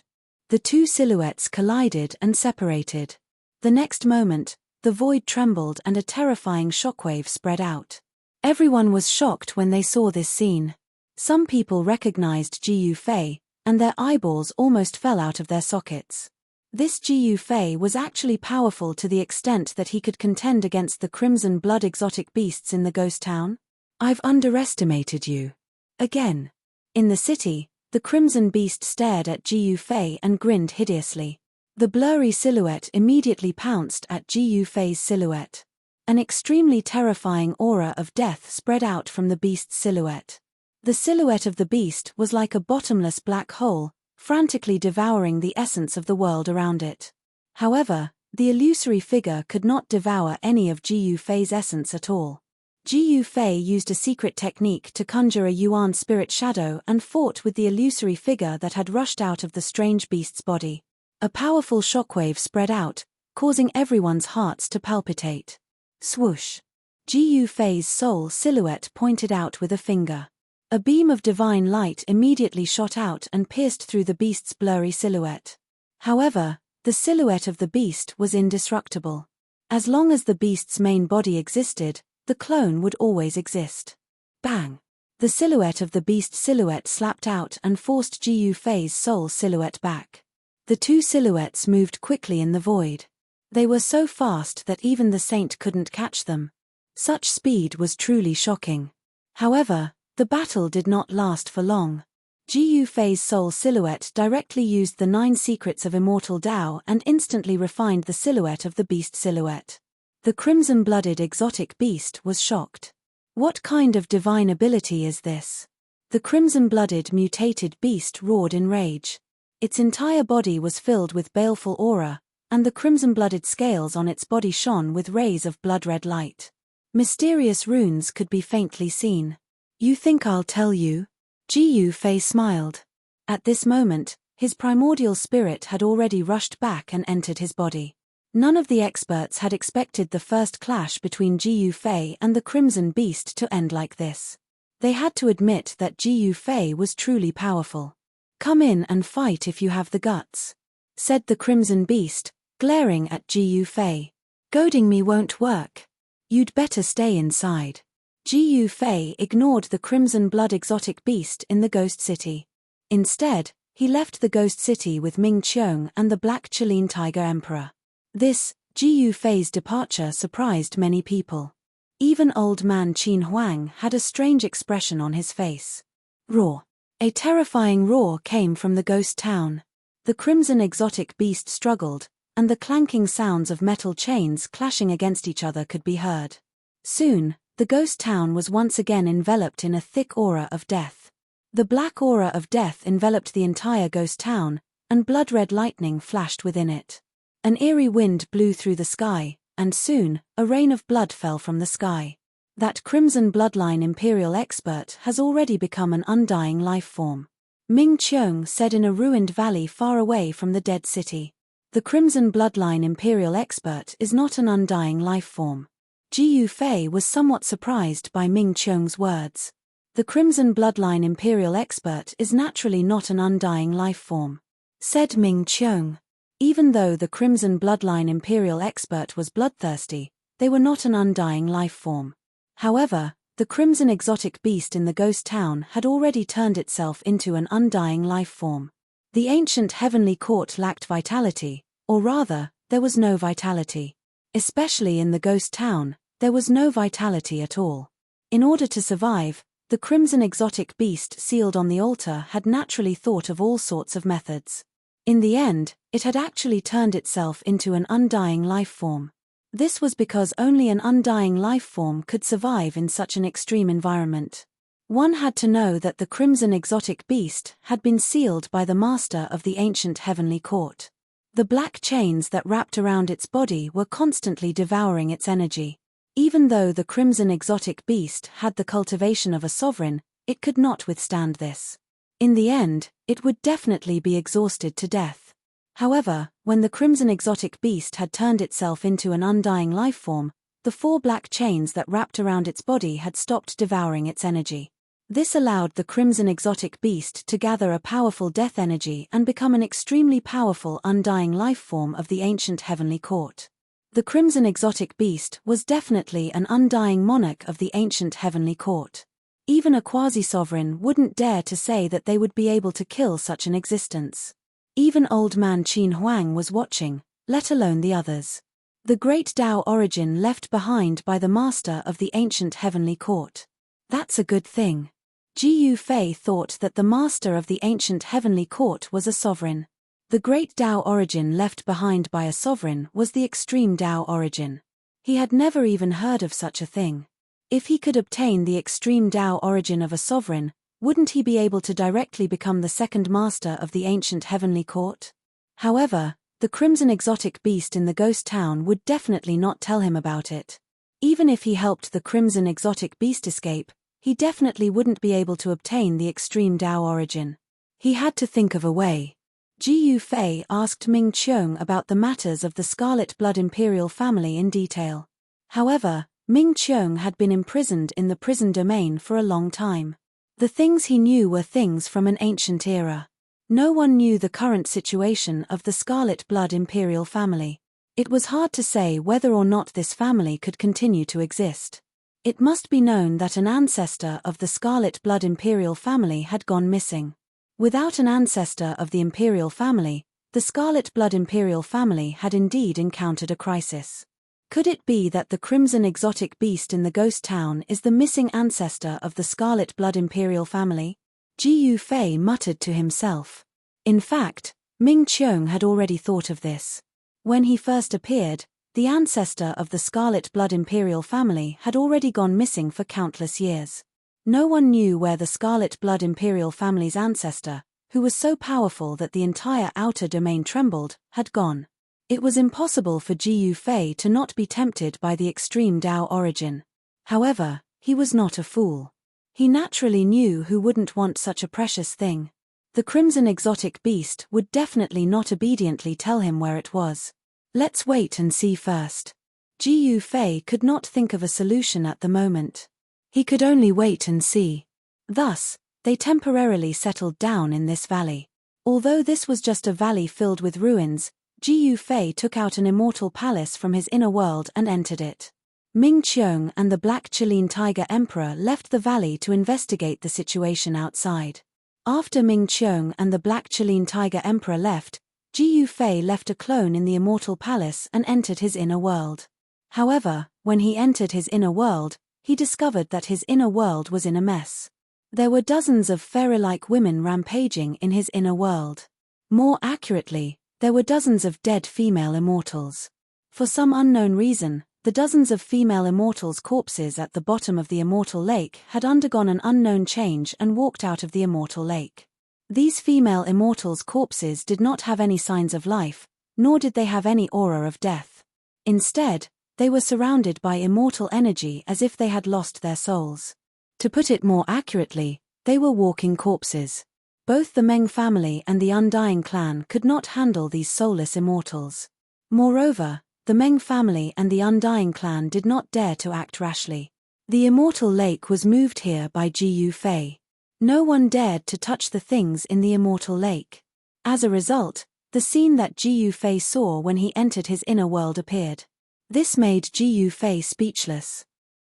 The 2 silhouettes collided and separated. The next moment, the void trembled and a terrifying shockwave spread out. Everyone was shocked when they saw this scene. Some people recognized Jiyu Fei, and their eyeballs almost fell out of their sockets. This Jiyu Fei was actually powerful to the extent that he could contend against the crimson blood exotic beasts in the ghost town? I've underestimated you. Again. In the city, the crimson beast stared at Jiyu Fei and grinned hideously. The blurry silhouette immediately pounced at Jiyu Fei's silhouette. An extremely terrifying aura of death spread out from the beast's silhouette. The silhouette of the beast was like a bottomless black hole, frantically devouring the essence of the world around it. However, the illusory figure could not devour any of Jiyu Fei's essence at all. Jiyu Fei used a secret technique to conjure a Yuan spirit shadow and fought with the illusory figure that had rushed out of the strange beast's body. A powerful shockwave spread out, causing everyone's hearts to palpitate. Swoosh! Jiyu Fei's soul silhouette pointed out with a finger. A beam of divine light immediately shot out and pierced through the beast's blurry silhouette. However, the silhouette of the beast was indestructible. As long as the beast's main body existed, the clone would always exist. Bang! The silhouette of the beast silhouette slapped out and forced Jiyu Fei's soul silhouette back. The two silhouettes moved quickly in the void. They were so fast that even the saint couldn't catch them. Such speed was truly shocking. However, the battle did not last for long. Ji Yufei's soul silhouette directly used the 9 secrets of immortal Tao and instantly refined the silhouette of the beast silhouette. The crimson-blooded exotic beast was shocked. What kind of divine ability is this? The crimson-blooded mutated beast roared in rage. Its entire body was filled with baleful aura, and the crimson-blooded scales on its body shone with rays of blood-red light. Mysterious runes could be faintly seen. You think I'll tell you? Ji Yufei smiled. At this moment, his primordial spirit had already rushed back and entered his body. None of the experts had expected the first clash between Ji Yufei and the Crimson Beast to end like this. They had to admit that Ji Yufei was truly powerful. Come in and fight if you have the guts, said the Crimson Beast, glaring at Ji Yufei. Goading me won't work. You'd better stay inside. Ji Yufei ignored the crimson blood exotic beast in the ghost city. Instead, he left the ghost city with Ming Qiong and the Black Chilean Tiger Emperor. This, Ji Yufei's departure surprised many people. Even old man Qin Huang had a strange expression on his face. Roar. A terrifying roar came from the ghost town. The crimson exotic beast struggled, and the clanking sounds of metal chains clashing against each other could be heard. Soon, the ghost town was once again enveloped in a thick aura of death. The black aura of death enveloped the entire ghost town, and blood-red lightning flashed within it. An eerie wind blew through the sky, and soon, a rain of blood fell from the sky. That crimson bloodline imperial expert has already become an undying life form. Ming Qiong said in a ruined valley far away from the dead city. The crimson bloodline imperial expert is not an undying life form. Ji Yufei was somewhat surprised by Ming Qiong's words. The crimson bloodline imperial expert is naturally not an undying life form, said Ming Qiong. Even though the crimson bloodline imperial expert was bloodthirsty, they were not an undying life form. However, the crimson exotic beast in the ghost town had already turned itself into an undying life form. The ancient heavenly court lacked vitality, or rather, there was no vitality. Especially in the ghost town, there was no vitality at all. In order to survive, the crimson exotic beast sealed on the altar had naturally thought of all sorts of methods. In the end, it had actually turned itself into an undying life form. This was because only an undying life form could survive in such an extreme environment. One had to know that the crimson exotic beast had been sealed by the master of the ancient heavenly court. The black chains that wrapped around its body were constantly devouring its energy. Even though the crimson exotic beast had the cultivation of a sovereign, it could not withstand this. In the end, it would definitely be exhausted to death. However, when the crimson exotic beast had turned itself into an undying life form, the 4 black chains that wrapped around its body had stopped devouring its energy. This allowed the crimson exotic beast to gather a powerful death energy and become an extremely powerful undying life form of the ancient heavenly court. The crimson exotic beast was definitely an undying monarch of the ancient heavenly court. Even a quasi-sovereign wouldn't dare to say that they would be able to kill such an existence. Even old man Qin Huang was watching, let alone the others. The great Tao origin left behind by the master of the ancient heavenly court. That's a good thing. Ji Yufei thought that the master of the ancient heavenly court was a sovereign. The great Tao origin left behind by a sovereign was the extreme Tao origin. He had never even heard of such a thing. If he could obtain the extreme Tao origin of a sovereign, wouldn't he be able to directly become the second master of the ancient heavenly court? However, the crimson exotic beast in the ghost town would definitely not tell him about it. Even if he helped the crimson exotic beast escape, he definitely wouldn't be able to obtain the extreme Tao origin. He had to think of a way. Ji Yufei asked Ming Qiong about the matters of the Scarlet Blood Imperial family in detail. However, Ming Qiong had been imprisoned in the prison domain for a long time. The things he knew were things from an ancient era. No one knew the current situation of the Scarlet Blood Imperial family. It was hard to say whether or not this family could continue to exist. It must be known that an ancestor of the Scarlet Blood Imperial family had gone missing. Without an ancestor of the Imperial family, The Scarlet Blood Imperial family had indeed encountered a crisis. Could it be that the crimson exotic beast in the ghost town is the missing ancestor of the Scarlet Blood Imperial family? Ji Yufei muttered to himself. In fact, Ming Qiong had already thought of this. When he first appeared, the ancestor of the Scarlet Blood Imperial family had already gone missing for countless years. No one knew where the Scarlet Blood Imperial family's ancestor, who was so powerful that the entire outer domain trembled, had gone. It was impossible for Ji Yufei to not be tempted by the extreme Dao origin. However, he was not a fool. He naturally knew who wouldn't want such a precious thing. The crimson exotic beast would definitely not obediently tell him where it was. Let's wait and see first. Ji Yufei could not think of a solution at the moment. He could only wait and see. Thus, they temporarily settled down in this valley. Although this was just a valley filled with ruins, Ji Yufei took out an immortal palace from his inner world and entered it. Ming Qiong and the Black Chilean Tiger Emperor left the valley to investigate the situation outside. After Ming Qiong and the Black Chilean Tiger Emperor left, Ji Yufei left a clone in the immortal palace and entered his inner world. However, when he entered his inner world, he discovered that his inner world was in a mess. There were dozens of fairy-like women rampaging in his inner world. More accurately, there were dozens of dead female immortals. For some unknown reason, the dozens of female immortals' corpses at the bottom of the immortal lake had undergone an unknown change and walked out of the immortal lake. These female immortals' corpses did not have any signs of life, nor did they have any aura of death. Instead, they were surrounded by immortal energy as if they had lost their souls. To put it more accurately, they were walking corpses. Both the Meng family and the Undying clan could not handle these soulless immortals. Moreover, the Meng family and the Undying clan did not dare to act rashly. The immortal lake was moved here by Ji Yufei. No one dared to touch the things in the immortal lake. As a result, the scene that Ji Yufei saw when he entered his inner world appeared. This made Ji Yufei speechless.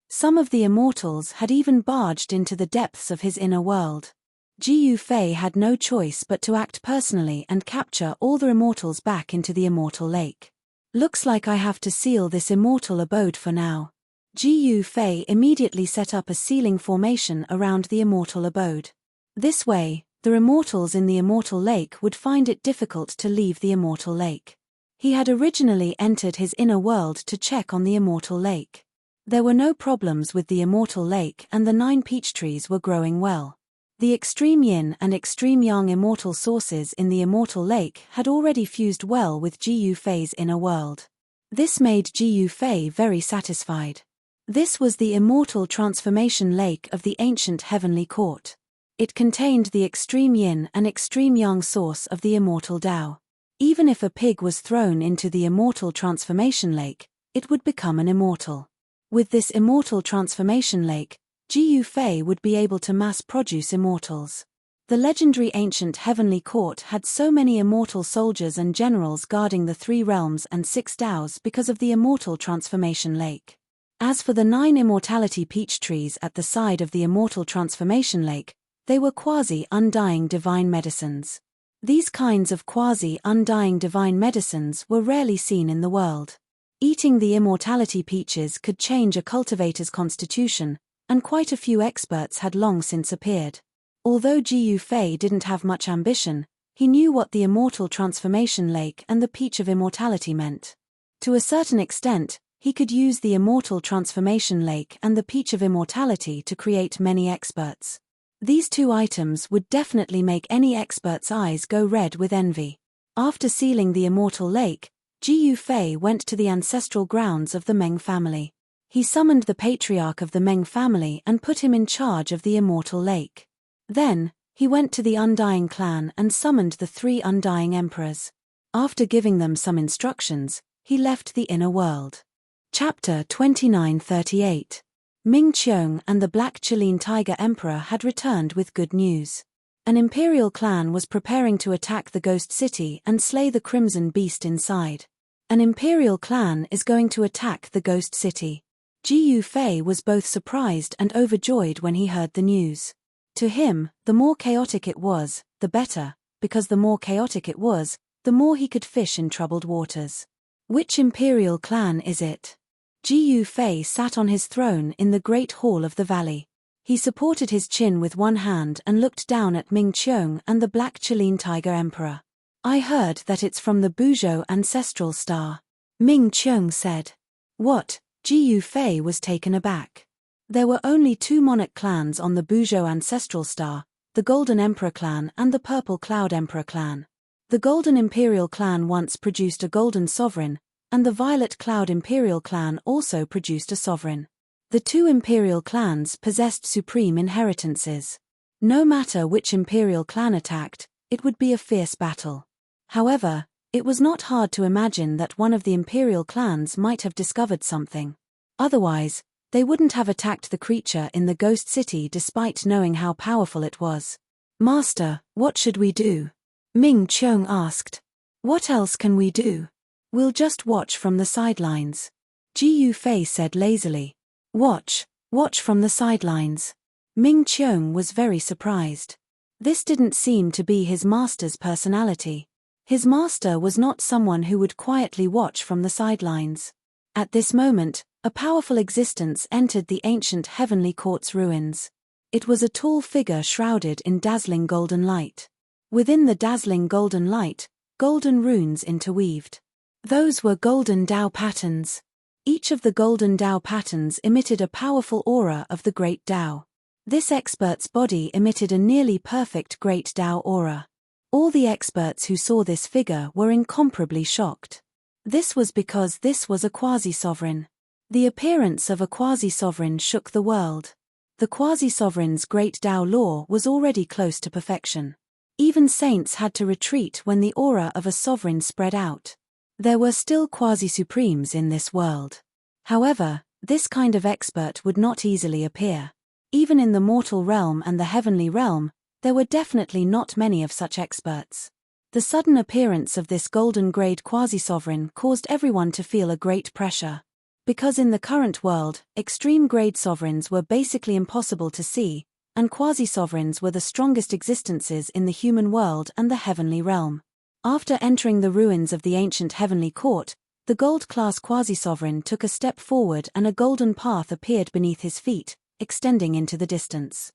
Some of the immortals had even barged into the depths of his inner world. Ji Yufei had no choice but to act personally and capture all the immortals back into the immortal lake. Looks like I have to seal this immortal abode for now. Ji Yufei immediately set up a sealing formation around the immortal abode. This way, the immortals in the immortal lake would find it difficult to leave the immortal lake. He had originally entered his inner world to check on the immortal lake. There were no problems with the immortal lake and the 9 peach trees were growing well. The extreme yin and extreme yang immortal sources in the immortal lake had already fused well with Ji Yufei's inner world. This made Ji Yufei very satisfied. This was the immortal transformation lake of the ancient heavenly court. It contained the extreme yin and extreme yang source of the immortal Tao. Even if a pig was thrown into the immortal transformation lake, it would become an immortal. With this immortal transformation lake, Ji Yufei would be able to mass-produce immortals. The legendary ancient heavenly court had so many immortal soldiers and generals guarding the 3 realms and 6 Daos because of the immortal transformation lake. As for the 9 immortality peach trees at the side of the immortal transformation lake, they were quasi-undying divine medicines. These kinds of quasi-undying divine medicines were rarely seen in the world. Eating the immortality peaches could change a cultivator's constitution, and quite a few experts had long since appeared. Although Ji Yufei didn't have much ambition, he knew what the immortal transformation lake and the peach of immortality meant. To a certain extent, he could use the immortal transformation lake and the peach of immortality to create many experts. These 2 items would definitely make any expert's eyes go red with envy. After sealing the immortal lake, Ji Yufei went to the ancestral grounds of the Meng family. He summoned the patriarch of the Meng family and put him in charge of the immortal lake. Then, he went to the Undying clan and summoned the 3 Undying emperors. After giving them some instructions, he left the inner world. Chapter 2938. Ming Qiong and the Black Chilean Tiger Emperor had returned with good news. An imperial clan was preparing to attack the ghost city and slay the crimson beast inside. An imperial clan is going to attack the ghost city. Ji Yufei was both surprised and overjoyed when he heard the news. To him, the more chaotic it was, the better, because the more chaotic it was, the more he could fish in troubled waters. Which imperial clan is it? Ji Fei sat on his throne in the great hall of the valley. He supported his chin with one hand and looked down at Ming Qiong and the black Chilean tiger emperor. I heard that it's from the Buzhou ancestral star. Ming Qiong said. What? Ji Fei was taken aback. There were only two monarch clans on the Buzhou ancestral star, the Golden Emperor clan and the Purple Cloud Emperor clan. The Golden Imperial clan once produced a golden sovereign, and the Violet Cloud Imperial clan also produced a sovereign. The two imperial clans possessed supreme inheritances. No matter which imperial clan attacked, it would be a fierce battle. However, it was not hard to imagine that one of the imperial clans might have discovered something. Otherwise, they wouldn't have attacked the creature in the ghost city despite knowing how powerful it was. Master, what should we do? Ming Qiong asked. What else can we do? We'll just watch from the sidelines. Ji Fei said lazily. Watch from the sidelines. Ming Qiong was very surprised. This didn't seem to be his master's personality. His master was not someone who would quietly watch from the sidelines. At this moment, a powerful existence entered the ancient heavenly court's ruins. It was a tall figure shrouded in dazzling golden light. Within the dazzling golden light, golden runes interweaved. Those were golden Tao patterns. Each of the golden Tao patterns emitted a powerful aura of the great Tao. This expert's body emitted a nearly perfect great Tao aura. All the experts who saw this figure were incomparably shocked. This was because this was a quasi-sovereign. The appearance of a quasi-sovereign shook the world. The quasi-sovereign's great Tao law was already close to perfection. Even saints had to retreat when the aura of a sovereign spread out. There were still quasi-supremes in this world. However, this kind of expert would not easily appear. Even in the mortal realm and the heavenly realm, there were definitely not many of such experts. The sudden appearance of this golden-grade quasi-sovereign caused everyone to feel a great pressure. Because in the current world, extreme-grade sovereigns were basically impossible to see, and quasi-sovereigns were the strongest existences in the human world and the heavenly realm. After entering the ruins of the ancient heavenly court, the gold-class quasi-sovereign took a step forward and a golden path appeared beneath his feet, extending into the distance.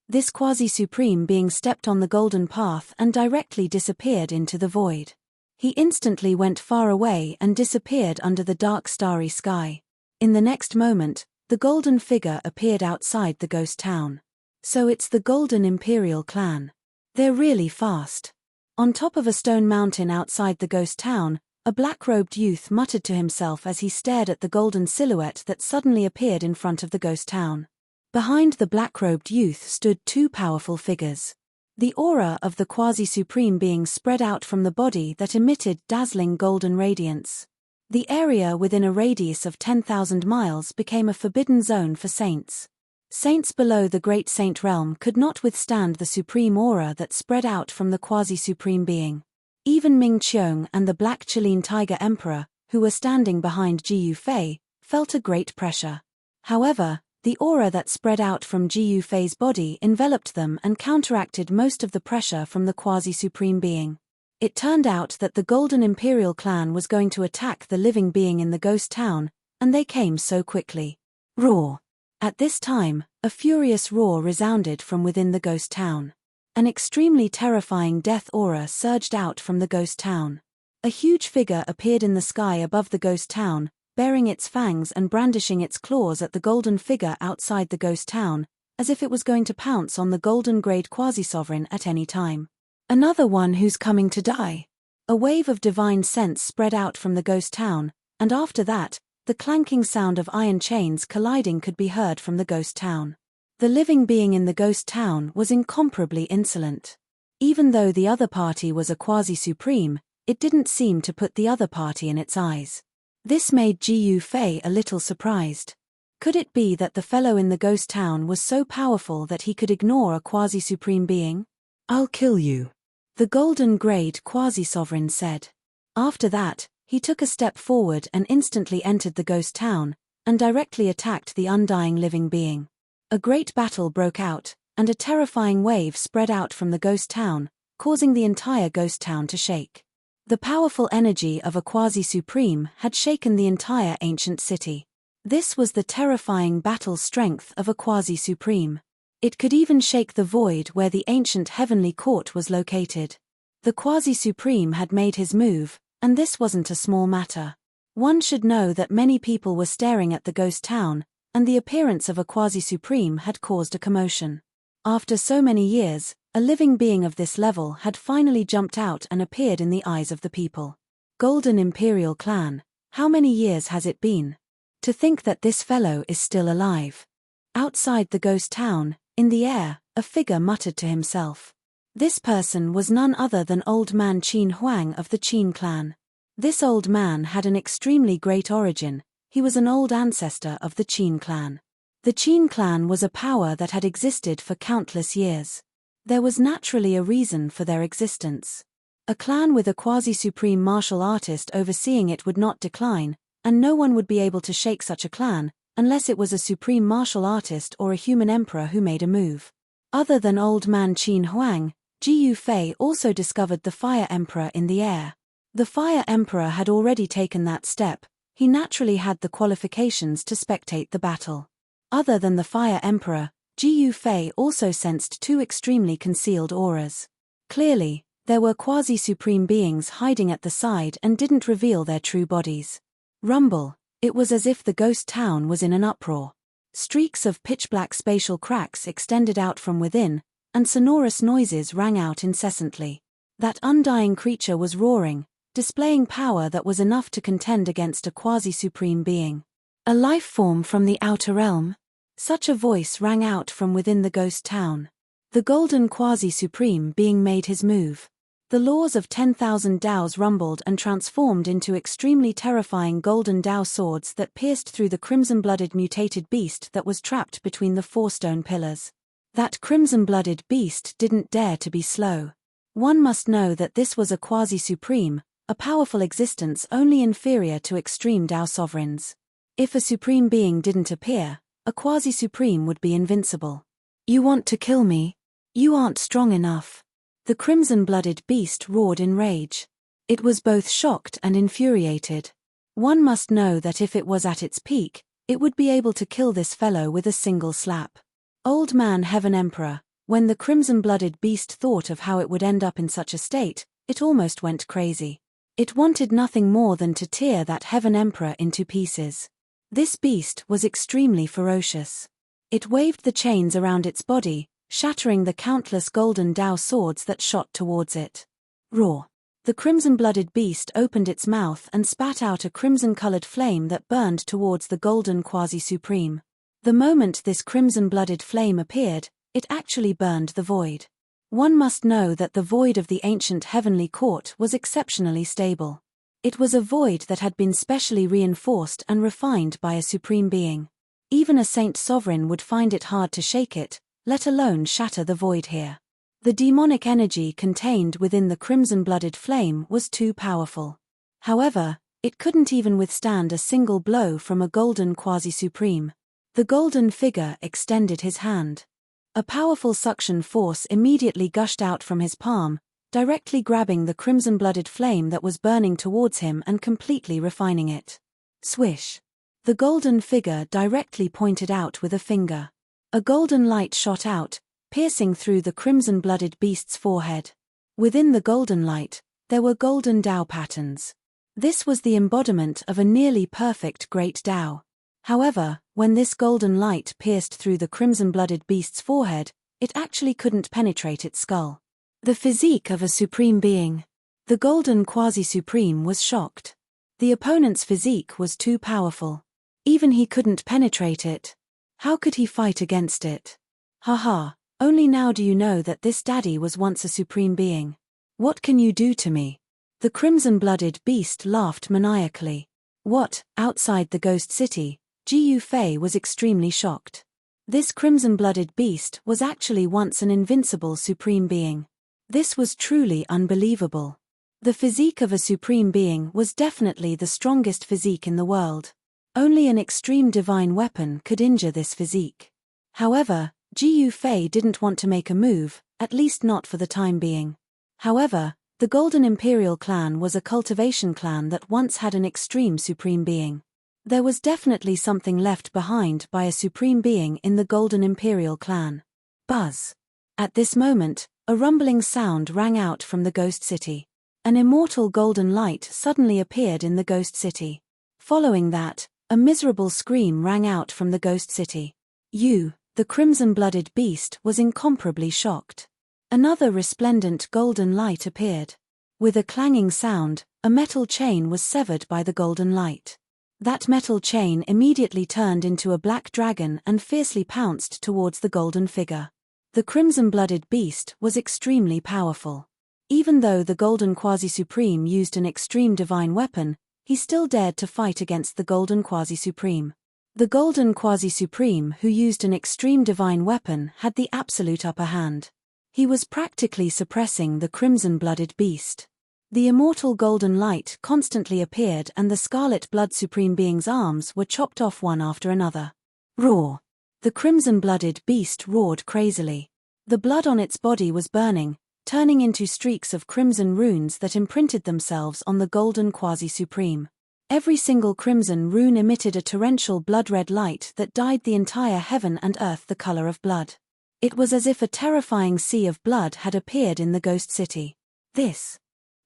This quasi-supreme being stepped on the golden path and directly disappeared into the void. He instantly went far away and disappeared under the dark starry sky. In the next moment, the golden figure appeared outside the ghost town. So it's the Golden Imperial clan. They're really fast. On top of a stone mountain outside the ghost town, a black-robed youth muttered to himself as he stared at the golden silhouette that suddenly appeared in front of the ghost town. Behind the black-robed youth stood two powerful figures. The aura of the quasi-supreme being spread out from the body that emitted dazzling golden radiance. The area within a radius of 10,000 miles became a forbidden zone for saints. Saints below the great saint realm could not withstand the supreme aura that spread out from the quasi-supreme being. Even Ming Qiong and the black Chilean tiger emperor, who were standing behind Ji Fei, felt a great pressure. However, the aura that spread out from Ji Fei's body enveloped them and counteracted most of the pressure from the quasi-supreme being. It turned out that the Golden Imperial clan was going to attack the living being in the ghost town, and they came so quickly. Roar! At this time, a furious roar resounded from within the ghost town. An extremely terrifying death aura surged out from the ghost town. A huge figure appeared in the sky above the ghost town, baring its fangs and brandishing its claws at the golden figure outside the ghost town, as if it was going to pounce on the golden-grade quasi-sovereign at any time. Another one who's coming to die. A wave of divine sense spread out from the ghost town, and after that, the clanking sound of iron chains colliding could be heard from the ghost town. The living being in the ghost town was incomparably insolent. Even though the other party was a quasi-supreme, it didn't seem to put the other party in its eyes. This made Ji Fei a little surprised. Could it be that the fellow in the ghost town was so powerful that he could ignore a quasi-supreme being? I'll kill you, the golden-grade quasi-sovereign said. After that, he took a step forward and instantly entered the ghost town, and directly attacked the undying living being. A great battle broke out, and a terrifying wave spread out from the ghost town, causing the entire ghost town to shake. The powerful energy of a quasi-supreme had shaken the entire ancient city. This was the terrifying battle strength of a quasi-supreme. It could even shake the void where the ancient heavenly court was located. The quasi-supreme had made his move, and this wasn't a small matter. One should know that many people were staring at the ghost town, and the appearance of a quasi-supreme had caused a commotion. After so many years, a living being of this level had finally jumped out and appeared in the eyes of the people. Golden Imperial Clan, how many years has it been? To think that this fellow is still alive. Outside the ghost town, in the air, a figure muttered to himself. This person was none other than Old Man Qin Huang of the Qin clan. This old man had an extremely great origin. He was an old ancestor of the Qin clan. The Qin clan was a power that had existed for countless years. There was naturally a reason for their existence. A clan with a quasi-supreme martial artist overseeing it would not decline, and no one would be able to shake such a clan, unless it was a supreme martial artist or a human emperor who made a move. Other than Old Man Qin Huang, Ji Yufei also discovered the Fire Emperor in the air. The Fire Emperor had already taken that step. He naturally had the qualifications to spectate the battle. Other than the Fire Emperor, Ji Yufei also sensed two extremely concealed auras. Clearly, there were quasi-supreme beings hiding at the side and didn't reveal their true bodies. Rumble. It was as if the ghost town was in an uproar. Streaks of pitch-black spatial cracks extended out from within, and sonorous noises rang out incessantly. That undying creature was roaring, displaying power that was enough to contend against a quasi-supreme being. A life form from the outer realm? Such a voice rang out from within the ghost town. The golden quasi-supreme being made his move. The laws of 10,000 Daos rumbled and transformed into extremely terrifying golden Dao swords that pierced through the crimson-blooded mutated beast that was trapped between the four stone pillars. That crimson-blooded beast didn't dare to be slow. One must know that this was a quasi-supreme, a powerful existence only inferior to extreme Dao sovereigns. If a supreme being didn't appear, a quasi-supreme would be invincible. You want to kill me? You aren't strong enough. The crimson-blooded beast roared in rage. It was both shocked and infuriated. One must know that if it was at its peak, it would be able to kill this fellow with a single slap. Old Man Heaven Emperor, when the crimson-blooded beast thought of how it would end up in such a state, it almost went crazy. It wanted nothing more than to tear that Heaven Emperor into pieces. This beast was extremely ferocious. It waved the chains around its body, shattering the countless golden Dao swords that shot towards it. Roar. The crimson-blooded beast opened its mouth and spat out a crimson-colored flame that burned towards the golden quasi-supreme. The moment this crimson-blooded flame appeared, it actually burned the void. One must know that the void of the ancient heavenly court was exceptionally stable. It was a void that had been specially reinforced and refined by a supreme being. Even a saint sovereign would find it hard to shake it, let alone shatter the void here. The demonic energy contained within the crimson-blooded flame was too powerful. However, it couldn't even withstand a single blow from a golden quasi-supreme. The golden figure extended his hand. A powerful suction force immediately gushed out from his palm, directly grabbing the crimson-blooded flame that was burning towards him and completely refining it. Swish. The golden figure directly pointed out with a finger. A golden light shot out, piercing through the crimson-blooded beast's forehead. Within the golden light, there were golden Dao patterns. This was the embodiment of a nearly perfect great Dao. However, when this golden light pierced through the crimson-blooded beast's forehead, it actually couldn't penetrate its skull. The physique of a supreme being. The golden quasi-supreme was shocked. The opponent's physique was too powerful. Even he couldn't penetrate it. How could he fight against it? Haha, only now do you know that this daddy was once a supreme being. What can you do to me? The crimson-blooded beast laughed maniacally. What, outside the ghost city, Ji Yufei was extremely shocked. This crimson-blooded beast was actually once an invincible supreme being. This was truly unbelievable. The physique of a supreme being was definitely the strongest physique in the world. Only an extreme divine weapon could injure this physique. However, Ji Yufei didn't want to make a move, at least not for the time being. However, The Golden Imperial clan was a cultivation clan that once had an extreme supreme being. There was definitely something left behind by a supreme being in the Golden Imperial clan. Buzz. At this moment, a rumbling sound rang out from the ghost city. An immortal golden light suddenly appeared in the ghost city. Following that, a miserable scream rang out from the ghost city. The crimson-blooded beast, was incomparably shocked. Another resplendent golden light appeared. With a clanging sound, a metal chain was severed by the golden light. That metal chain immediately turned into a black dragon and fiercely pounced towards the golden figure. The crimson-blooded beast was extremely powerful. Even though the Golden Quasi-Supreme used an extreme divine weapon, he still dared to fight against the Golden Quasi-Supreme. The Golden Quasi-Supreme, who used an extreme divine weapon, had the absolute upper hand. He was practically suppressing the crimson-blooded beast. The immortal golden light constantly appeared and the Scarlet Blood Supreme Being's arms were chopped off one after another. Roar! The crimson-blooded beast roared crazily. The blood on its body was burning, turning into streaks of crimson runes that imprinted themselves on the Golden Quasi-Supreme. Every single crimson rune emitted a torrential blood-red light that dyed the entire heaven and earth the color of blood. It was as if a terrifying sea of blood had appeared in the ghost city. This.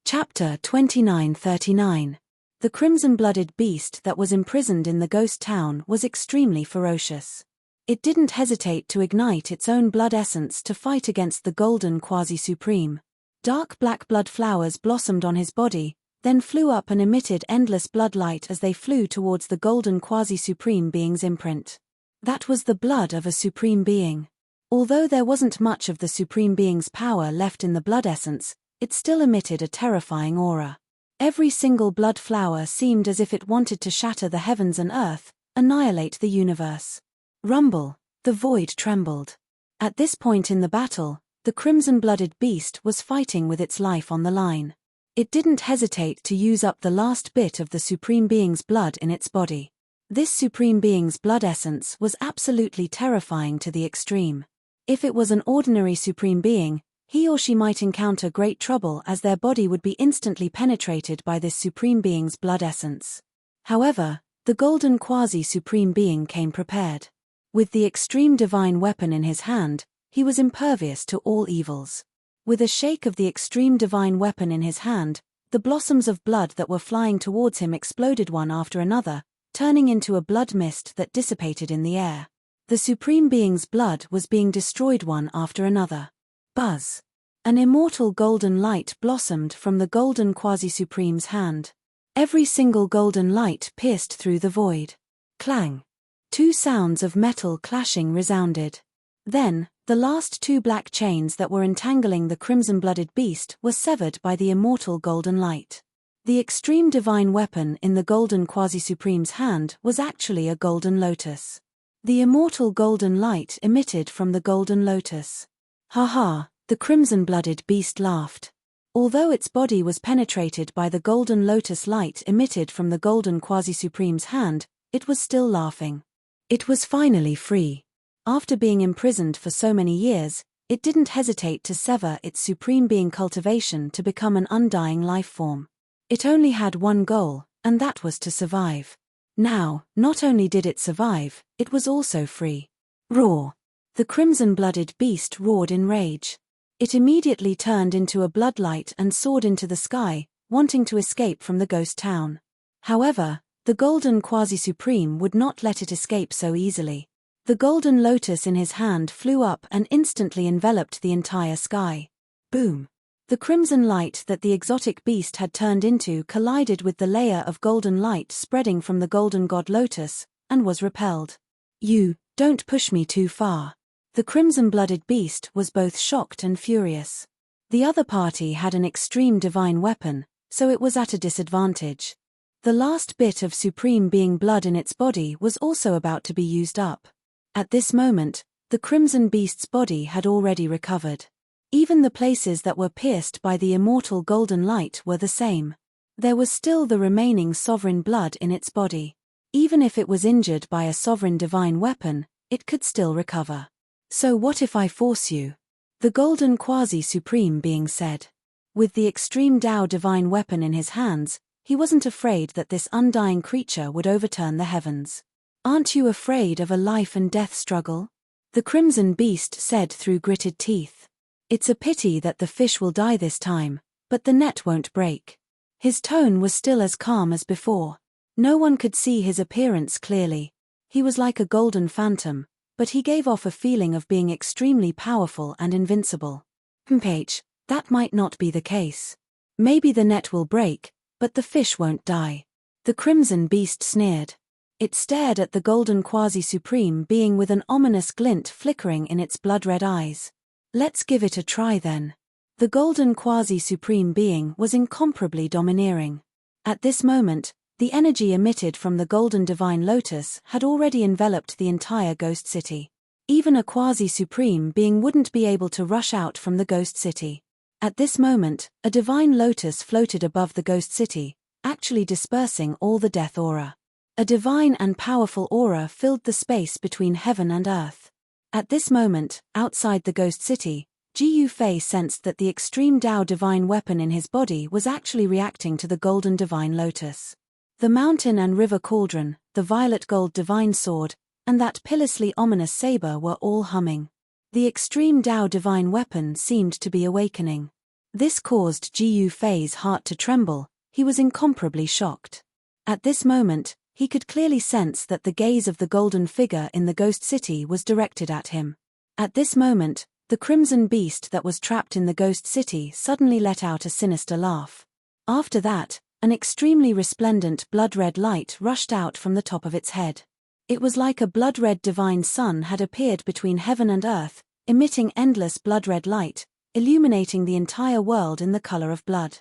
Chapter 2939. The crimson-blooded beast that was imprisoned in the ghost town was extremely ferocious. It didn't hesitate to ignite its own blood essence to fight against the Golden Quasi-Supreme. Dark black blood flowers blossomed on his body, then flew up and emitted endless blood light as they flew towards the Golden Quasi-Supreme Being's imprint. That was the blood of a supreme being. Although there wasn't much of the supreme being's power left in the blood essence, it still emitted a terrifying aura. Every single blood flower seemed as if it wanted to shatter the heavens and earth, annihilate the universe. Rumble, the void trembled. At this point in the battle, the crimson-blooded beast was fighting with its life on the line. It didn't hesitate to use up the last bit of the supreme being's blood in its body. This supreme being's blood essence was absolutely terrifying to the extreme. If it was an ordinary supreme being, he or she might encounter great trouble as their body would be instantly penetrated by this supreme being's blood essence. However, the Golden Quasi-Supreme Being came prepared. With the extreme divine weapon in his hand, he was impervious to all evils. With a shake of the extreme divine weapon in his hand, the blossoms of blood that were flying towards him exploded one after another, turning into a blood mist that dissipated in the air. The Supreme Being's blood was being destroyed one after another. Buzz! An immortal golden light blossomed from the Golden Quasi-Supreme's hand. Every single golden light pierced through the void. Clang! Two sounds of metal clashing resounded. Then, the last two black chains that were entangling the crimson-blooded beast were severed by the immortal golden light. The extreme divine weapon in the Golden Quasi-Supreme's hand was actually a golden lotus. The immortal golden light emitted from the golden lotus. Ha ha, the crimson-blooded beast laughed. Although its body was penetrated by the golden lotus light emitted from the Golden Quasi-Supreme's hand, it was still laughing. It was finally free. After being imprisoned for so many years, it didn't hesitate to sever its supreme being cultivation to become an undying life form. It only had one goal, and that was to survive. Now, not only did it survive, it was also free. Roar! The crimson-blooded beast roared in rage. It immediately turned into a bloodlight and soared into the sky, wanting to escape from the ghost town. However, the Golden Quasi-Supreme would not let it escape so easily. The golden lotus in his hand flew up and instantly enveloped the entire sky. Boom! The crimson light that the exotic beast had turned into collided with the layer of golden light spreading from the golden god lotus, and was repelled. You, don't push me too far. The crimson-blooded beast was both shocked and furious. The other party had an extreme divine weapon, so it was at a disadvantage. The last bit of supreme being blood in its body was also about to be used up. At this moment, the crimson beast's body had already recovered. Even the places that were pierced by the immortal golden light were the same. There was still the remaining sovereign blood in its body. Even if it was injured by a sovereign divine weapon, it could still recover. So what if I force you? The Golden Quasi-Supreme Being said. With the extreme Tao divine weapon in his hands, he wasn't afraid that this undying creature would overturn the heavens. "Aren't you afraid of a life and death struggle?" the crimson beast said through gritted teeth. "It's a pity that the fish will die this time, but the net won't break." His tone was still as calm as before. No one could see his appearance clearly. He was like a golden phantom, but he gave off a feeling of being extremely powerful and invincible. That might not be the case. Maybe the net will break, but the fish won't die." The crimson beast sneered. It stared at the golden quasi-supreme being with an ominous glint flickering in its blood-red eyes. "Let's give it a try then." The golden quasi-supreme being was incomparably domineering. At this moment, the energy emitted from the golden divine lotus had already enveloped the entire ghost city. Even a quasi-supreme being wouldn't be able to rush out from the ghost city. At this moment, a divine lotus floated above the ghost city, actually dispersing all the death aura. A divine and powerful aura filled the space between heaven and earth. At this moment, outside the ghost city, Ji Fei sensed that the extreme Tao divine weapon in his body was actually reacting to the golden divine lotus. The mountain and river cauldron, the violet gold divine sword, and that pitilessly ominous saber were all humming. The extreme Tao divine weapon seemed to be awakening. This caused Ji Fei's heart to tremble. He was incomparably shocked. At this moment, he could clearly sense that the gaze of the golden figure in the ghost city was directed at him. At this moment, the crimson beast that was trapped in the ghost city suddenly let out a sinister laugh. After that, an extremely resplendent blood-red light rushed out from the top of its head. It was like a blood-red divine sun had appeared between heaven and earth, emitting endless blood-red light, illuminating the entire world in the color of blood.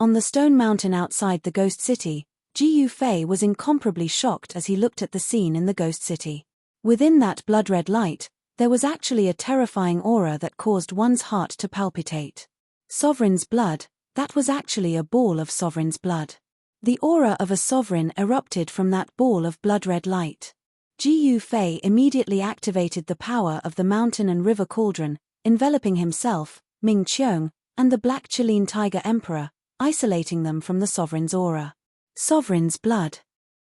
On the stone mountain outside the ghost city, Ji Fei was incomparably shocked as he looked at the scene in the ghost city. Within that blood-red light, there was actually a terrifying aura that caused one's heart to palpitate. Sovereign's blood, that was actually a ball of sovereign's blood. The aura of a sovereign erupted from that ball of blood-red light. Ji Fei immediately activated the power of the mountain and river cauldron, enveloping himself, Ming Qiong, and the Black Chilean Tiger Emperor, isolating them from the sovereign's aura. Sovereign's blood.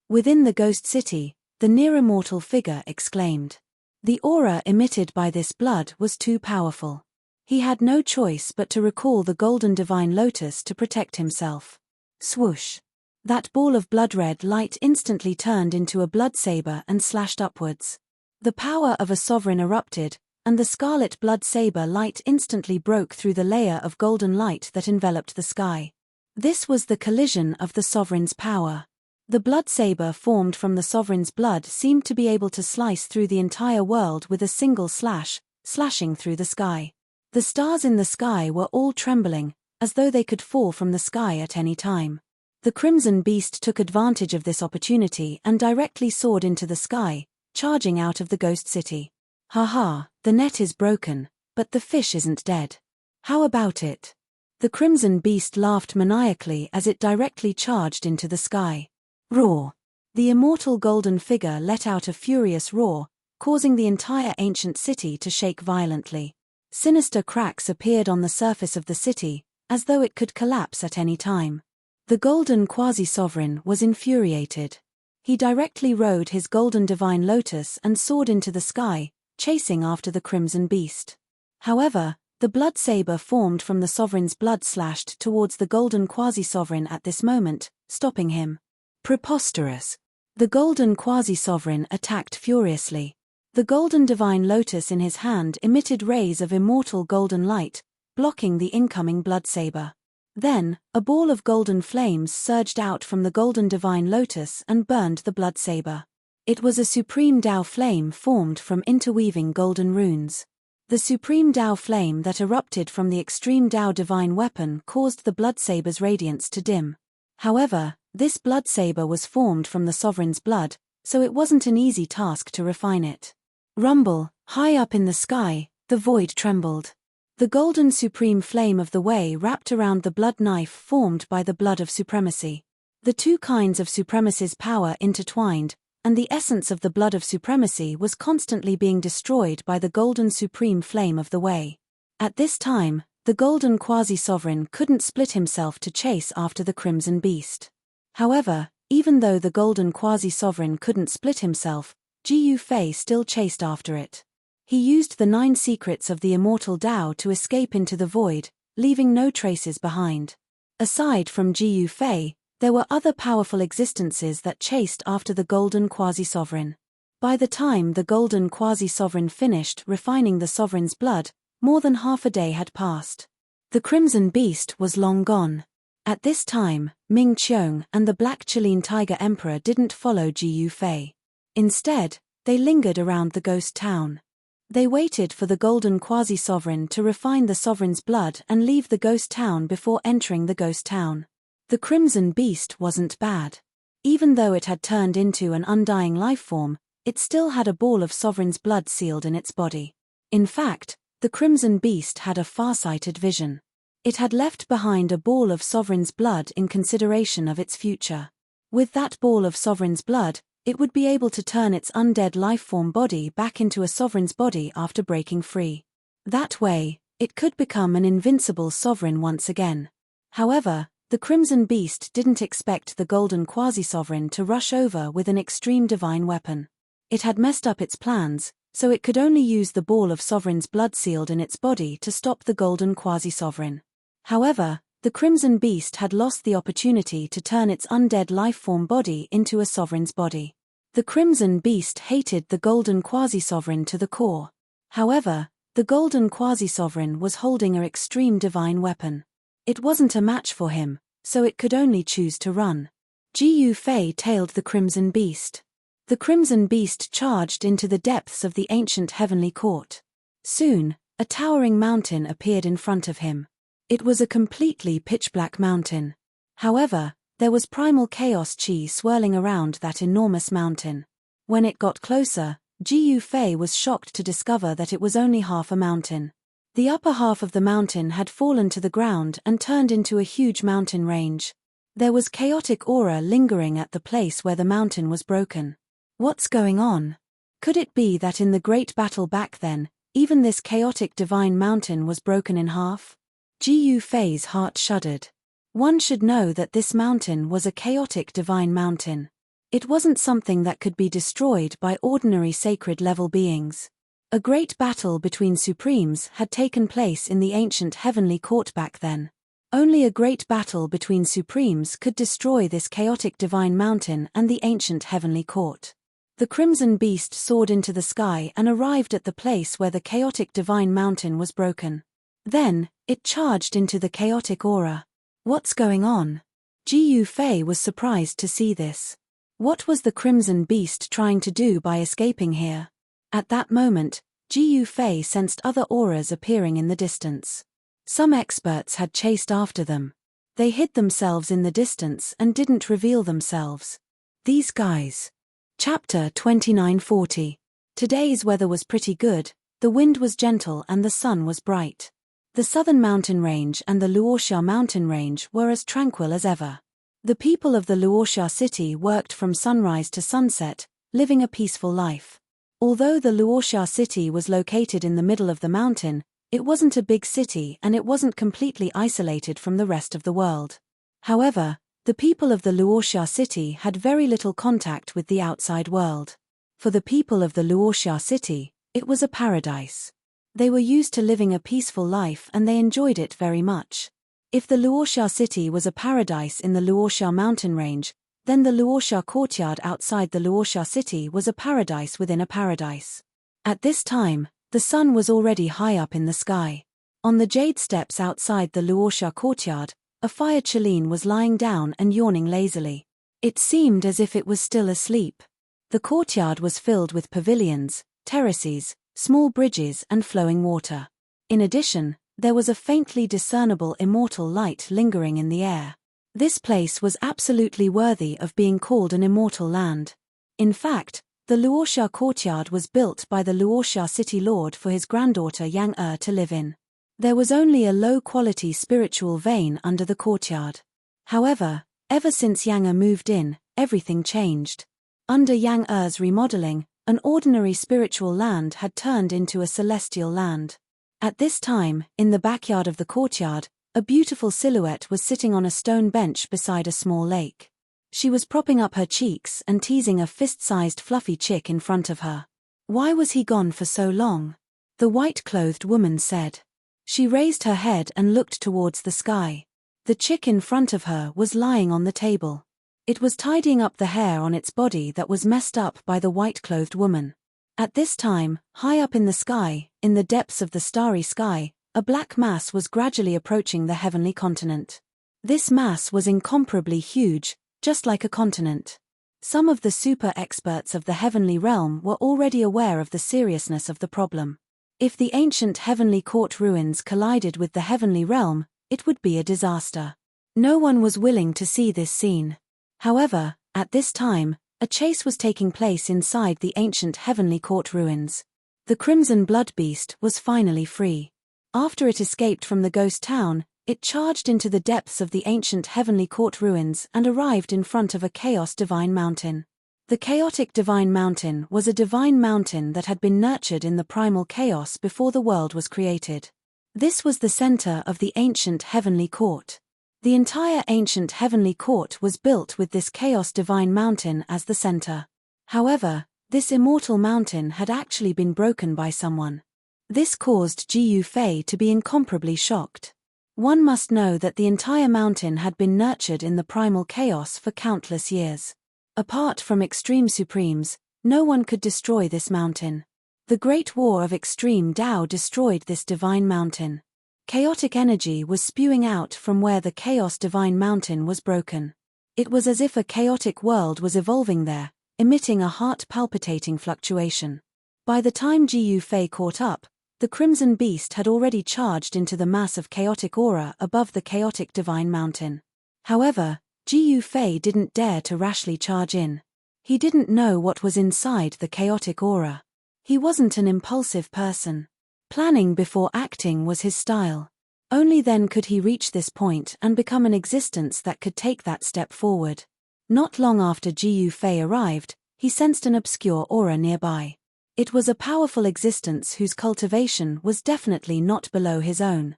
Within the ghost city, the near-immortal figure exclaimed. The aura emitted by this blood was too powerful. He had no choice but to recall the golden divine lotus to protect himself. Swoosh. That ball of blood-red light instantly turned into a blood saber and slashed upwards. The power of a sovereign erupted, and the scarlet blood saber light instantly broke through the layer of golden light that enveloped the sky. This was the collision of the sovereign's power. The blood saber formed from the sovereign's blood seemed to be able to slice through the entire world with a single slash, slashing through the sky. The stars in the sky were all trembling, as though they could fall from the sky at any time. The crimson beast took advantage of this opportunity and directly soared into the sky, charging out of the ghost city. "Ha, the net is broken, but the fish isn't dead. How about it?" The crimson beast laughed maniacally as it directly charged into the sky. Roar! The immortal golden figure let out a furious roar, causing the entire ancient city to shake violently. Sinister cracks appeared on the surface of the city, as though it could collapse at any time. The golden quasi-sovereign was infuriated. He directly rode his golden divine lotus and soared into the sky, chasing after the crimson beast. However, the blood saber formed from the sovereign's blood slashed towards the golden quasi-sovereign at this moment, stopping him. Preposterous! The golden quasi-sovereign attacked furiously. The golden divine lotus in his hand emitted rays of immortal golden light, blocking the incoming blood saber. Then, a ball of golden flames surged out from the golden divine lotus and burned the blood saber. It was a supreme Tao flame formed from interweaving golden runes. The supreme Tao flame that erupted from the extreme Tao divine weapon caused the blood saber's radiance to dim. However, this blood saber was formed from the sovereign's blood, so it wasn't an easy task to refine it. Rumble, high up in the sky, the void trembled. The golden supreme flame of the way wrapped around the blood knife formed by the blood of supremacy. The two kinds of supremacy's power intertwined, and the essence of the blood of supremacy was constantly being destroyed by the golden supreme flame of the way. At this time, The golden quasi-sovereign couldn't split himself to chase after the crimson beast. However, even though the golden quasi-sovereign couldn't split himself, Jiu Fei still chased after it. He used the 9 secrets of the immortal Tao to escape into the void, leaving no traces behind. Aside from Jiu Fei, there were other powerful existences that chased after the golden quasi-sovereign. By the time the golden quasi-sovereign finished refining the sovereign's blood, more than half a day had passed. The crimson beast was long gone. At this time, Ming Qiong and the Black Chilean Tiger Emperor didn't follow Jiu Fei. Instead, they lingered around the ghost town. They waited for the golden quasi-sovereign to refine the sovereign's blood and leave the ghost town before entering the ghost town. The crimson beast wasn't bad. Even though it had turned into an undying life form, it still had a ball of sovereign's blood sealed in its body. In fact, the crimson beast had a far-sighted vision. It had left behind a ball of sovereign's blood in consideration of its future. With that ball of sovereign's blood, it would be able to turn its undead life-form body back into a sovereign's body after breaking free. That way, it could become an invincible sovereign once again. However, the crimson beast didn't expect the golden quasi-sovereign to rush over with an extreme divine weapon. It had messed up its plans, so it could only use the ball of sovereign's blood sealed in its body to stop the golden quasi-sovereign. However, the crimson beast had lost the opportunity to turn its undead life-form body into a sovereign's body. The crimson beast hated the golden quasi-sovereign to the core. However, the golden quasi-sovereign was holding an extreme divine weapon. It wasn't a match for him, so it could only choose to run. Jiu Fei tailed the crimson beast. The crimson beast charged into the depths of the ancient heavenly court. Soon, a towering mountain appeared in front of him. It was a completely pitch-black mountain. However, there was primal chaos chi swirling around that enormous mountain. When it got closer, Jiu Fei was shocked to discover that it was only half a mountain. The upper half of the mountain had fallen to the ground and turned into a huge mountain range. There was chaotic aura lingering at the place where the mountain was broken. What's going on? Could it be that in the great battle back then, even this chaotic divine mountain was broken in half? Jiu Fei's heart shuddered. One should know that this mountain was a chaotic divine mountain. It wasn't something that could be destroyed by ordinary sacred-level beings. A great battle between supremes had taken place in the ancient heavenly court back then. Only a great battle between supremes could destroy this chaotic divine mountain and the ancient heavenly court. The crimson beast soared into the sky and arrived at the place where the chaotic divine mountain was broken. Then, it charged into the chaotic aura. What's going on? Jiu Fei was surprised to see this. What was the crimson beast trying to do by escaping here? At that moment, Jiu Fei sensed other auras appearing in the distance. Some experts had chased after them. They hid themselves in the distance and didn't reveal themselves. These guys. Chapter 2940. Today's weather was pretty good, the wind was gentle and the sun was bright. The southern mountain range and the Luoxia mountain range were as tranquil as ever. The people of the Luoxia city worked from sunrise to sunset, living a peaceful life. Although the Luoxia city was located in the middle of the mountain, it wasn't a big city and it wasn't completely isolated from the rest of the world. However, the people of the Luoxia city had very little contact with the outside world. For the people of the Luoxia city, it was a paradise. They were used to living a peaceful life and they enjoyed it very much. If the Luoxia city was a paradise in the Luoxia mountain range, then the Luoxia courtyard outside the Luoxia city was a paradise within a paradise. At this time, the sun was already high up in the sky. On the jade steps outside the Luoxia courtyard, a fire Chilean was lying down and yawning lazily. It seemed as if it was still asleep. The courtyard was filled with pavilions, terraces, small bridges and flowing water. In addition, there was a faintly discernible immortal light lingering in the air. This place was absolutely worthy of being called an immortal land. In fact, the Luoxia courtyard was built by the Luoxia city lord for his granddaughter Yang to live in. There was only a low-quality spiritual vein under the courtyard. However, ever since Yang moved in, everything changed. Under Yang's remodeling, an ordinary spiritual land had turned into a celestial land. At this time, in the backyard of the courtyard, a beautiful silhouette was sitting on a stone bench beside a small lake. She was propping up her cheeks and teasing a fist-sized fluffy chick in front of her. "Why was he gone for so long?" the white-clothed woman said. She raised her head and looked towards the sky. The chick in front of her was lying on the table. It was tidying up the hair on its body that was messed up by the white-clothed woman. At this time, high up in the sky, in the depths of the starry sky, a black mass was gradually approaching the heavenly continent. This mass was incomparably huge, just like a continent. Some of the super-experts of the heavenly realm were already aware of the seriousness of the problem. If the ancient heavenly court ruins collided with the heavenly realm, it would be a disaster. No one was willing to see this scene. However, at this time, a chase was taking place inside the ancient heavenly court ruins. The crimson blood beast was finally free. After it escaped from the ghost town, it charged into the depths of the ancient heavenly court ruins and arrived in front of a chaos divine mountain. The chaotic divine mountain was a divine mountain that had been nurtured in the primal chaos before the world was created. This was the center of the ancient heavenly court. The entire ancient heavenly court was built with this chaos divine mountain as the center. However, this immortal mountain had actually been broken by someone. This caused Gu Fei to be incomparably shocked. One must know that the entire mountain had been nurtured in the primal chaos for countless years. Apart from extreme supremes, no one could destroy this mountain. The Great War of Extreme Tao destroyed this divine mountain. Chaotic energy was spewing out from where the chaos divine mountain was broken. It was as if a chaotic world was evolving there, emitting a heart-palpitating fluctuation. By the time Gu Fei caught up, the crimson beast had already charged into the mass of chaotic aura above the chaotic divine mountain. However, Gu Fei didn't dare to rashly charge in. He didn't know what was inside the chaotic aura. He wasn't an impulsive person. Planning before acting was his style. Only then could he reach this point and become an existence that could take that step forward. Not long after Gu Fei arrived, he sensed an obscure aura nearby. It was a powerful existence whose cultivation was definitely not below his own.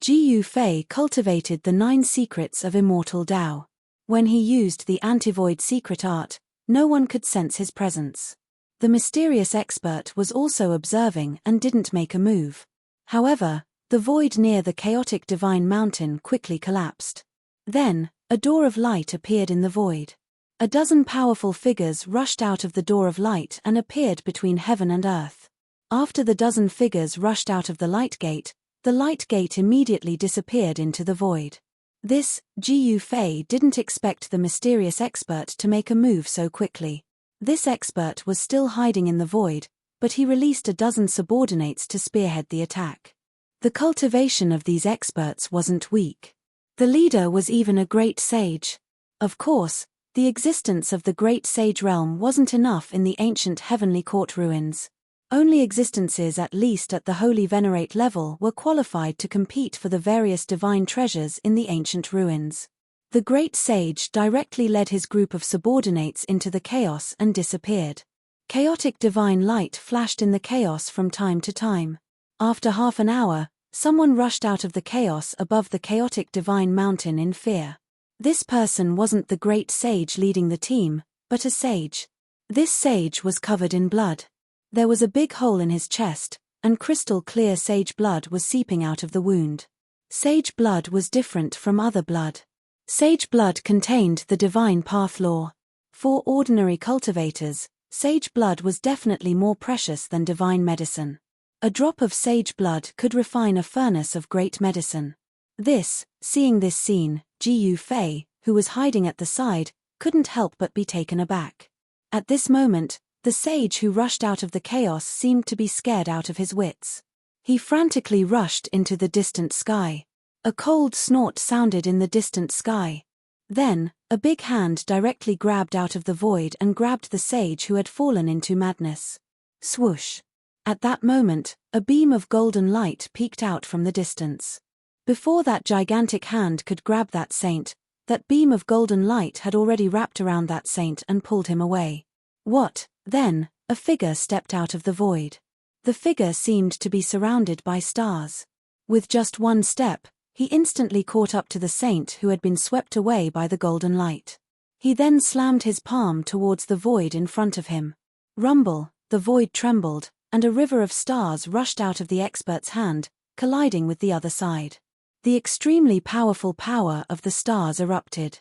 Gu Fei cultivated the 9 secrets of immortal Tao. When he used the anti-void secret art, no one could sense his presence. The mysterious expert was also observing and didn't make a move. However, the void near the chaotic divine mountain quickly collapsed. Then, a door of light appeared in the void. A dozen powerful figures rushed out of the door of light and appeared between heaven and earth. After the dozen figures rushed out of the light gate immediately disappeared into the void. This, Gu Fei didn't expect the mysterious expert to make a move so quickly. This expert was still hiding in the void, but he released a dozen subordinates to spearhead the attack. The cultivation of these experts wasn't weak. The leader was even a great sage. Of course, the existence of the great sage realm wasn't enough in the ancient heavenly court ruins. Only existences at least at the holy venerate level were qualified to compete for the various divine treasures in the ancient ruins. The great sage directly led his group of subordinates into the chaos and disappeared. Chaotic divine light flashed in the chaos from time to time. After half an hour, someone rushed out of the chaos above the chaotic divine mountain in fear. This person wasn't the great sage leading the team, but a sage. This sage was covered in blood. There was a big hole in his chest, and crystal-clear sage blood was seeping out of the wound. Sage blood was different from other blood. Sage blood contained the divine path law. For ordinary cultivators, sage blood was definitely more precious than divine medicine. A drop of sage blood could refine a furnace of great medicine. Seeing this scene, Gu Fei, who was hiding at the side, couldn't help but be taken aback. At this moment, the sage who rushed out of the chaos seemed to be scared out of his wits. He frantically rushed into the distant sky. A cold snort sounded in the distant sky. Then, a big hand directly grabbed out of the void and grabbed the sage who had fallen into madness. Swoosh! At that moment, a beam of golden light peeked out from the distance. Before that gigantic hand could grab that saint, that beam of golden light had already wrapped around that saint and pulled him away. What? Then, a figure stepped out of the void. The figure seemed to be surrounded by stars. With just one step, he instantly caught up to the saint who had been swept away by the golden light. He then slammed his palm towards the void in front of him. Rumble, the void trembled, and a river of stars rushed out of the expert's hand, colliding with the other side. The extremely powerful power of the stars erupted.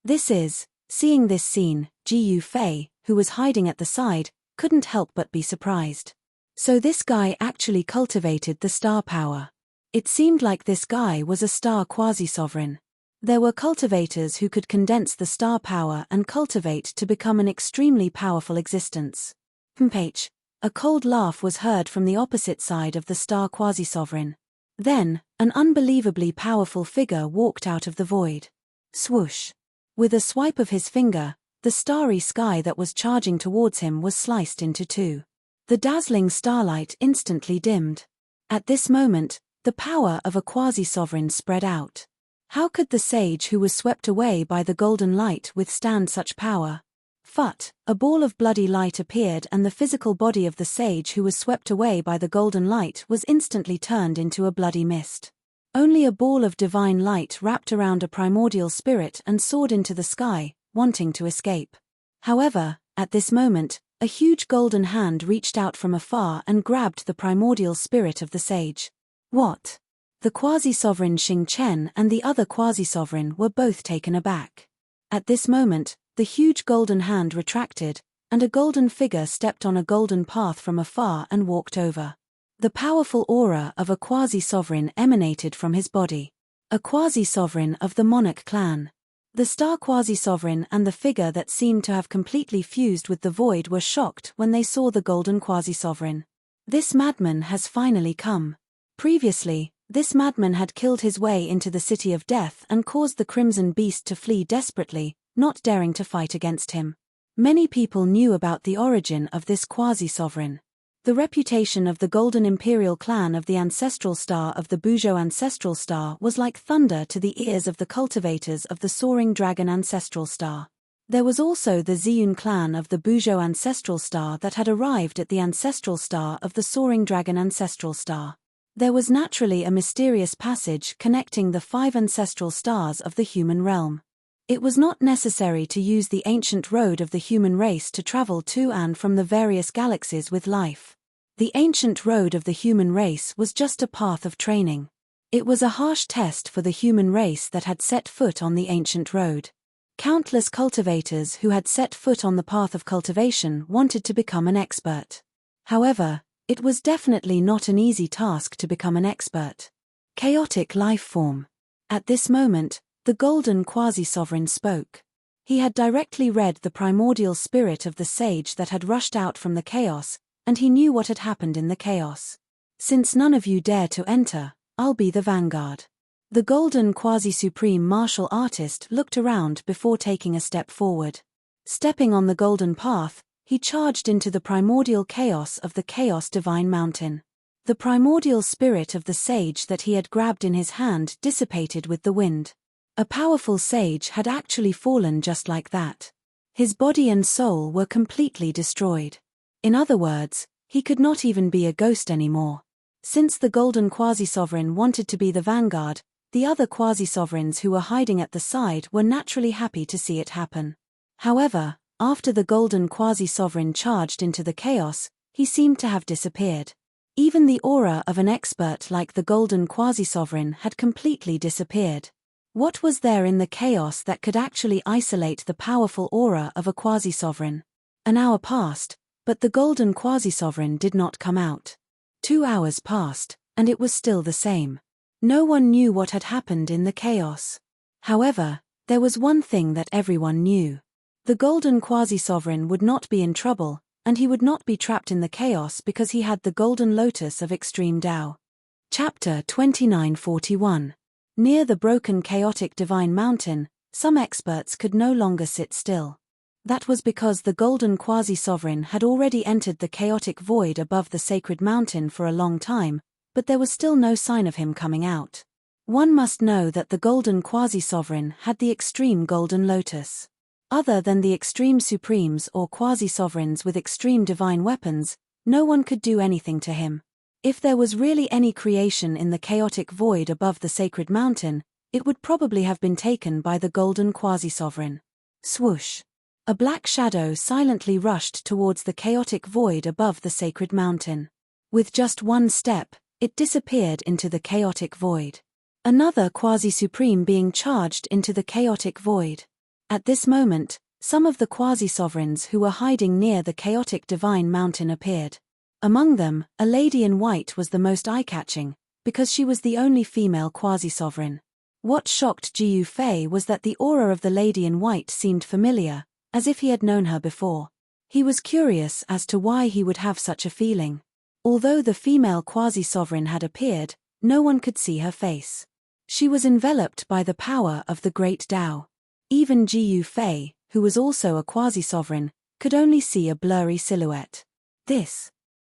Seeing this scene, Gu Fei, who was hiding at the side, couldn't help but be surprised. So this guy actually cultivated the star power. It seemed like this guy was a star quasi-sovereign. There were cultivators who could condense the star power and cultivate to become an extremely powerful existence. A cold laugh was heard from the opposite side of the star quasi-sovereign. Then, an unbelievably powerful figure walked out of the void. Swoosh! With a swipe of his finger, the starry sky that was charging towards him was sliced into two. The dazzling starlight instantly dimmed. At this moment, the power of a quasi-sovereign spread out. How could the sage who was swept away by the golden light withstand such power? Phut! A ball of bloody light appeared and the physical body of the sage who was swept away by the golden light was instantly turned into a bloody mist. Only a ball of divine light wrapped around a primordial spirit and soared into the sky, wanting to escape. However, at this moment, a huge golden hand reached out from afar and grabbed the primordial spirit of the sage. What? The quasi-sovereign Xing Chen and the other quasi-sovereign were both taken aback. At this moment, the huge golden hand retracted, and a golden figure stepped on a golden path from afar and walked over. The powerful aura of a quasi-sovereign emanated from his body. A quasi-sovereign of the monarch clan. The star quasi-sovereign and the figure that seemed to have completely fused with the void were shocked when they saw the golden quasi-sovereign. This madman has finally come. Previously, this madman had killed his way into the city of death and caused the Crimson Beast to flee desperately, not daring to fight against him. Many people knew about the origin of this quasi-sovereign. The reputation of the Golden Imperial clan of the ancestral star of the Buzhou ancestral star was like thunder to the ears of the cultivators of the Soaring Dragon ancestral star. There was also the Ziyun clan of the Buzhou ancestral star that had arrived at the ancestral star of the Soaring Dragon ancestral star. There was naturally a mysterious passage connecting the 5 ancestral stars of the human realm. It was not necessary to use the ancient road of the human race to travel to and from the various galaxies with life. The ancient road of the human race was just a path of training. It was a harsh test for the human race that had set foot on the ancient road. Countless cultivators who had set foot on the path of cultivation wanted to become an expert. However, it was definitely not an easy task to become an expert. Chaotic life form. At this moment, the golden quasi-sovereign spoke. He had directly read the primordial spirit of the sage that had rushed out from the chaos, and he knew what had happened in the chaos. Since none of you dare to enter, I'll be the vanguard. The golden quasi-supreme martial artist looked around before taking a step forward. Stepping on the golden path, he charged into the primordial chaos of the Chaos Divine Mountain. The primordial spirit of the sage that he had grabbed in his hand dissipated with the wind. A powerful sage had actually fallen just like that. His body and soul were completely destroyed. In other words, he could not even be a ghost anymore. Since the golden quasi-sovereign wanted to be the vanguard, the other quasi-sovereigns who were hiding at the side were naturally happy to see it happen. However, after the golden quasi-sovereign charged into the chaos, he seemed to have disappeared. Even the aura of an expert like the golden quasi-sovereign had completely disappeared. What was there in the chaos that could actually isolate the powerful aura of a quasi-sovereign? An hour passed, but the golden quasi-sovereign did not come out. 2 hours passed, and it was still the same. No one knew what had happened in the chaos. However, there was one thing that everyone knew. The golden quasi-sovereign would not be in trouble, and he would not be trapped in the chaos because he had the golden lotus of extreme Tao. Chapter 2941. Near the broken chaotic divine mountain, some experts could no longer sit still. That was because the golden quasi-sovereign had already entered the chaotic void above the sacred mountain for a long time, but there was still no sign of him coming out. One must know that the golden quasi-sovereign had the extreme golden lotus. Other than the extreme supremes or quasi-sovereigns with extreme divine weapons, No one could do anything to him. If there was really any creation in the chaotic void above the sacred mountain, it would probably have been taken by the golden quasi-sovereign. Swoosh! A black shadow silently rushed towards the chaotic void above the sacred mountain. With just one step, it disappeared into the chaotic void. Another quasi-supreme being charged into the chaotic void. At this moment, some of the quasi-sovereigns who were hiding near the chaotic divine mountain appeared. Among them, a lady in white was the most eye-catching, because she was the only female quasi-sovereign. What shocked Jiu Fei was that the aura of the lady in white seemed familiar, as if he had known her before. He was curious as to why he would have such a feeling. Although the female quasi-sovereign had appeared, no one could see her face. She was enveloped by the power of the great Tao. Even Jiu Fei, who was also a quasi-sovereign, could only see a blurry silhouette.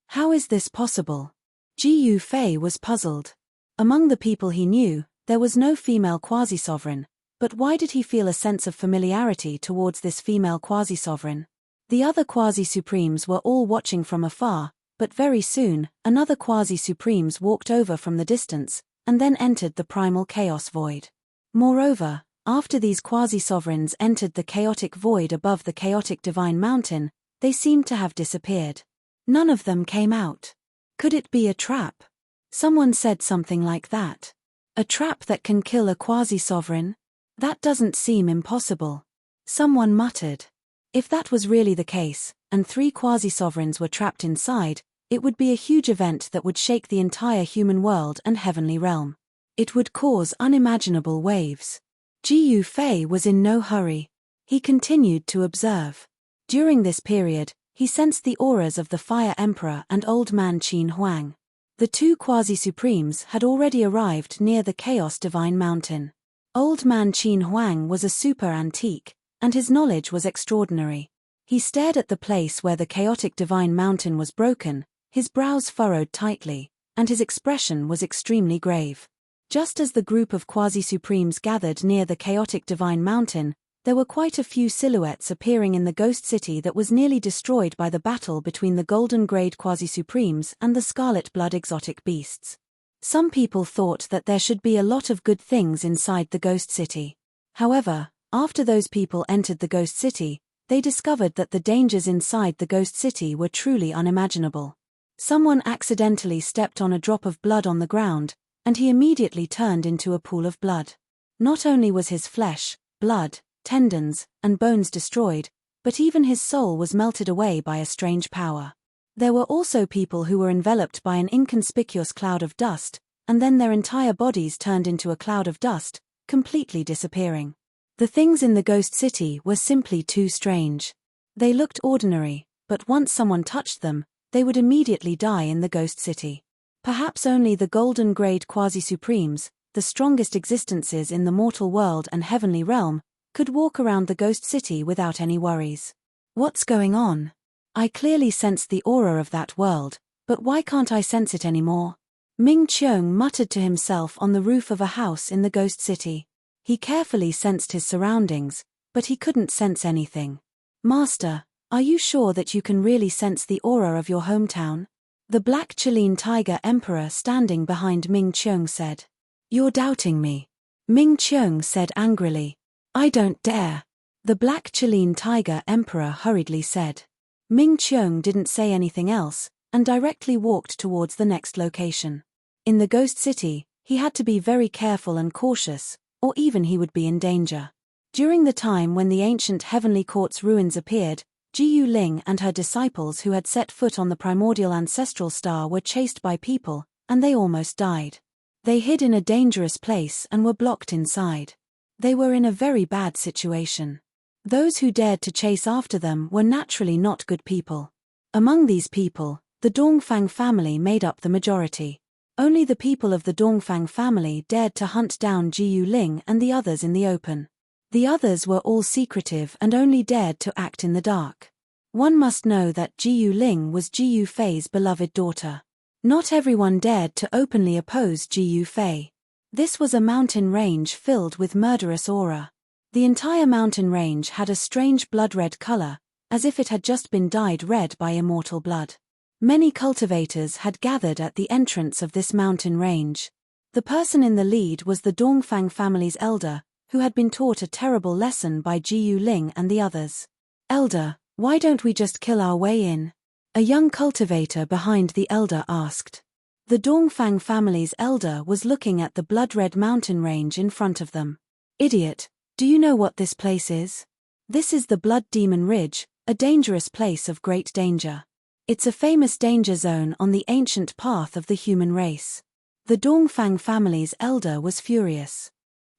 How is this possible? Jiu Fei was puzzled. Among the people he knew, there was no female quasi-sovereign, but why did he feel a sense of familiarity towards this female quasi-sovereign? The other quasi-supremes were all watching from afar, but very soon, another quasi-supremes walked over from the distance, and then entered the primal chaos void. Moreover, after these quasi-sovereigns entered the chaotic void above the chaotic divine mountain, they seemed to have disappeared. None of them came out. Could it be a trap? Someone said something like that. A trap that can kill a quasi-sovereign? That doesn't seem impossible. Someone muttered. If that was really the case, and 3 quasi-sovereigns were trapped inside, it would be a huge event that would shake the entire human world and heavenly realm. It would cause unimaginable waves. Jiu Fei was in no hurry. He continued to observe. During this period, he sensed the auras of the Fire Emperor and Old Man Qin Huang. The 2 quasi-supremes had already arrived near the Chaos Divine Mountain. Old Man Qin Huang was a super antique, and his knowledge was extraordinary. He stared at the place where the chaotic divine mountain was broken, his brows furrowed tightly, and his expression was extremely grave. Just as the group of quasi-supremes gathered near the chaotic divine mountain, there were quite a few silhouettes appearing in the ghost city that was nearly destroyed by the battle between the golden grade quasi-supremes and the scarlet blood exotic beasts. Some people thought that there should be a lot of good things inside the ghost city. However, after those people entered the ghost city, they discovered that the dangers inside the ghost city were truly unimaginable. Someone accidentally stepped on a drop of blood on the ground, and he immediately turned into a pool of blood. Not only was his flesh, blood, tendons, and bones destroyed, but even his soul was melted away by a strange power. There were also people who were enveloped by an inconspicuous cloud of dust, and then their entire bodies turned into a cloud of dust, completely disappearing. The things in the ghost city were simply too strange. They looked ordinary, but once someone touched them, they would immediately die in the ghost city. Perhaps only the golden grade quasi-supremes, the strongest existences in the mortal world and heavenly realm, could walk around the ghost city without any worries. What's going on? I clearly sensed the aura of that world, but why can't I sense it anymore? Ming Qiong muttered to himself on the roof of a house in the ghost city. He carefully sensed his surroundings, but he couldn't sense anything. Master, are you sure that you can really sense the aura of your hometown? The Black Chilean Tiger Emperor standing behind Ming Qiong said. You're doubting me. Ming Qiong said angrily. I don't dare. The Black Chilean Tiger Emperor hurriedly said. Ming Qiong didn't say anything else, and directly walked towards the next location. In the ghost city, he had to be very careful and cautious, or even he would be in danger. During the time when the ancient heavenly court's ruins appeared, Jiu Ling and her disciples who had set foot on the primordial ancestral star were chased by people, and they almost died. They hid in a dangerous place and were blocked inside. They were in a very bad situation. Those who dared to chase after them were naturally not good people. Among these people, the Dongfang family made up the majority. Only the people of the Dongfang family dared to hunt down Jiu Ling and the others in the open. The others were all secretive and only dared to act in the dark. One must know that Jiu Ling was Jiu Fei's beloved daughter. Not everyone dared to openly oppose Jiu Fei. This was a mountain range filled with murderous aura. The entire mountain range had a strange blood-red color, as if it had just been dyed red by immortal blood. Many cultivators had gathered at the entrance of this mountain range. The person in the lead was the Dongfang family's elder, who had been taught a terrible lesson by Jiyu Ling and the others. "Elder, why don't we just kill our way in?" a young cultivator behind the elder asked. The Dongfang family's elder was looking at the blood-red mountain range in front of them. "Idiot, do you know what this place is? This is the Blood Demon Ridge, a dangerous place of great danger. It's a famous danger zone on the ancient path of the human race." The Dongfang family's elder was furious.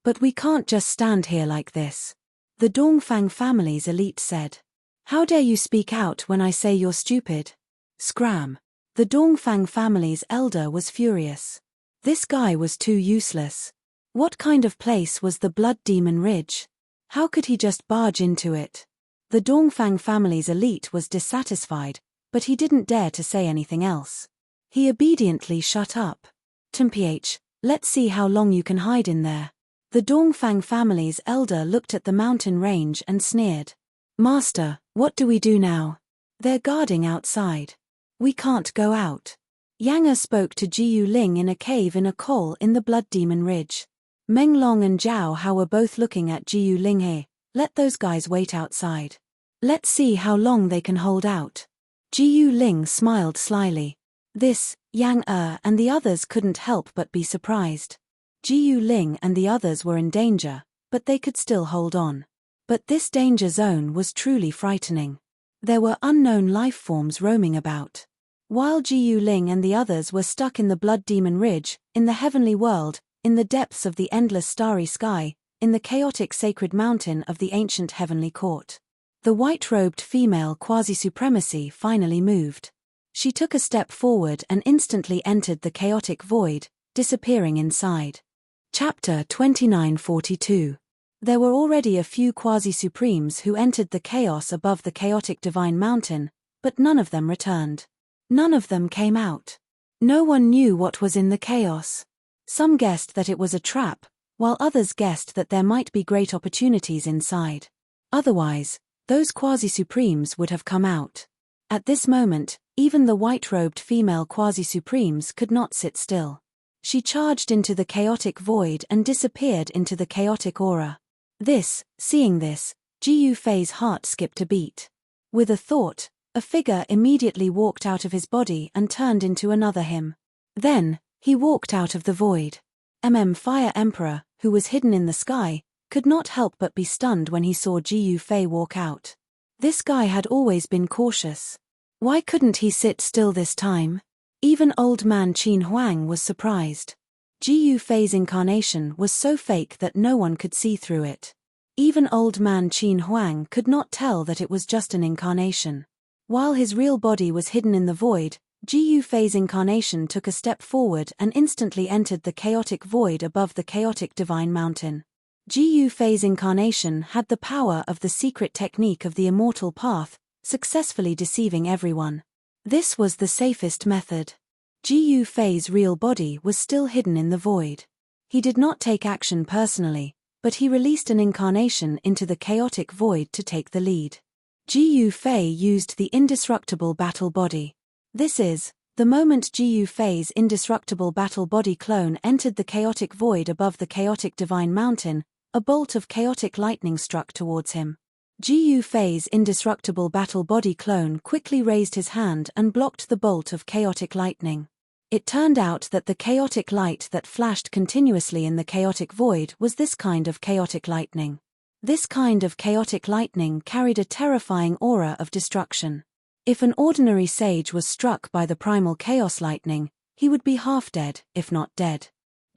"But we can't just stand here like this," the Dongfang family's elite said. "How dare you speak out when I say you're stupid? Scram!" The Dongfang family's elder was furious. This guy was too useless. What kind of place was the Blood Demon Ridge? How could he just barge into it? The Dongfang family's elite was dissatisfied, but he didn't dare to say anything else. He obediently shut up. "Temph, let's see how long you can hide in there." The Dongfang family's elder looked at the mountain range and sneered. "Master, what do we do now? They're guarding outside. We can't go out." Yang Er spoke to Jiyu Ling in a cave in a col in the Blood Demon Ridge. Meng Long and Zhao Hao were both looking at Jiyu Ling. "Hey, let those guys wait outside. Let's see how long they can hold out." Jiyu Ling smiled slyly. This, Yang Er and the others couldn't help but be surprised. Jiyu Ling and the others were in danger, but they could still hold on. But this danger zone was truly frightening. There were unknown life forms roaming about. While Jiyu Ling and the others were stuck in the Blood Demon Ridge, in the heavenly world, in the depths of the endless starry sky, in the chaotic sacred mountain of the ancient heavenly court, the white-robed female quasi-supremacy finally moved. She took a step forward and instantly entered the chaotic void, disappearing inside. Chapter 2942. There were already a few quasi-supremes who entered the chaos above the chaotic divine mountain, but none of them returned. None of them came out. No one knew what was in the chaos. Some guessed that it was a trap, while others guessed that there might be great opportunities inside. Otherwise, those quasi-supremes would have come out. At this moment, even the white-robed female quasi-supremes could not sit still. She charged into the chaotic void and disappeared into the chaotic aura. Seeing this, Jiyu Fei's heart skipped a beat. With a thought, a figure immediately walked out of his body and turned into another him. Then, he walked out of the void. Fire Emperor, who was hidden in the sky, could not help but be stunned when he saw Jiyu Fei walk out. This guy had always been cautious. Why couldn't he sit still this time? Even old man Qin Huang was surprised. Jiyu Fei's incarnation was so fake that no one could see through it. Even old man Qin Huang could not tell that it was just an incarnation. While his real body was hidden in the void, Jiyu Fei's incarnation took a step forward and instantly entered the chaotic void above the chaotic divine mountain. Jiyu Fei's incarnation had the power of the secret technique of the immortal path, successfully deceiving everyone. This was the safest method. Jiyu Fei's real body was still hidden in the void. He did not take action personally, but he released an incarnation into the chaotic void to take the lead. Jiyu Fei used the indestructible battle body. The moment Jiyu Fei's indestructible battle body clone entered the chaotic void above the chaotic divine mountain, a bolt of chaotic lightning struck towards him. Jiyu Fei's indestructible battle body clone quickly raised his hand and blocked the bolt of chaotic lightning. It turned out that the chaotic light that flashed continuously in the chaotic void was this kind of chaotic lightning. This kind of chaotic lightning carried a terrifying aura of destruction. If an ordinary sage was struck by the primal chaos lightning, he would be half dead, if not dead.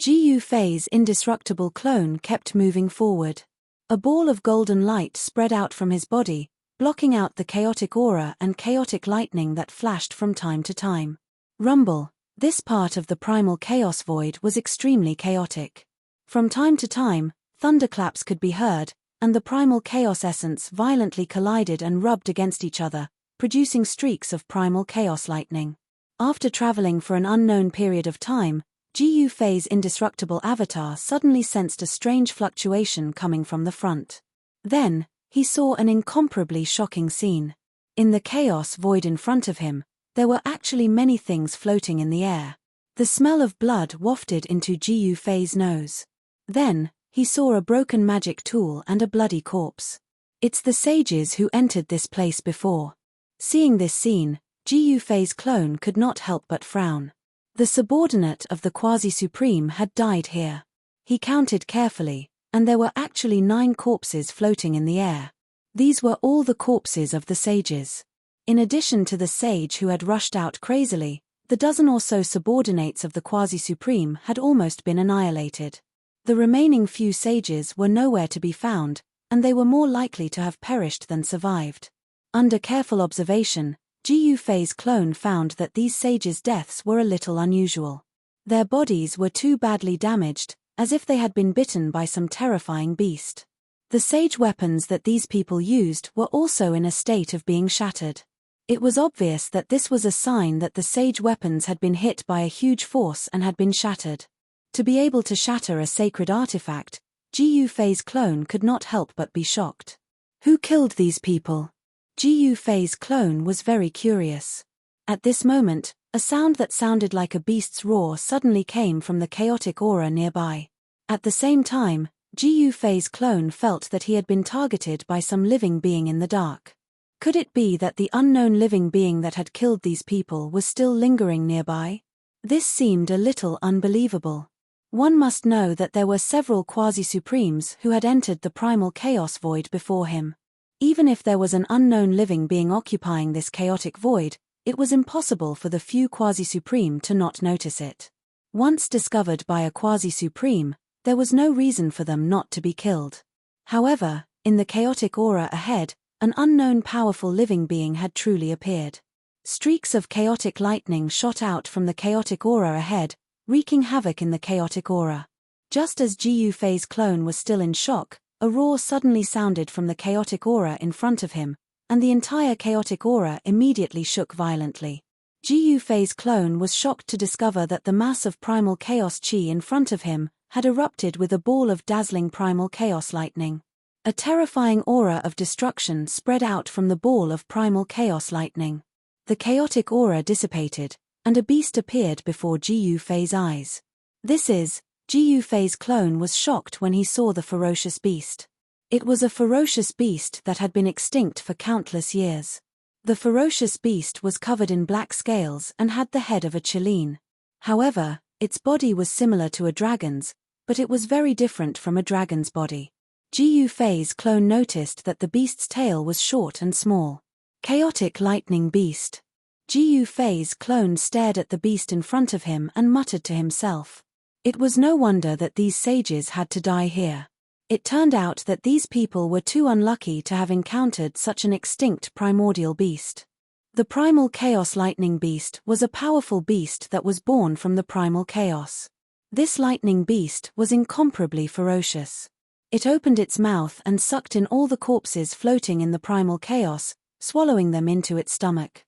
Jiyu Fei's indestructible clone kept moving forward. A ball of golden light spread out from his body, blocking out the chaotic aura and chaotic lightning that flashed from time to time. Rumble. This part of the primal chaos void was extremely chaotic. From time to time, thunderclaps could be heard, and the primal chaos essence violently collided and rubbed against each other, producing streaks of primal chaos lightning. After traveling for an unknown period of time, Jiyu Fei's indestructible avatar suddenly sensed a strange fluctuation coming from the front. Then, he saw an incomparably shocking scene. In the chaos void in front of him, There were actually many things floating in the air. The smell of blood wafted into Ji Yufei's nose. Then, he saw a broken magic tool and a bloody corpse. It's the sages who entered this place before. Seeing this scene, Ji Yufei's clone could not help but frown. The subordinate of the Quasi-Supreme had died here. He counted carefully, and there were actually 9 corpses floating in the air. These were all the corpses of the sages. In addition to the sage who had rushed out crazily, the dozen or so subordinates of the Quasi-Supreme had almost been annihilated. The remaining few sages were nowhere to be found, and they were more likely to have perished than survived. Under careful observation, Ji Yufei's clone found that these sages' deaths were a little unusual. Their bodies were too badly damaged, as if they had been bitten by some terrifying beast. The sage weapons that these people used were also in a state of being shattered. It was obvious that this was a sign that the sage weapons had been hit by a huge force and had been shattered. To be able to shatter a sacred artifact, Ji Yufei's clone could not help but be shocked. Who killed these people? Ji Yufei's clone was very curious. At this moment, a sound that sounded like a beast's roar suddenly came from the chaotic aura nearby. At the same time, Ji Yufei's clone felt that he had been targeted by some living being in the dark. Could it be that the unknown living being that had killed these people was still lingering nearby? This seemed a little unbelievable. One must know that there were several Quasi-Supremes who had entered the primal chaos void before him. Even if there was an unknown living being occupying this chaotic void, it was impossible for the few Quasi-Supreme to not notice it. Once discovered by a Quasi-Supreme, there was no reason for them not to be killed. However, in the chaotic aura ahead, an unknown powerful living being had truly appeared. Streaks of chaotic lightning shot out from the chaotic aura ahead, wreaking havoc in the chaotic aura. Just as Ji Yufei's clone was still in shock, a roar suddenly sounded from the chaotic aura in front of him, and the entire chaotic aura immediately shook violently. Ji Yufei's clone was shocked to discover that the mass of primal chaos chi in front of him had erupted with a ball of dazzling primal chaos lightning. A terrifying aura of destruction spread out from the ball of primal chaos lightning. The chaotic aura dissipated, and a beast appeared before Ji Yufei's eyes. Ji Yufei's clone was shocked when he saw the ferocious beast. It was a ferocious beast that had been extinct for countless years. The ferocious beast was covered in black scales and had the head of a Chileen. However, its body was similar to a dragon's, but it was very different from a dragon's body. Ji Yufei's clone noticed that the beast's tail was short and small. Chaotic lightning beast. Ji Yufei's clone stared at the beast in front of him and muttered to himself. It was no wonder that these sages had to die here. It turned out that these people were too unlucky to have encountered such an extinct primordial beast. The primal chaos lightning beast was a powerful beast that was born from the primal chaos. This lightning beast was incomparably ferocious. It opened its mouth and sucked in all the corpses floating in the primal chaos, swallowing them into its stomach.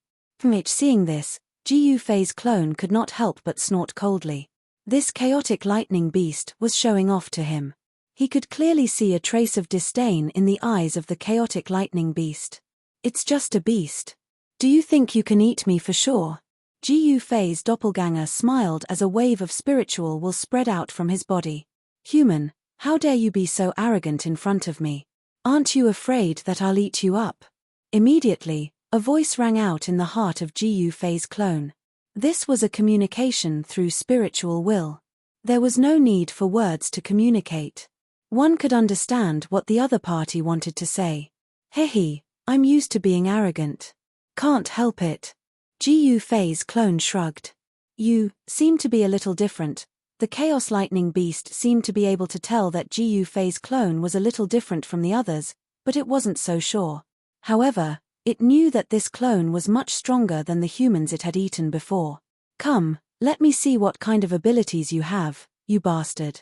Seeing this, Ji Yufei's clone could not help but snort coldly. This chaotic lightning beast was showing off to him. He could clearly see a trace of disdain in the eyes of the chaotic lightning beast. It's just a beast. Do you think you can eat me for sure? Ji Yufei's doppelganger smiled as a wave of spiritual will spread out from his body. Human, how dare you be so arrogant in front of me? Aren't you afraid that I'll eat you up? Immediately, a voice rang out in the heart of Ji Yufei's clone. This was a communication through spiritual will. There was no need for words to communicate. One could understand what the other party wanted to say. Hehe, I'm used to being arrogant. Can't help it. Ji Yufei's clone shrugged. You seem to be a little different. The Chaos Lightning Beast seemed to be able to tell that Ji Yufei's clone was a little different from the others, but it wasn't so sure. However, it knew that this clone was much stronger than the humans it had eaten before. Come, let me see what kind of abilities you have, you bastard.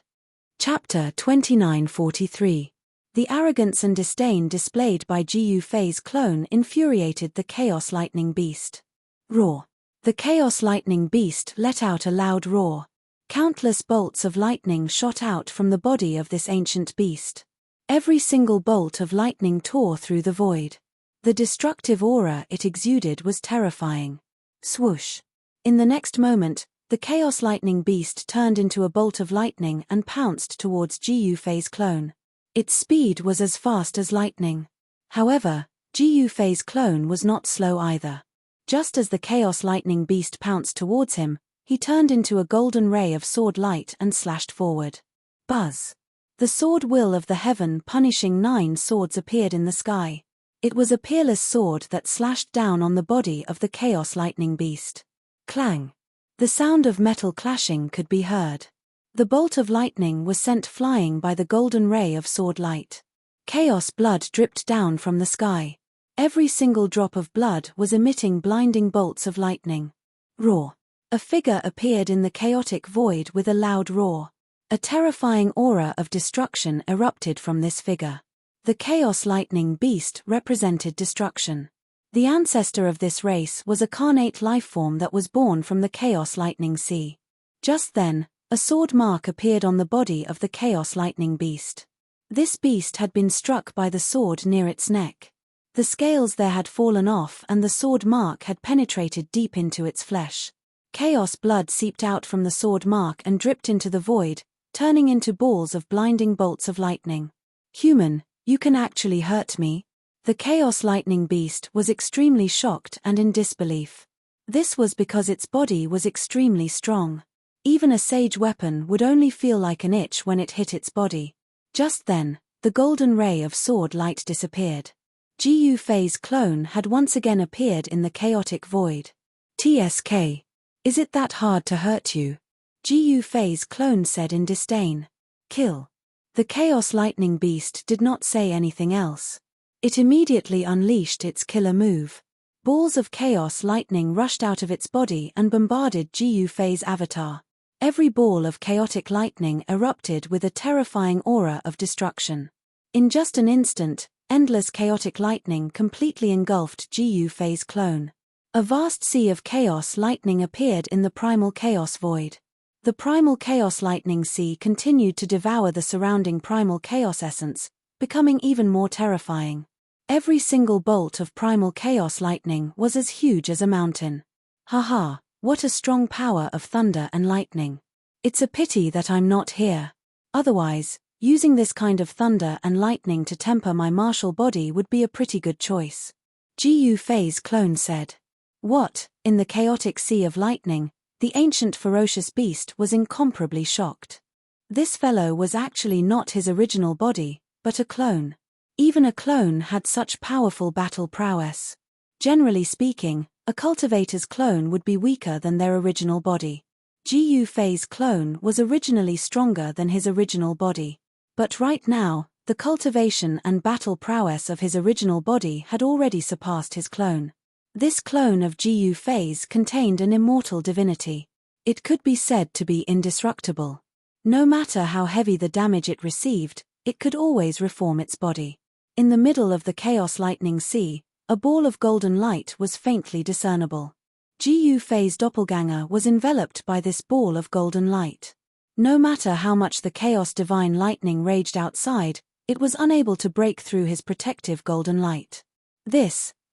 Chapter 2943. The arrogance and disdain displayed by Ji Yufei's clone infuriated the Chaos Lightning Beast. Roar. The Chaos Lightning Beast let out a loud roar. Countless bolts of lightning shot out from the body of this ancient beast. Every single bolt of lightning tore through the void. The destructive aura it exuded was terrifying. Swoosh! In the next moment, the Chaos Lightning Beast turned into a bolt of lightning and pounced towards Ji Yufei's clone. Its speed was as fast as lightning. However, Ji Yufei's clone was not slow either. Just as the Chaos Lightning Beast pounced towards him, he turned into a golden ray of sword light and slashed forward. Buzz! The sword will of the heaven punishing 9 swords appeared in the sky. It was a peerless sword that slashed down on the body of the Chaos Lightning Beast. Clang! The sound of metal clashing could be heard. The bolt of lightning was sent flying by the golden ray of sword light. Chaos blood dripped down from the sky. Every single drop of blood was emitting blinding bolts of lightning. Roar! A figure appeared in the chaotic void with a loud roar. A terrifying aura of destruction erupted from this figure. The Chaos Lightning Beast represented destruction. The ancestor of this race was a carnate lifeform that was born from the Chaos Lightning Sea. Just then, a sword mark appeared on the body of the Chaos Lightning Beast. This beast had been struck by the sword near its neck. The scales there had fallen off and the sword mark had penetrated deep into its flesh. Chaos blood seeped out from the sword mark and dripped into the void, turning into balls of blinding bolts of lightning. Human, you can actually hurt me? The Chaos Lightning Beast was extremely shocked and in disbelief. This was because its body was extremely strong. Even a sage weapon would only feel like an itch when it hit its body. Just then, the golden ray of sword light disappeared. Ji Yufei's clone had once again appeared in the chaotic void. TSK. Is it that hard to hurt you? Ji Yufei's clone said in disdain. Kill. The Chaos Lightning Beast did not say anything else. It immediately unleashed its killer move. Balls of chaos lightning rushed out of its body and bombarded Ji Yufei's avatar. Every ball of chaotic lightning erupted with a terrifying aura of destruction. In just an instant, endless chaotic lightning completely engulfed Ji Yufei's clone. A vast sea of chaos lightning appeared in the primal chaos void. The primal chaos lightning sea continued to devour the surrounding primal chaos essence, becoming even more terrifying. Every single bolt of primal chaos lightning was as huge as a mountain. Haha, what a strong power of thunder and lightning. It's a pity that I'm not here. Otherwise, using this kind of thunder and lightning to temper my martial body would be a pretty good choice. Ji Yufei's clone said. What? In the chaotic sea of lightning, the ancient ferocious beast was incomparably shocked. This fellow was actually not his original body, but a clone. Even a clone had such powerful battle prowess. Generally speaking, a cultivator's clone would be weaker than their original body. Ji Yufei's clone was originally stronger than his original body. But right now, the cultivation and battle prowess of his original body had already surpassed his clone. This clone of Ji Yufei's contained an immortal divinity. It could be said to be indestructible. No matter how heavy the damage it received, it could always reform its body. In the middle of the Chaos Lightning Sea, a ball of golden light was faintly discernible. Ji Yufei's doppelganger was enveloped by this ball of golden light. No matter how much the Chaos Divine Lightning raged outside, it was unable to break through his protective golden light.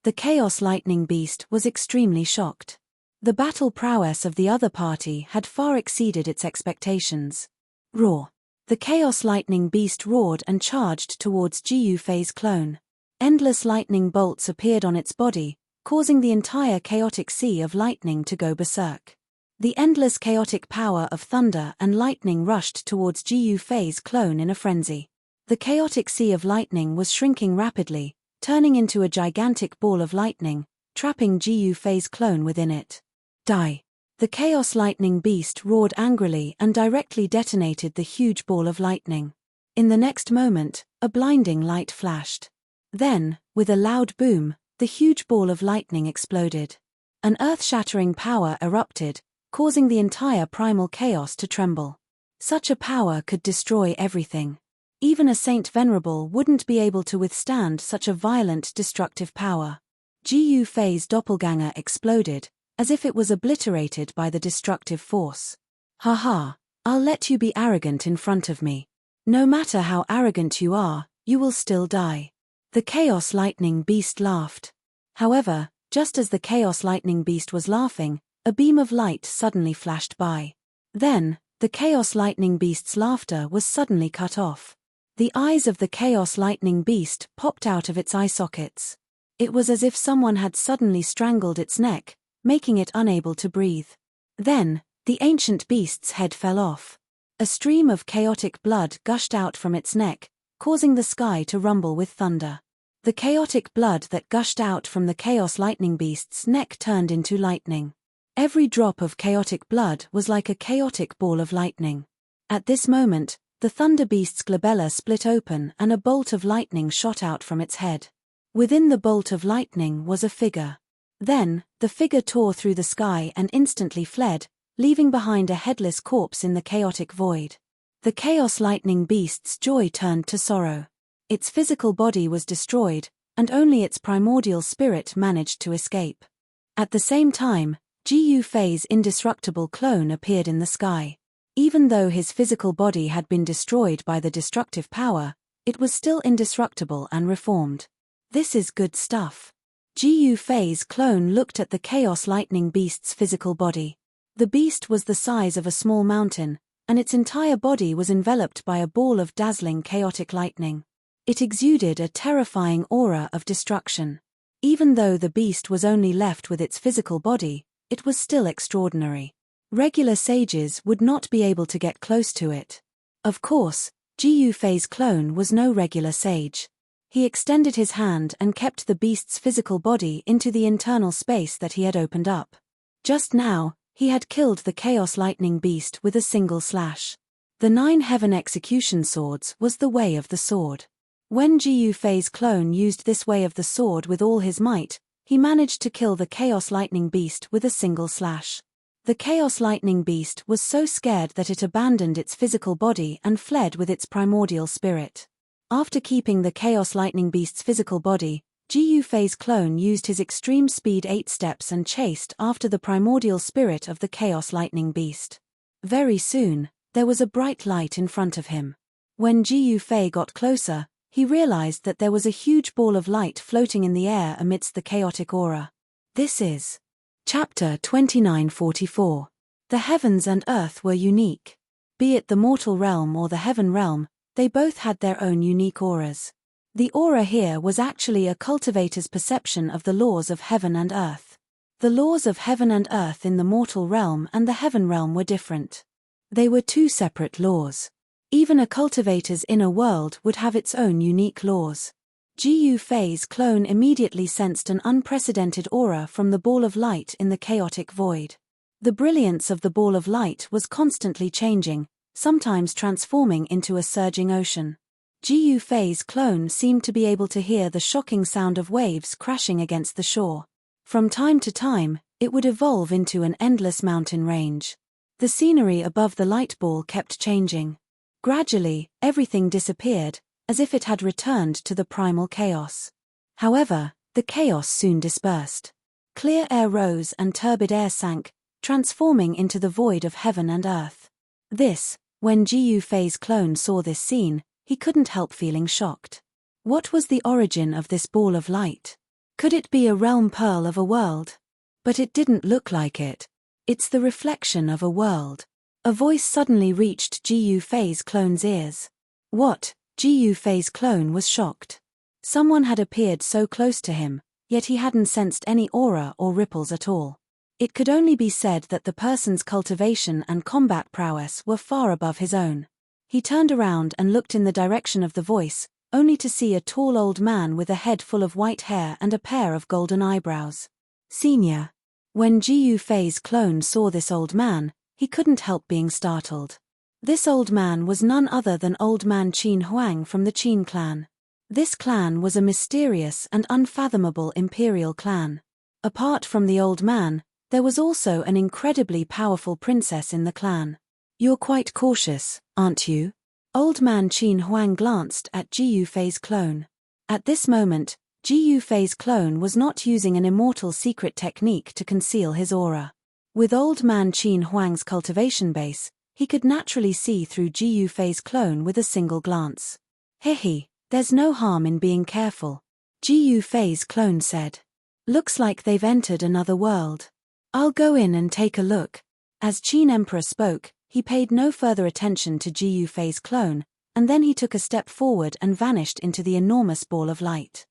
The Chaos Lightning Beast was extremely shocked. The battle prowess of the other party had far exceeded its expectations. Roar! The Chaos Lightning Beast roared and charged towards Ji Yufei's clone. Endless lightning bolts appeared on its body, causing the entire chaotic sea of lightning to go berserk. The endless chaotic power of thunder and lightning rushed towards Ji Yufei's clone in a frenzy. The chaotic sea of lightning was shrinking rapidly, turning into a gigantic ball of lightning, trapping Ji Yufei's clone within it. Die! The Chaos Lightning Beast roared angrily and directly detonated the huge ball of lightning. In the next moment, a blinding light flashed. Then, with a loud boom, the huge ball of lightning exploded. An earth-shattering power erupted, causing the entire primal chaos to tremble. Such a power could destroy everything. Even a Saint Venerable wouldn't be able to withstand such a violent, destructive power. Ji Yufei's doppelganger exploded, as if it was obliterated by the destructive force. Haha, I'll let you be arrogant in front of me. No matter how arrogant you are, you will still die. The Chaos Lightning Beast laughed. However, Just as the Chaos Lightning Beast was laughing, a beam of light suddenly flashed by. Then, the Chaos Lightning Beast's laughter was suddenly cut off. The eyes of the Chaos Lightning Beast popped out of its eye sockets. It was as if someone had suddenly strangled its neck, making it unable to breathe. Then, the ancient beast's head fell off. A stream of chaotic blood gushed out from its neck, causing the sky to rumble with thunder. The chaotic blood that gushed out from the Chaos Lightning Beast's neck turned into lightning. Every drop of chaotic blood was like a chaotic ball of lightning. At this moment, the Thunder Beast's glabella split open and a bolt of lightning shot out from its head. Within the bolt of lightning was a figure. Then, the figure tore through the sky and instantly fled, leaving behind a headless corpse in the chaotic void. The Chaos Lightning Beast's joy turned to sorrow. Its physical body was destroyed, and only its primordial spirit managed to escape. At the same time, Gu Fei's indestructible clone appeared in the sky. Even though his physical body had been destroyed by the destructive power, it was still indestructible and reformed. This is good stuff. Gu Fei's clone looked at the Chaos Lightning Beast's physical body. The beast was the size of a small mountain, and its entire body was enveloped by a ball of dazzling chaotic lightning. It exuded a terrifying aura of destruction. Even though the beast was only left with its physical body, it was still extraordinary. Regular sages would not be able to get close to it. Of course, Gu Fei's clone was no regular sage. He extended his hand and kept the beast's physical body into the internal space that he had opened up. Just now, he had killed the Chaos Lightning Beast with a single slash. The 9 heaven execution swords was the way of the sword. When Gu Fei's clone used this way of the sword with all his might, he managed to kill the Chaos Lightning Beast with a single slash. The Chaos Lightning Beast was so scared that it abandoned its physical body and fled with its primordial spirit. After keeping the Chaos Lightning Beast's physical body, Gu Fei's clone used his extreme speed 8 steps and chased after the primordial spirit of the Chaos Lightning Beast. Very soon, there was a bright light in front of him. When Gu Fei got closer, he realized that there was a huge ball of light floating in the air amidst the chaotic aura. This is Chapter 2944. The heavens and earth were unique. Be it the mortal realm or the heaven realm, they both had their own unique auras. The aura here was actually a cultivator's perception of the laws of heaven and earth. The laws of heaven and earth in the mortal realm and the heaven realm were different. They were 2 separate laws. Even a cultivator's inner world would have its own unique laws. Gu Fei's clone immediately sensed an unprecedented aura from the ball of light in the chaotic void. The brilliance of the ball of light was constantly changing, sometimes transforming into a surging ocean. Gu Fei's clone seemed to be able to hear the shocking sound of waves crashing against the shore. From time to time, it would evolve into an endless mountain range. The scenery above the light ball kept changing. Gradually, everything disappeared, as if it had returned to the primal chaos. However, the chaos soon dispersed. Clear air rose and turbid air sank, transforming into the void of heaven and earth. When Gu Fei's clone saw this scene, he couldn't help feeling shocked. What was the origin of this ball of light? Could it be a realm pearl of a world? But it didn't look like it. It's the reflection of a world. A voice suddenly reached Gu Fei's clone's ears. What? Gu Fei's clone was shocked. Someone had appeared so close to him, yet he hadn't sensed any aura or ripples at all. It could only be said that the person's cultivation and combat prowess were far above his own. He turned around and looked in the direction of the voice, only to see a tall old man with a head full of white hair and a pair of golden eyebrows. Senior. When Gu Fei's clone saw this old man, he couldn't help being startled. This old man was none other than Old Man Qin Huang from the Qin clan. This clan was a mysterious and unfathomable imperial clan. Apart from the old man, there was also an incredibly powerful princess in the clan. You're quite cautious, aren't you? Old Man Qin Huang glanced at Gu Fei's clone. At this moment, Gu Fei's clone was not using an immortal secret technique to conceal his aura. With Old Man Qin Huang's cultivation base, he could naturally see through Gu Fei's clone with a single glance. Hehe, there's no harm in being careful, Gu Fei's clone said. Looks like they've entered another world. I'll go in and take a look. As Qin Emperor spoke, he paid no further attention to Ji Yufei's clone, and then he took a step forward and vanished into the enormous ball of light.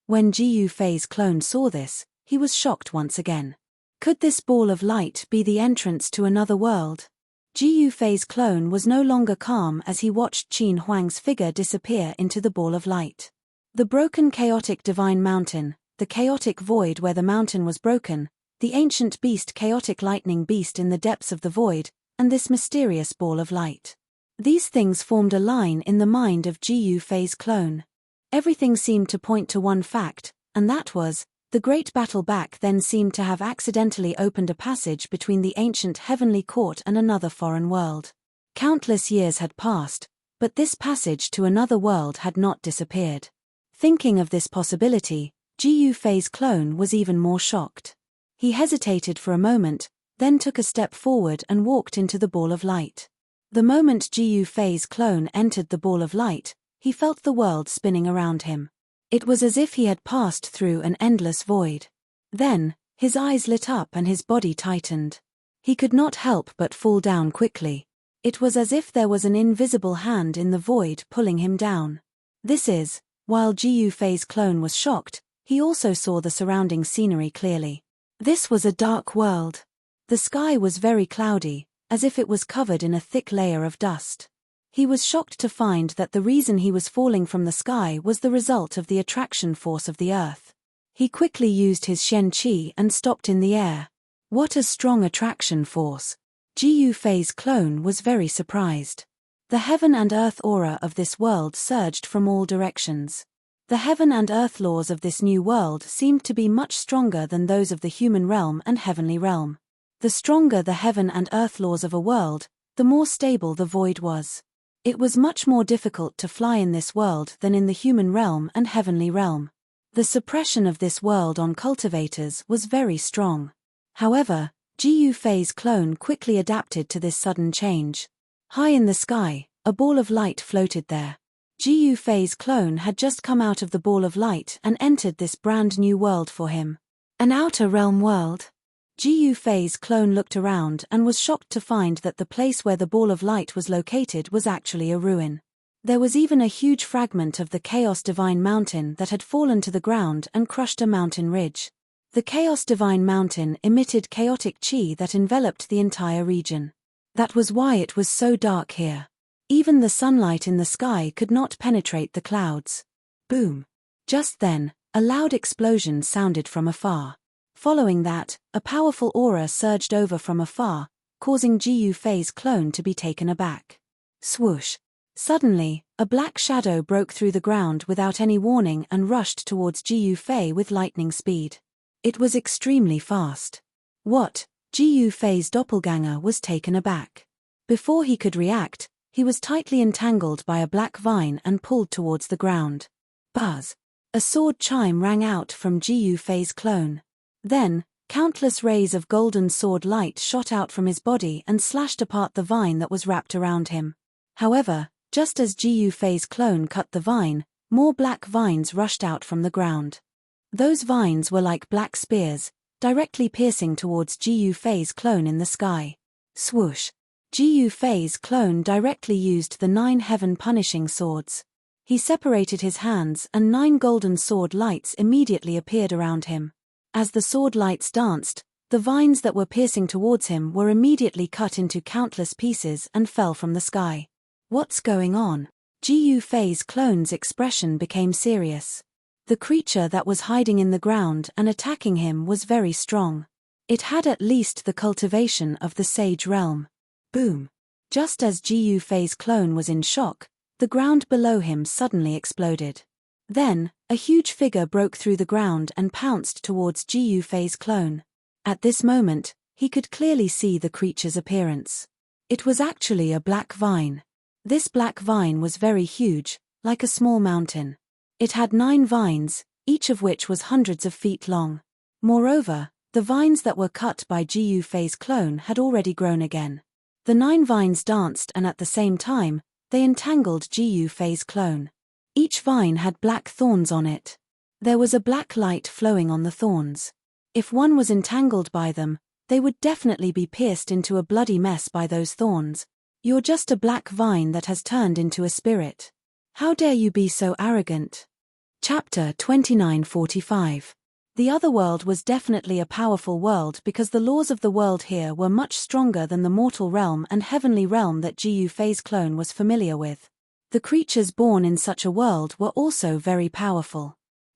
When Ji Yufei's clone saw this, he was shocked once again. Could this ball of light be the entrance to another world? Ji Yufei's clone was no longer calm as he watched Qin Huang's figure disappear into the ball of light. The broken chaotic divine mountain, the chaotic void where the mountain was broken, the ancient beast chaotic lightning beast in the depths of the void, and this mysterious ball of light. These things formed a line in the mind of Ji Yufei's clone. Everything seemed to point to one fact, and that was, the great battle back then seemed to have accidentally opened a passage between the ancient heavenly court and another foreign world. Countless years had passed, but this passage to another world had not disappeared. Thinking of this possibility, Ji Yufei's clone was even more shocked. He hesitated for a moment, then took a step forward and walked into the ball of light. The moment Ji Yufei's clone entered the ball of light, he felt the world spinning around him. It was as if he had passed through an endless void. Then, his eyes lit up and his body tightened. He could not help but fall down quickly. It was as if there was an invisible hand in the void pulling him down. While Ji Yufei's clone was shocked, he also saw the surrounding scenery clearly. This was a dark world. The sky was very cloudy, as if it was covered in a thick layer of dust. He was shocked to find that the reason he was falling from the sky was the result of the attraction force of the earth. He quickly used his Shen Qi and stopped in the air. What a strong attraction force! Ji Yufei's clone was very surprised. The heaven and earth aura of this world surged from all directions. The heaven and earth laws of this new world seemed to be much stronger than those of the human realm and heavenly realm. The stronger the heaven and earth laws of a world, the more stable the void was. It was much more difficult to fly in this world than in the human realm and heavenly realm. The suppression of this world on cultivators was very strong. However, Ji Yufei's clone quickly adapted to this sudden change. High in the sky, a ball of light floated there. Ji Yufei's clone had just come out of the ball of light and entered this brand new world for him. An outer realm world. Ji Yufei's clone looked around and was shocked to find that the place where the ball of light was located was actually a ruin. There was even a huge fragment of the Chaos Divine Mountain that had fallen to the ground and crushed a mountain ridge. The Chaos Divine Mountain emitted chaotic chi that enveloped the entire region. That was why it was so dark here. Even the sunlight in the sky could not penetrate the clouds. Boom! Just then, a loud explosion sounded from afar. Following that, a powerful aura surged over from afar, causing Ji Yufei's clone to be taken aback. Swoosh! Suddenly, a black shadow broke through the ground without any warning and rushed towards Ji Yufei with lightning speed. It was extremely fast. What? Ji Yufei's doppelganger was taken aback. Before he could react, he was tightly entangled by a black vine and pulled towards the ground. Buzz! A sword chime rang out from Ji Yufei's clone. Then, countless rays of golden sword light shot out from his body and slashed apart the vine that was wrapped around him. However, just as Ji Yufei's clone cut the vine, more black vines rushed out from the ground. Those vines were like black spears, directly piercing towards Ji Yufei's clone in the sky. Swoosh! Ji Yufei's clone directly used the 9 heaven punishing swords. He separated his hands and 9 golden sword lights immediately appeared around him. As the sword lights danced, the vines that were piercing towards him were immediately cut into countless pieces and fell from the sky. What's going on? Ji Yufei's clone's expression became serious. The creature that was hiding in the ground and attacking him was very strong. It had at least the cultivation of the sage realm. Boom! Just as Ji Yufei's clone was in shock, the ground below him suddenly exploded. Then, a huge figure broke through the ground and pounced towards Ji Yufei's clone. At this moment, he could clearly see the creature's appearance. It was actually a black vine. This black vine was very huge, like a small mountain. It had 9 vines, each of which was hundreds of feet long. Moreover, the vines that were cut by Ji Yufei's clone had already grown again. The 9 vines danced and at the same time, they entangled Ji Yufei's clone. Each vine had black thorns on it. There was a black light flowing on the thorns. If one was entangled by them, they would definitely be pierced into a bloody mess by those thorns. You're just a black vine that has turned into a spirit. How dare you be so arrogant? Chapter 29:45. The other world was definitely a powerful world because the laws of the world here were much stronger than the mortal realm and heavenly realm that Gu Fei's clone was familiar with. The creatures born in such a world were also very powerful.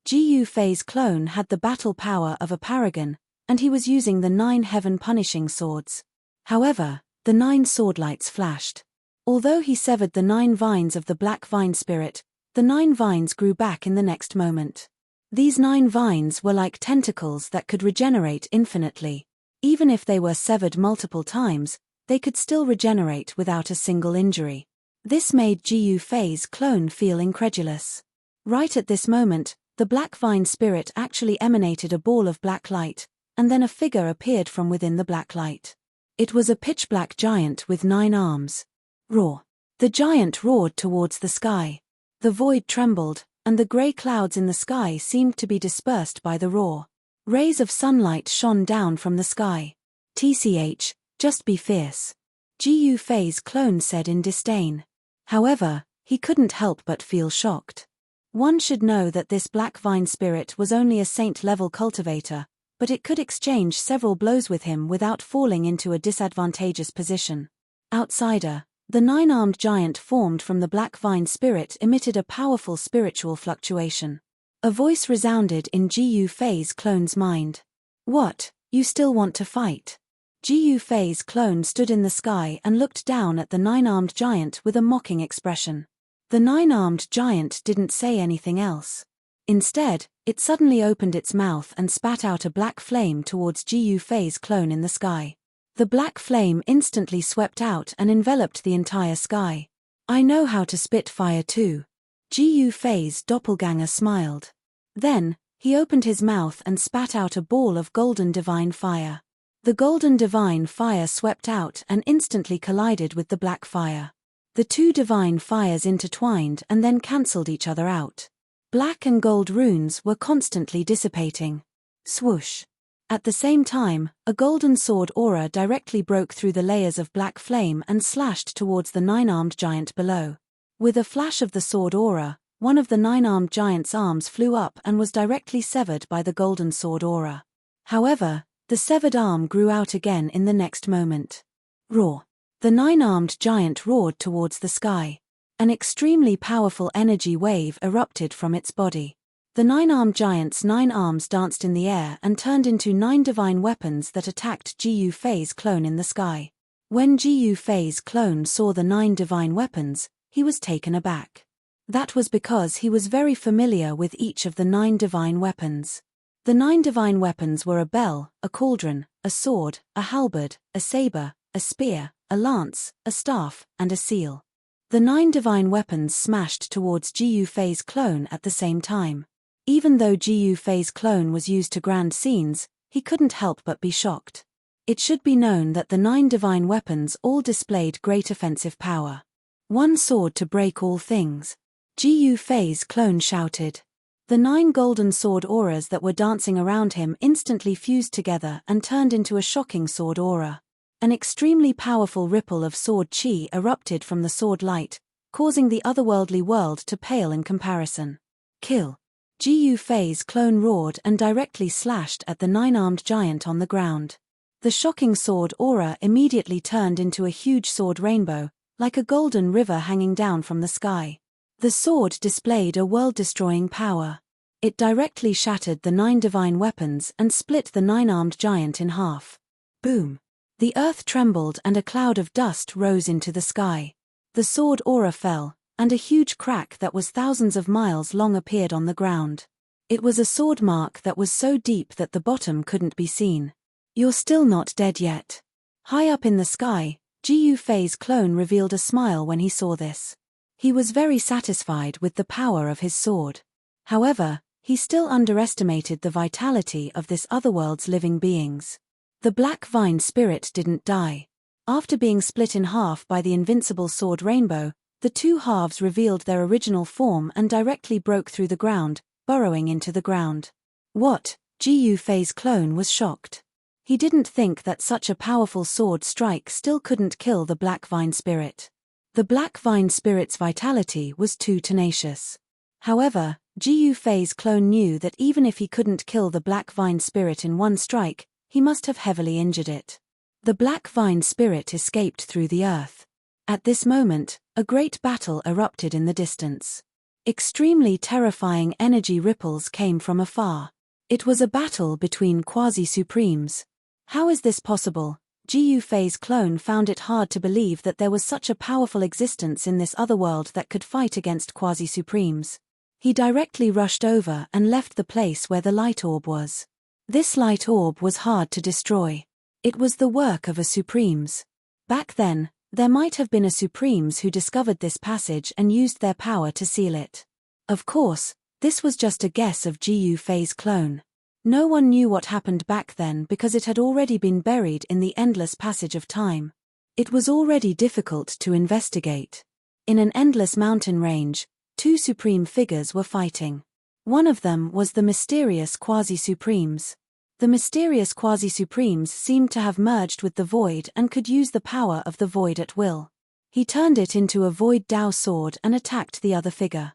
Gu Fei's clone had the battle power of a paragon, and he was using the 9 heaven-punishing swords. However, the 9 sword lights flashed. Although he severed the 9 vines of the black vine spirit, the 9 vines grew back in the next moment. These 9 vines were like tentacles that could regenerate infinitely. Even if they were severed multiple times, they could still regenerate without a single injury. This made Gu Fei's clone feel incredulous. Right at this moment, the black vine spirit actually emanated a ball of black light, and then a figure appeared from within the black light. It was a pitch-black giant with 9 arms. Roar! The giant roared towards the sky. The void trembled, and the grey clouds in the sky seemed to be dispersed by the roar. Rays of sunlight shone down from the sky. "TCH, just be fierce," Gu Fei's clone said in disdain. However, he couldn't help but feel shocked. One should know that this black vine spirit was only a saint-level cultivator, but it could exchange several blows with him without falling into a disadvantageous position. Outsider, the 9-armed giant formed from the black vine spirit emitted a powerful spiritual fluctuation. A voice resounded in Gu Fei's clone's mind. "What, you still want to fight?" Gu Fei's clone stood in the sky and looked down at the 9-armed giant with a mocking expression. The 9-armed giant didn't say anything else. Instead, it suddenly opened its mouth and spat out a black flame towards Gu Fei's clone in the sky. The black flame instantly swept out and enveloped the entire sky. "I know how to spit fire too." Gu Fei's doppelganger smiled. Then, he opened his mouth and spat out a ball of golden divine fire. The golden divine fire swept out and instantly collided with the black fire. The 2 divine fires intertwined and then cancelled each other out. Black and gold runes were constantly dissipating. Swoosh! At the same time, a golden sword aura directly broke through the layers of black flame and slashed towards the 9-armed giant below. With a flash of the sword aura, one of the 9-armed giant's arms flew up and was directly severed by the golden sword aura. However, the severed arm grew out again in the next moment. Roar! The 9-armed giant roared towards the sky. An extremely powerful energy wave erupted from its body. The 9-armed giant's 9 arms danced in the air and turned into 9 divine weapons that attacked Gu Fei's clone in the sky. When Gu Fei's clone saw the 9 divine weapons, he was taken aback. That was because he was very familiar with each of the 9 divine weapons. The 9 divine weapons were a bell, a cauldron, a sword, a halberd, a saber, a spear, a lance, a staff, and a seal. The 9 divine weapons smashed towards Gu Fei's clone at the same time. Even though Gu Fei's clone was used to grand scenes, he couldn't help but be shocked. It should be known that the 9 divine weapons all displayed great offensive power. "One sword to break all things," Gu Fei's clone shouted. The 9 golden sword auras that were dancing around him instantly fused together and turned into a shocking sword aura. An extremely powerful ripple of sword chi erupted from the sword light, causing the otherworldly world to pale in comparison. "Kill!" Gu Fei's clone roared and directly slashed at the 9-armed giant on the ground. The shocking sword aura immediately turned into a huge sword rainbow, like a golden river hanging down from the sky. The sword displayed a world-destroying power. It directly shattered the 9 divine weapons and split the 9-armed giant in half. Boom! The earth trembled and a cloud of dust rose into the sky. The sword aura fell, and a huge crack that was thousands of miles long appeared on the ground. It was a sword mark that was so deep that the bottom couldn't be seen. "You're still not dead yet." High up in the sky, Gu Fei's clone revealed a smile when he saw this. He was very satisfied with the power of his sword. However, he still underestimated the vitality of this otherworld's living beings. The black vine spirit didn't die. After being split in half by the invincible sword rainbow, the 2 halves revealed their original form and directly broke through the ground, burrowing into the ground. What? Ji Yufei's clone was shocked. He didn't think that such a powerful sword strike still couldn't kill the Black Vine Spirit. The Black Vine Spirit's vitality was too tenacious. However, Ji Yufei's clone knew that even if he couldn't kill the Black Vine Spirit in one strike, he must have heavily injured it. The Black Vine Spirit escaped through the earth. At this moment, a great battle erupted in the distance. Extremely terrifying energy ripples came from afar. It was a battle between quasi-supremes. How is this possible? Ji Yufei's clone found it hard to believe that there was such a powerful existence in this other world that could fight against quasi-supremes. He directly rushed over and left the place where the light orb was. This light orb was hard to destroy. It was the work of a Supremes. Back then, there might have been a Supremes who discovered this passage and used their power to seal it. Of course, this was just a guess of Ji Yufei's clone. No one knew what happened back then because it had already been buried in the endless passage of time. It was already difficult to investigate. In an endless mountain range, two supreme figures were fighting. One of them was the mysterious quasi-supremes. The mysterious quasi-supremes seemed to have merged with the void and could use the power of the void at will. He turned it into a void Dao sword and attacked the other figure.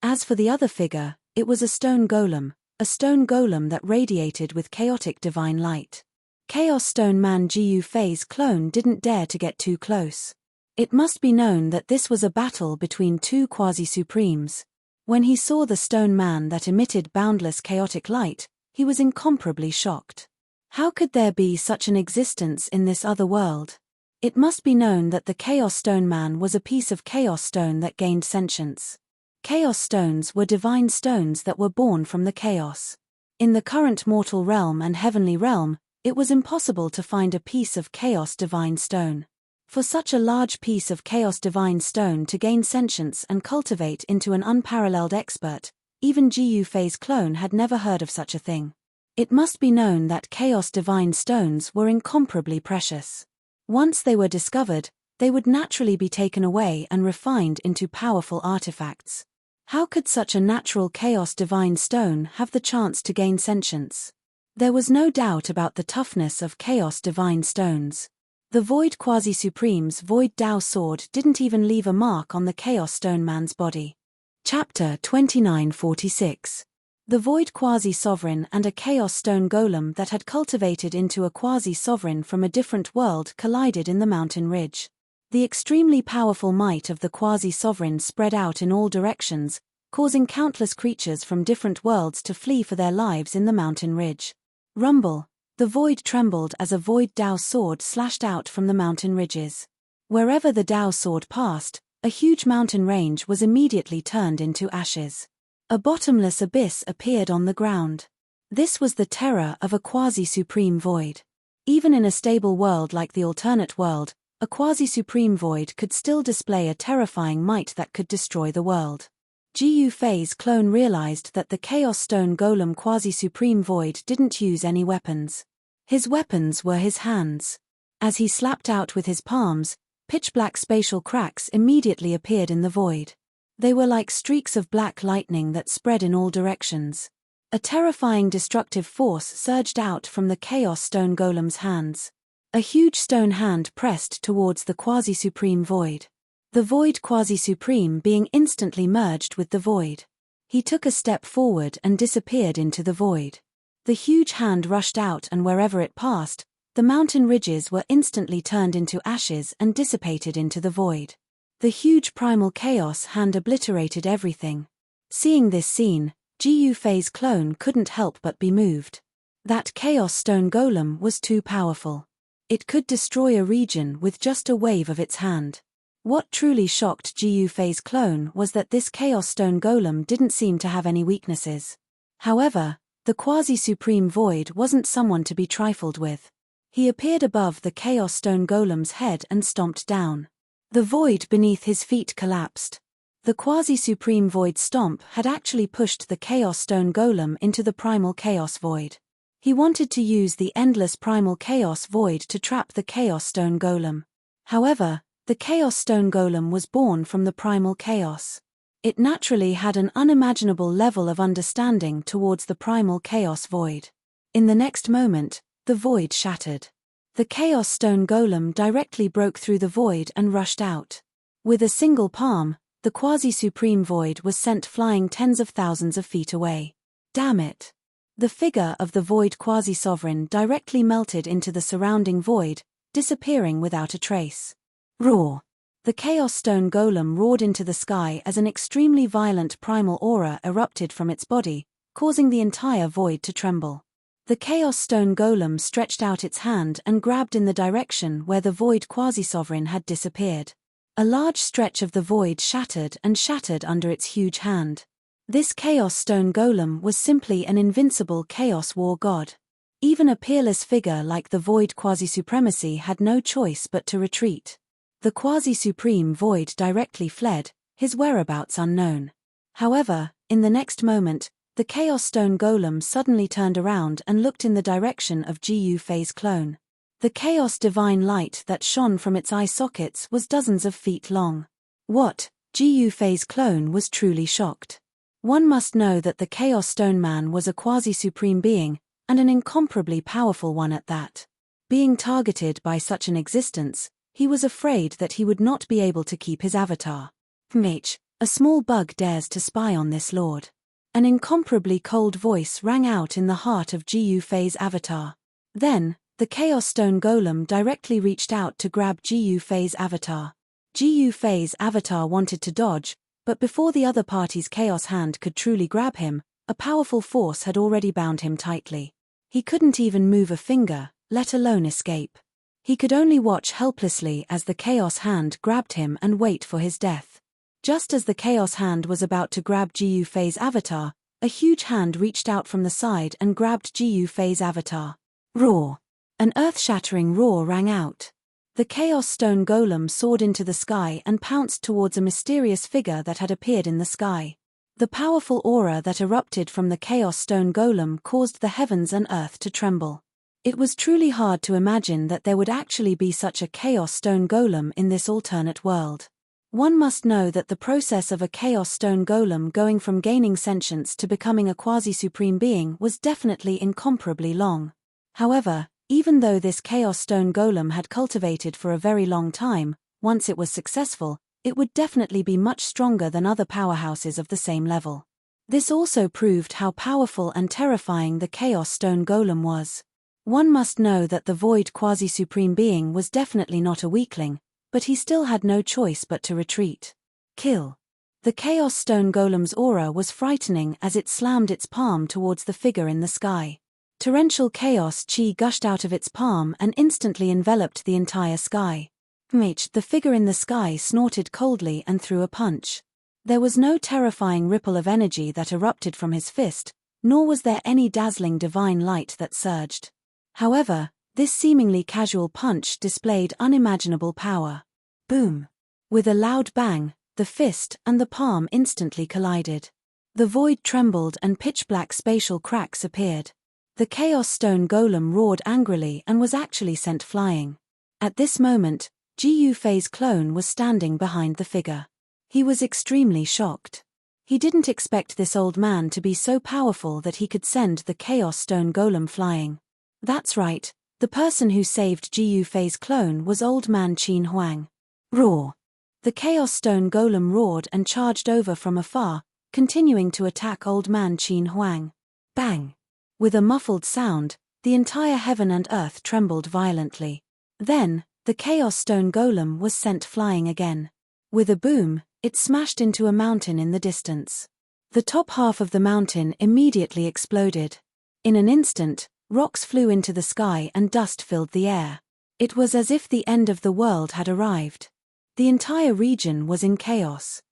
As for the other figure, it was a stone golem that radiated with chaotic divine light. Chaos Stone Man Ji Yufei's clone didn't dare to get too close. It must be known that this was a battle between two quasi-supremes. When he saw the stone man that emitted boundless chaotic light, he was incomparably shocked. How could there be such an existence in this other world? It must be known that the Chaos Stone Man was a piece of chaos stone that gained sentience. Chaos stones were divine stones that were born from the chaos. In the current mortal realm and heavenly realm, it was impossible to find a piece of chaos divine stone. For such a large piece of chaos divine stone to gain sentience and cultivate into an unparalleled expert, even Ji Yufei's clone had never heard of such a thing. It must be known that chaos divine stones were incomparably precious. Once they were discovered, they would naturally be taken away and refined into powerful artifacts. How could such a natural chaos divine stone have the chance to gain sentience? There was no doubt about the toughness of chaos divine stones. The Void Quasi-Supreme's Void Dao sword didn't even leave a mark on the Chaos Stone Man's body. Chapter 2946. The Void Quasi-Sovereign and a Chaos Stone Golem that had cultivated into a Quasi-Sovereign from a different world collided in the mountain ridge. The extremely powerful might of the Quasi-Sovereign spread out in all directions, causing countless creatures from different worlds to flee for their lives in the mountain ridge. Rumble. The void trembled as a Void Dao sword slashed out from the mountain ridges. Wherever the Dao sword passed, a huge mountain range was immediately turned into ashes. A bottomless abyss appeared on the ground. This was the terror of a quasi-supreme void. Even in a stable world like the alternate world, a quasi-supreme void could still display a terrifying might that could destroy the world. Ji Yufei's clone realized that the Chaos Stone Golem quasi-supreme void didn't use any weapons. His weapons were his hands. As he slapped out with his palms, pitch-black spatial cracks immediately appeared in the void. They were like streaks of black lightning that spread in all directions. A terrifying destructive force surged out from the Chaos Stone Golem's hands. A huge stone hand pressed towards the quasi-supreme void. The void quasi-supreme being instantly merged with the void. He took a step forward and disappeared into the void. The huge hand rushed out, and wherever it passed, the mountain ridges were instantly turned into ashes and dissipated into the void. The huge primal chaos hand obliterated everything. Seeing this scene, Ji Yufei's clone couldn't help but be moved. That Chaos Stone Golem was too powerful. It could destroy a region with just a wave of its hand. What truly shocked Ji Yufei's clone was that this Chaos Stone Golem didn't seem to have any weaknesses. However, the quasi-supreme void wasn't someone to be trifled with. He appeared above the Chaos Stone Golem's head and stomped down. The void beneath his feet collapsed. The quasi-supreme void stomp had actually pushed the Chaos Stone Golem into the primal chaos void. He wanted to use the endless primal chaos void to trap the Chaos Stone Golem. However, the Chaos Stone Golem was born from the primal chaos. It naturally had an unimaginable level of understanding towards the primal chaos void. In the next moment, the void shattered. The Chaos Stone Golem directly broke through the void and rushed out. With a single palm, the quasi-supreme void was sent flying tens of thousands of feet away. Damn it! The figure of the void quasi-sovereign directly melted into the surrounding void, disappearing without a trace. Roar! The Chaos Stone Golem roared into the sky as an extremely violent primal aura erupted from its body, causing the entire void to tremble. The Chaos Stone Golem stretched out its hand and grabbed in the direction where the void quasi-sovereign had disappeared. A large stretch of the void shattered under its huge hand. This Chaos Stone Golem was simply an invincible chaos war god. Even a peerless figure like the void quasi-supremacy had no choice but to retreat. The quasi-supreme void directly fled, his whereabouts unknown. However, in the next moment, the Chaos Stone Golem suddenly turned around and looked in the direction of Gu Fei's clone. The chaos divine light that shone from its eye sockets was dozens of feet long. What? Gu Fei's clone was truly shocked. One must know that the Chaos Stone Man was a quasi-supreme being, and an incomparably powerful one at that. Being targeted by such an existence, he was afraid that he would not be able to keep his avatar. A small bug dares to spy on this lord. An incomparably cold voice rang out in the heart of Gu Fei's avatar. Then, the Chaos Stone Golem directly reached out to grab Gu Fei's avatar. Gu Fei's avatar wanted to dodge, but before the other party's chaos hand could truly grab him, a powerful force had already bound him tightly. He couldn't even move a finger, let alone escape. He could only watch helplessly as the chaos hand grabbed him and wait for his death. Just as the chaos hand was about to grab Gu Fei's avatar, a huge hand reached out from the side and grabbed Gu Fei's avatar. Roar! An earth-shattering roar rang out. The Chaos Stone Golem soared into the sky and pounced towards a mysterious figure that had appeared in the sky. The powerful aura that erupted from the Chaos Stone Golem caused the heavens and earth to tremble. It was truly hard to imagine that there would actually be such a Chaos Stone Golem in this alternate world. One must know that the process of a Chaos Stone Golem going from gaining sentience to becoming a quasi-supreme being was definitely incomparably long. However, even though this Chaos Stone Golem had cultivated for a very long time, once it was successful, it would definitely be much stronger than other powerhouses of the same level. This also proved how powerful and terrifying the Chaos Stone Golem was. One must know that the void quasi-supreme being was definitely not a weakling, but he still had no choice but to retreat. Kill. The Chaos Stone Golem's aura was frightening as it slammed its palm towards the figure in the sky. Torrential chaos chi gushed out of its palm and instantly enveloped the entire sky. The figure in the sky snorted coldly and threw a punch. There was no terrifying ripple of energy that erupted from his fist, nor was there any dazzling divine light that surged. However, this seemingly casual punch displayed unimaginable power. Boom! With a loud bang, the fist and the palm instantly collided. The void trembled and pitch-black spatial cracks appeared. The Chaos Stone Golem roared angrily and was actually sent flying. At this moment, Gu Fei's clone was standing behind the figure. He was extremely shocked. He didn't expect this old man to be so powerful that he could send the Chaos Stone Golem flying. That's right, the person who saved Gu Fei's clone was Old Man Qin Huang. Roar! The Chaos Stone Golem roared and charged over from afar, continuing to attack Old Man Qin Huang. Bang! With a muffled sound, the entire heaven and earth trembled violently. Then, the Chaos Stone Golem was sent flying again. With a boom, it smashed into a mountain in the distance. The top half of the mountain immediately exploded. In an instant, rocks flew into the sky and dust filled the air. It was as if the end of the world had arrived. The entire region was in chaos.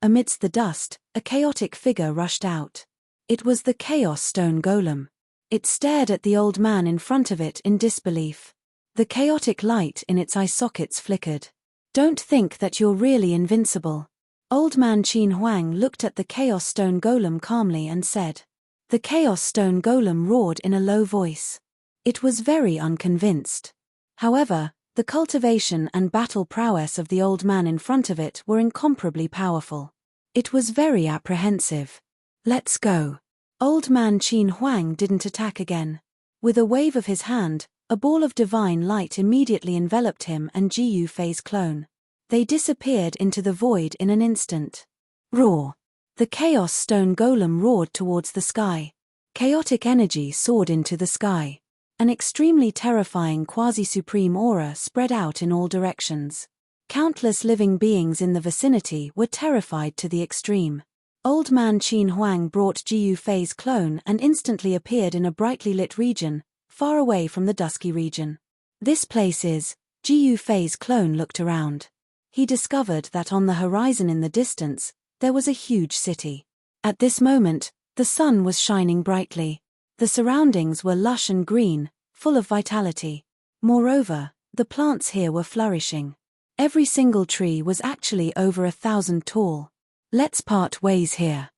Amidst the dust, a chaotic figure rushed out. It was the Chaos Stone Golem. It stared at the old man in front of it in disbelief. The chaotic light in its eye sockets flickered. Don't think that you're really invincible. Old Man Qin Huang looked at the Chaos Stone Golem calmly and said. The Chaos Stone Golem roared in a low voice. It was very unconvinced. However, the cultivation and battle prowess of the old man in front of it were incomparably powerful. It was very apprehensive. Let's go. Old man Qin Huang didn't attack again. With a wave of his hand, a ball of divine light immediately enveloped him and Ji Yufei's clone. They disappeared into the void in an instant. Roar! The Chaos Stone Golem roared towards the sky. Chaotic energy soared into the sky. An extremely terrifying quasi-supreme aura spread out in all directions. Countless living beings in the vicinity were terrified to the extreme. Old man Qin Huang brought Ji Yufei's clone and instantly appeared in a brightly lit region, far away from the dusky region. This place is. Ji Yufei's clone looked around. He discovered that on the horizon in the distance, there was a huge city. At this moment, the sun was shining brightly. The surroundings were lush and green, full of vitality. Moreover, the plants here were flourishing. Every single tree was actually over 1,000 tall. Let's part ways here.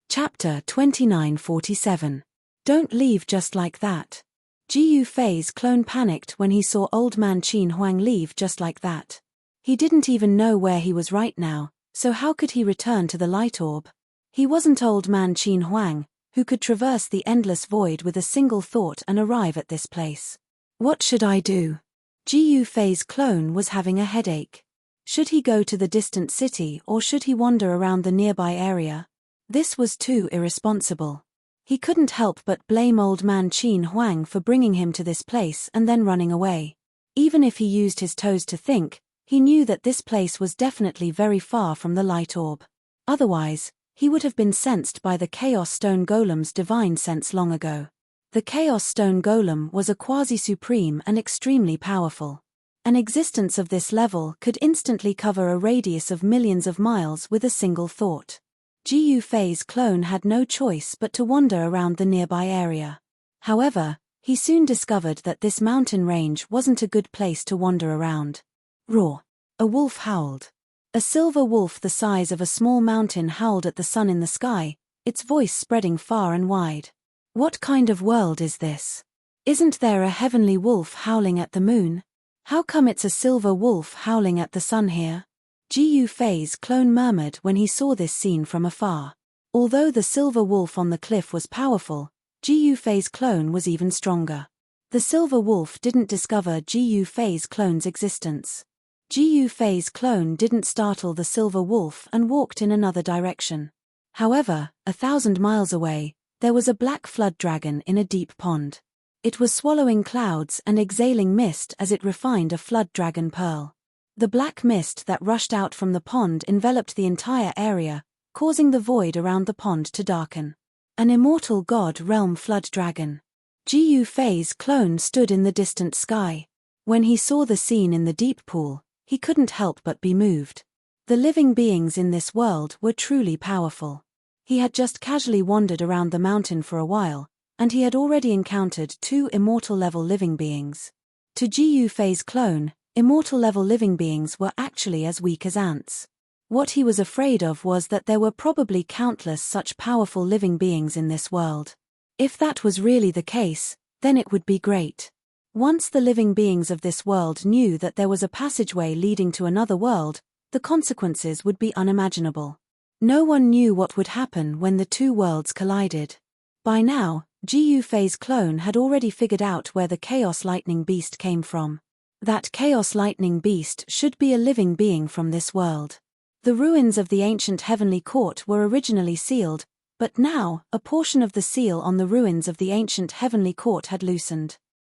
Chapter 2947. Don't leave just like that. Ji Yufei's clone panicked when he saw old man Qin Huang leave just like that. He didn't even know where he was right now, so how could he return to the light orb? He wasn't old man Qin Huang, who could traverse the endless void with a single thought and arrive at this place. What should I do? Ji Yufei's clone was having a headache. Should he go to the distant city or should he wander around the nearby area? This was too irresponsible. He couldn't help but blame old man Qin Huang for bringing him to this place and then running away. Even if he used his toes to think, he knew that this place was definitely very far from the light orb. Otherwise, he would have been sensed by the Chaos Stone Golem's divine sense long ago. The Chaos Stone Golem was a quasi-supreme and extremely powerful. An existence of this level could instantly cover a radius of millions of miles with a single thought. Ji Yufei's clone had no choice but to wander around the nearby area. However, he soon discovered that this mountain range wasn't a good place to wander around. Roar! A wolf howled. A silver wolf the size of a small mountain howled at the sun in the sky, its voice spreading far and wide. What kind of world is this? Isn't there a heavenly wolf howling at the moon? How come it's a silver wolf howling at the sun here? Ji Yufei's clone murmured when he saw this scene from afar. Although the silver wolf on the cliff was powerful, Ji Yufei's clone was even stronger. The silver wolf didn't discover Ji Yufei's clone's existence. Ji Yufei's clone didn't startle the silver wolf and walked in another direction. However, 1,000 miles away, there was a black flood dragon in a deep pond. It was swallowing clouds and exhaling mist as it refined a flood dragon pearl. The black mist that rushed out from the pond enveloped the entire area, causing the void around the pond to darken. An immortal god realm flood dragon. Ji Yufei's clone stood in the distant sky. When he saw the scene in the deep pool, he couldn't help but be moved. The living beings in this world were truly powerful. He had just casually wandered around the mountain for a while, and he had already encountered 2 immortal-level living beings. To Ji Yufei's clone, immortal-level living beings were actually as weak as ants. What he was afraid of was that there were probably countless such powerful living beings in this world. If that was really the case, then it would be great. Once the living beings of this world knew that there was a passageway leading to another world, the consequences would be unimaginable. No one knew what would happen when the 2 worlds collided. By now, Ji Yufei's clone had already figured out where the Chaos Lightning Beast came from. That Chaos Lightning Beast should be a living being from this world. The ruins of the ancient heavenly court were originally sealed, but now, a portion of the seal on the ruins of the ancient heavenly court had loosened.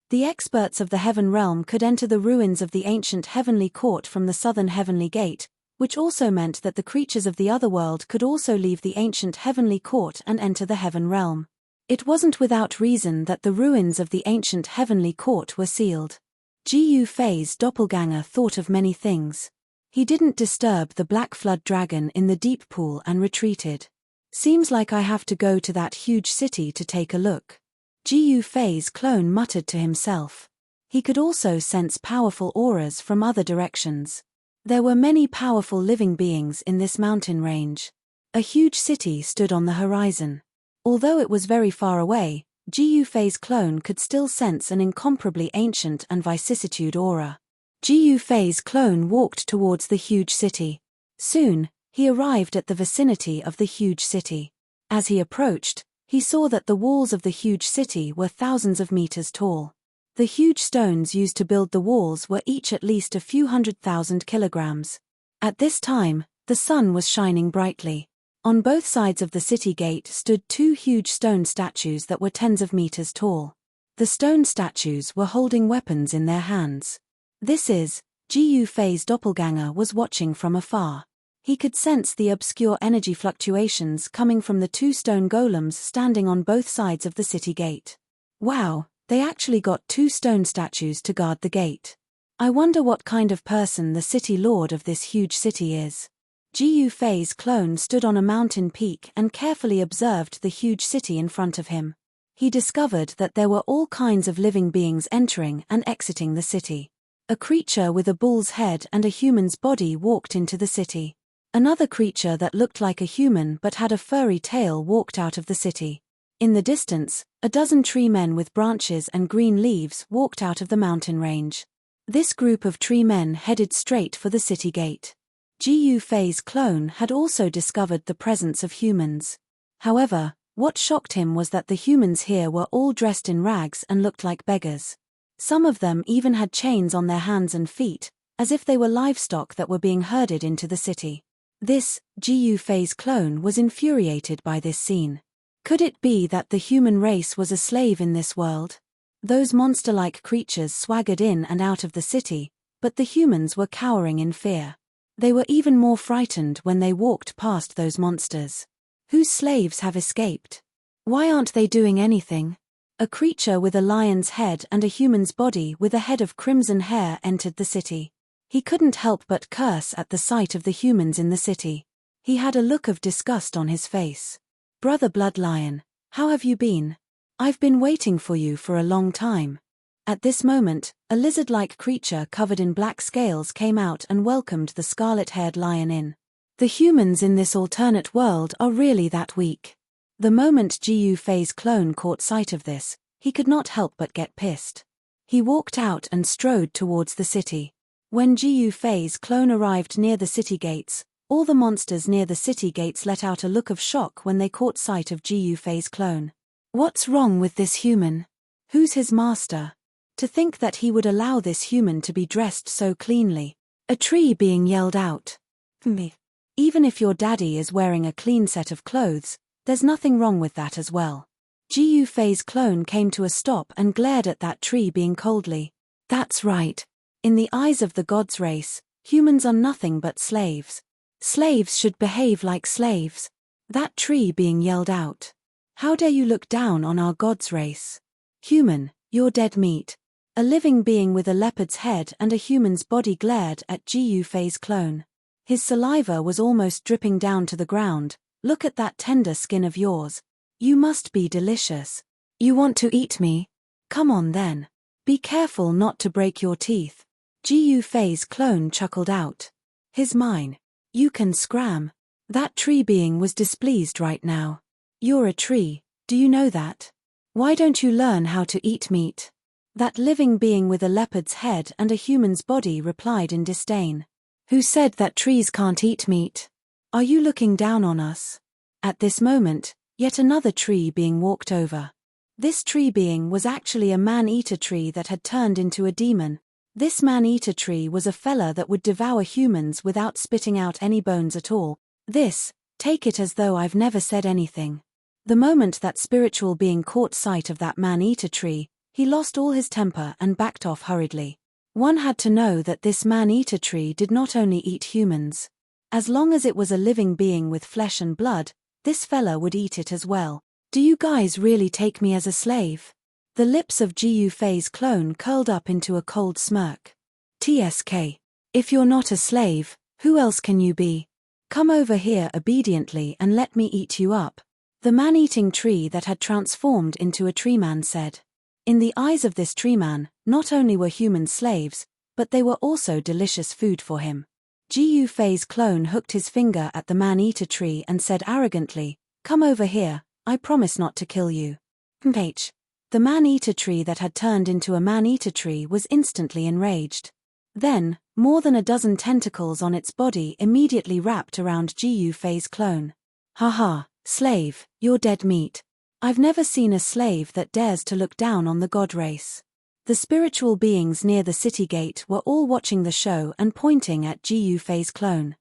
The experts of the heaven realm could enter the ruins of the ancient heavenly court from the southern heavenly gate, which also meant that the creatures of the other world could also leave the ancient heavenly court and enter the heaven realm. It wasn't without reason that the ruins of the ancient heavenly court were sealed. Ji Yufei's doppelganger thought of many things. He didn't disturb the black flood dragon in the deep pool and retreated. Seems like I have to go to that huge city to take a look. Ji Yufei's clone muttered to himself. He could also sense powerful auras from other directions. There were many powerful living beings in this mountain range. A huge city stood on the horizon. Although it was very far away, Ji Yufei's clone could still sense an incomparably ancient and vicissitude aura. Ji Yufei's clone walked towards the huge city. Soon, He arrived at the vicinity of the huge city. As he approached, he saw that the walls of the huge city were thousands of meters tall. The huge stones used to build the walls were each at least a few 100,000 kilograms. At this time, the sun was shining brightly. On both sides of the city gate stood two huge stone statues that were tens of meters tall. The stone statues were holding weapons in their hands. This is, Jiu Fei's doppelganger was watching from afar. He could sense the obscure energy fluctuations coming from the two stone golems standing on both sides of the city gate. Wow, they actually got two stone statues to guard the gate. I wonder what kind of person the city lord of this huge city is. Jiu Fei's clone stood on a mountain peak and carefully observed the huge city in front of him. He discovered that there were all kinds of living beings entering and exiting the city. A creature with a bull's head and a human's body walked into the city. Another creature that looked like a human but had a furry tail walked out of the city. In the distance, a dozen tree men with branches and green leaves walked out of the mountain range. This group of tree men headed straight for the city gate. Jiu Fei's clone had also discovered the presence of humans. However, what shocked him was that the humans here were all dressed in rags and looked like beggars. Some of them even had chains on their hands and feet, as if they were livestock that were being herded into the city. This, Jiu Fei's clone was infuriated by this scene. Could it be that the human race was a slave in this world? Those monster-like creatures swaggered in and out of the city, but the humans were cowering in fear. They were even more frightened when they walked past those monsters. Whose slaves have escaped? Why aren't they doing anything? A creature with a lion's head and a human's body with a head of crimson hair entered the city. He couldn't help but curse at the sight of the humans in the city. He had a look of disgust on his face. "Brother Blood Lion, how have you been? I've been waiting for you for a long time." At this moment, a lizard-like creature covered in black scales came out and welcomed the scarlet-haired lion in. The humans in this alternate world are really that weak. The moment Jiu Fei's clone caught sight of this, he could not help but get pissed. He walked out and strode towards the city. When Jiu Fei's clone arrived near the city gates, all the monsters near the city gates let out a look of shock when they caught sight of Jiu Fei's clone. What's wrong with this human? Who's his master? To think that he would allow this human to be dressed so cleanly. A tree being yelled out. Me. Even if your daddy is wearing a clean set of clothes, there's nothing wrong with that as well. Jiu Fei's clone came to a stop and glared at that tree being coldly. That's right. In the eyes of the gods' race, humans are nothing but slaves. Slaves should behave like slaves. That tree being yelled out. How dare you look down on our gods' race? Human, you're dead meat. A living being with a leopard's head and a human's body glared at Jiu Fei's clone. His saliva was almost dripping down to the ground. Look at that tender skin of yours. You must be delicious. You want to eat me? Come on then. Be careful not to break your teeth. Jiu Fei's clone chuckled out. His mine. You can scram. That tree being was displeased right now. You're a tree, do you know that? Why don't you learn how to eat meat? That living being with a leopard's head and a human's body replied in disdain. Who said that trees can't eat meat? Are you looking down on us? At this moment, yet another tree being walked over. This tree being was actually a man-eater tree that had turned into a demon. This man-eater tree was a fella that would devour humans without spitting out any bones at all. This, take it as though I've never said anything. The moment that spiritual being caught sight of that man-eater tree, he lost all his temper and backed off hurriedly. One had to know that this man-eater tree did not only eat humans. As long as it was a living being with flesh and blood, this fella would eat it as well. Do you guys really take me as a slave? The lips of Jiu Fei's clone curled up into a cold smirk. TSK. If you're not a slave, who else can you be? Come over here obediently and let me eat you up. The man-eating tree that had transformed into a tree man said. In the eyes of this tree man, not only were humans slaves, but they were also delicious food for him. Jiu Fei's clone hooked his finger at the man-eater tree and said arrogantly, "Come over here, I promise not to kill you." The man-eater tree that had turned into a man-eater tree was instantly enraged. Then, More than a dozen tentacles on its body immediately wrapped around Gu Fei's clone. Haha, slave, you're dead meat. I've never seen a slave that dares to look down on the god race. The spiritual beings near the city gate were all watching the show and pointing at Gu Fei's clone.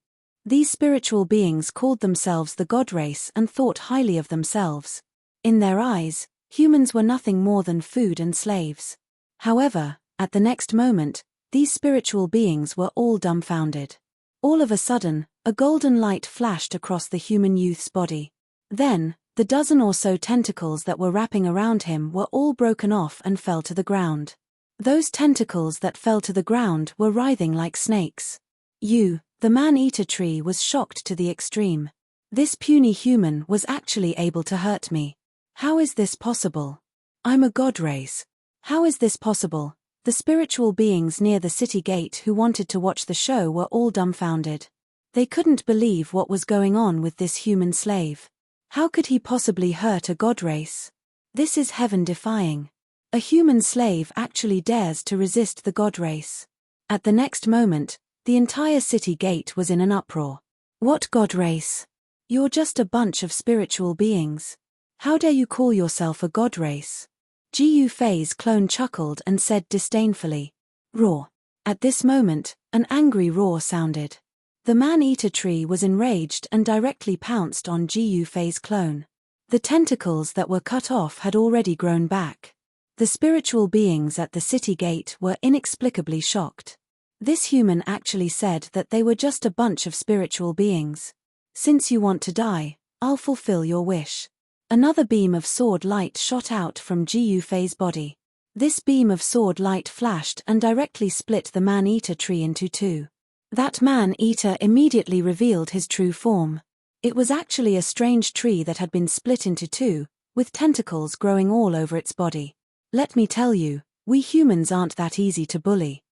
These spiritual beings called themselves the god race and thought highly of themselves. In their eyes, humans were nothing more than food and slaves. However, at the next moment, these spiritual beings were all dumbfounded. All of a sudden, a golden light flashed across the human youth's body. Then, the dozen or so tentacles that were wrapping around him were all broken off and fell to the ground. Those tentacles that fell to the ground were writhing like snakes. The man-eater tree was shocked to the extreme. This puny human was actually able to hurt me. How is this possible? I'm a god race. How is this possible? The spiritual beings near the city gate who wanted to watch the show were all dumbfounded. They couldn't believe what was going on with this human slave. How could he possibly hurt a god race? This is heaven-defying. A human slave actually dares to resist the god race. At the next moment, the entire city gate was in an uproar. What god race? You're just a bunch of spiritual beings. How dare you call yourself a god race? Gu Fei's clone chuckled and said disdainfully, "Roar." At this moment, an angry roar sounded. The man-eater tree was enraged and directly pounced on Gu Fei's clone. The tentacles that were cut off had already grown back. The spiritual beings at the city gate were inexplicably shocked. This human actually said that they were just a bunch of spiritual beings. Since you want to die, I'll fulfill your wish. Another beam of sword light shot out from Gu Fei's body. This beam of sword light flashed and directly split the man-eater tree into two. That man-eater immediately revealed his true form. It was actually a strange tree that had been split into two, with tentacles growing all over its body. Let me tell you, we humans aren't that easy to bully.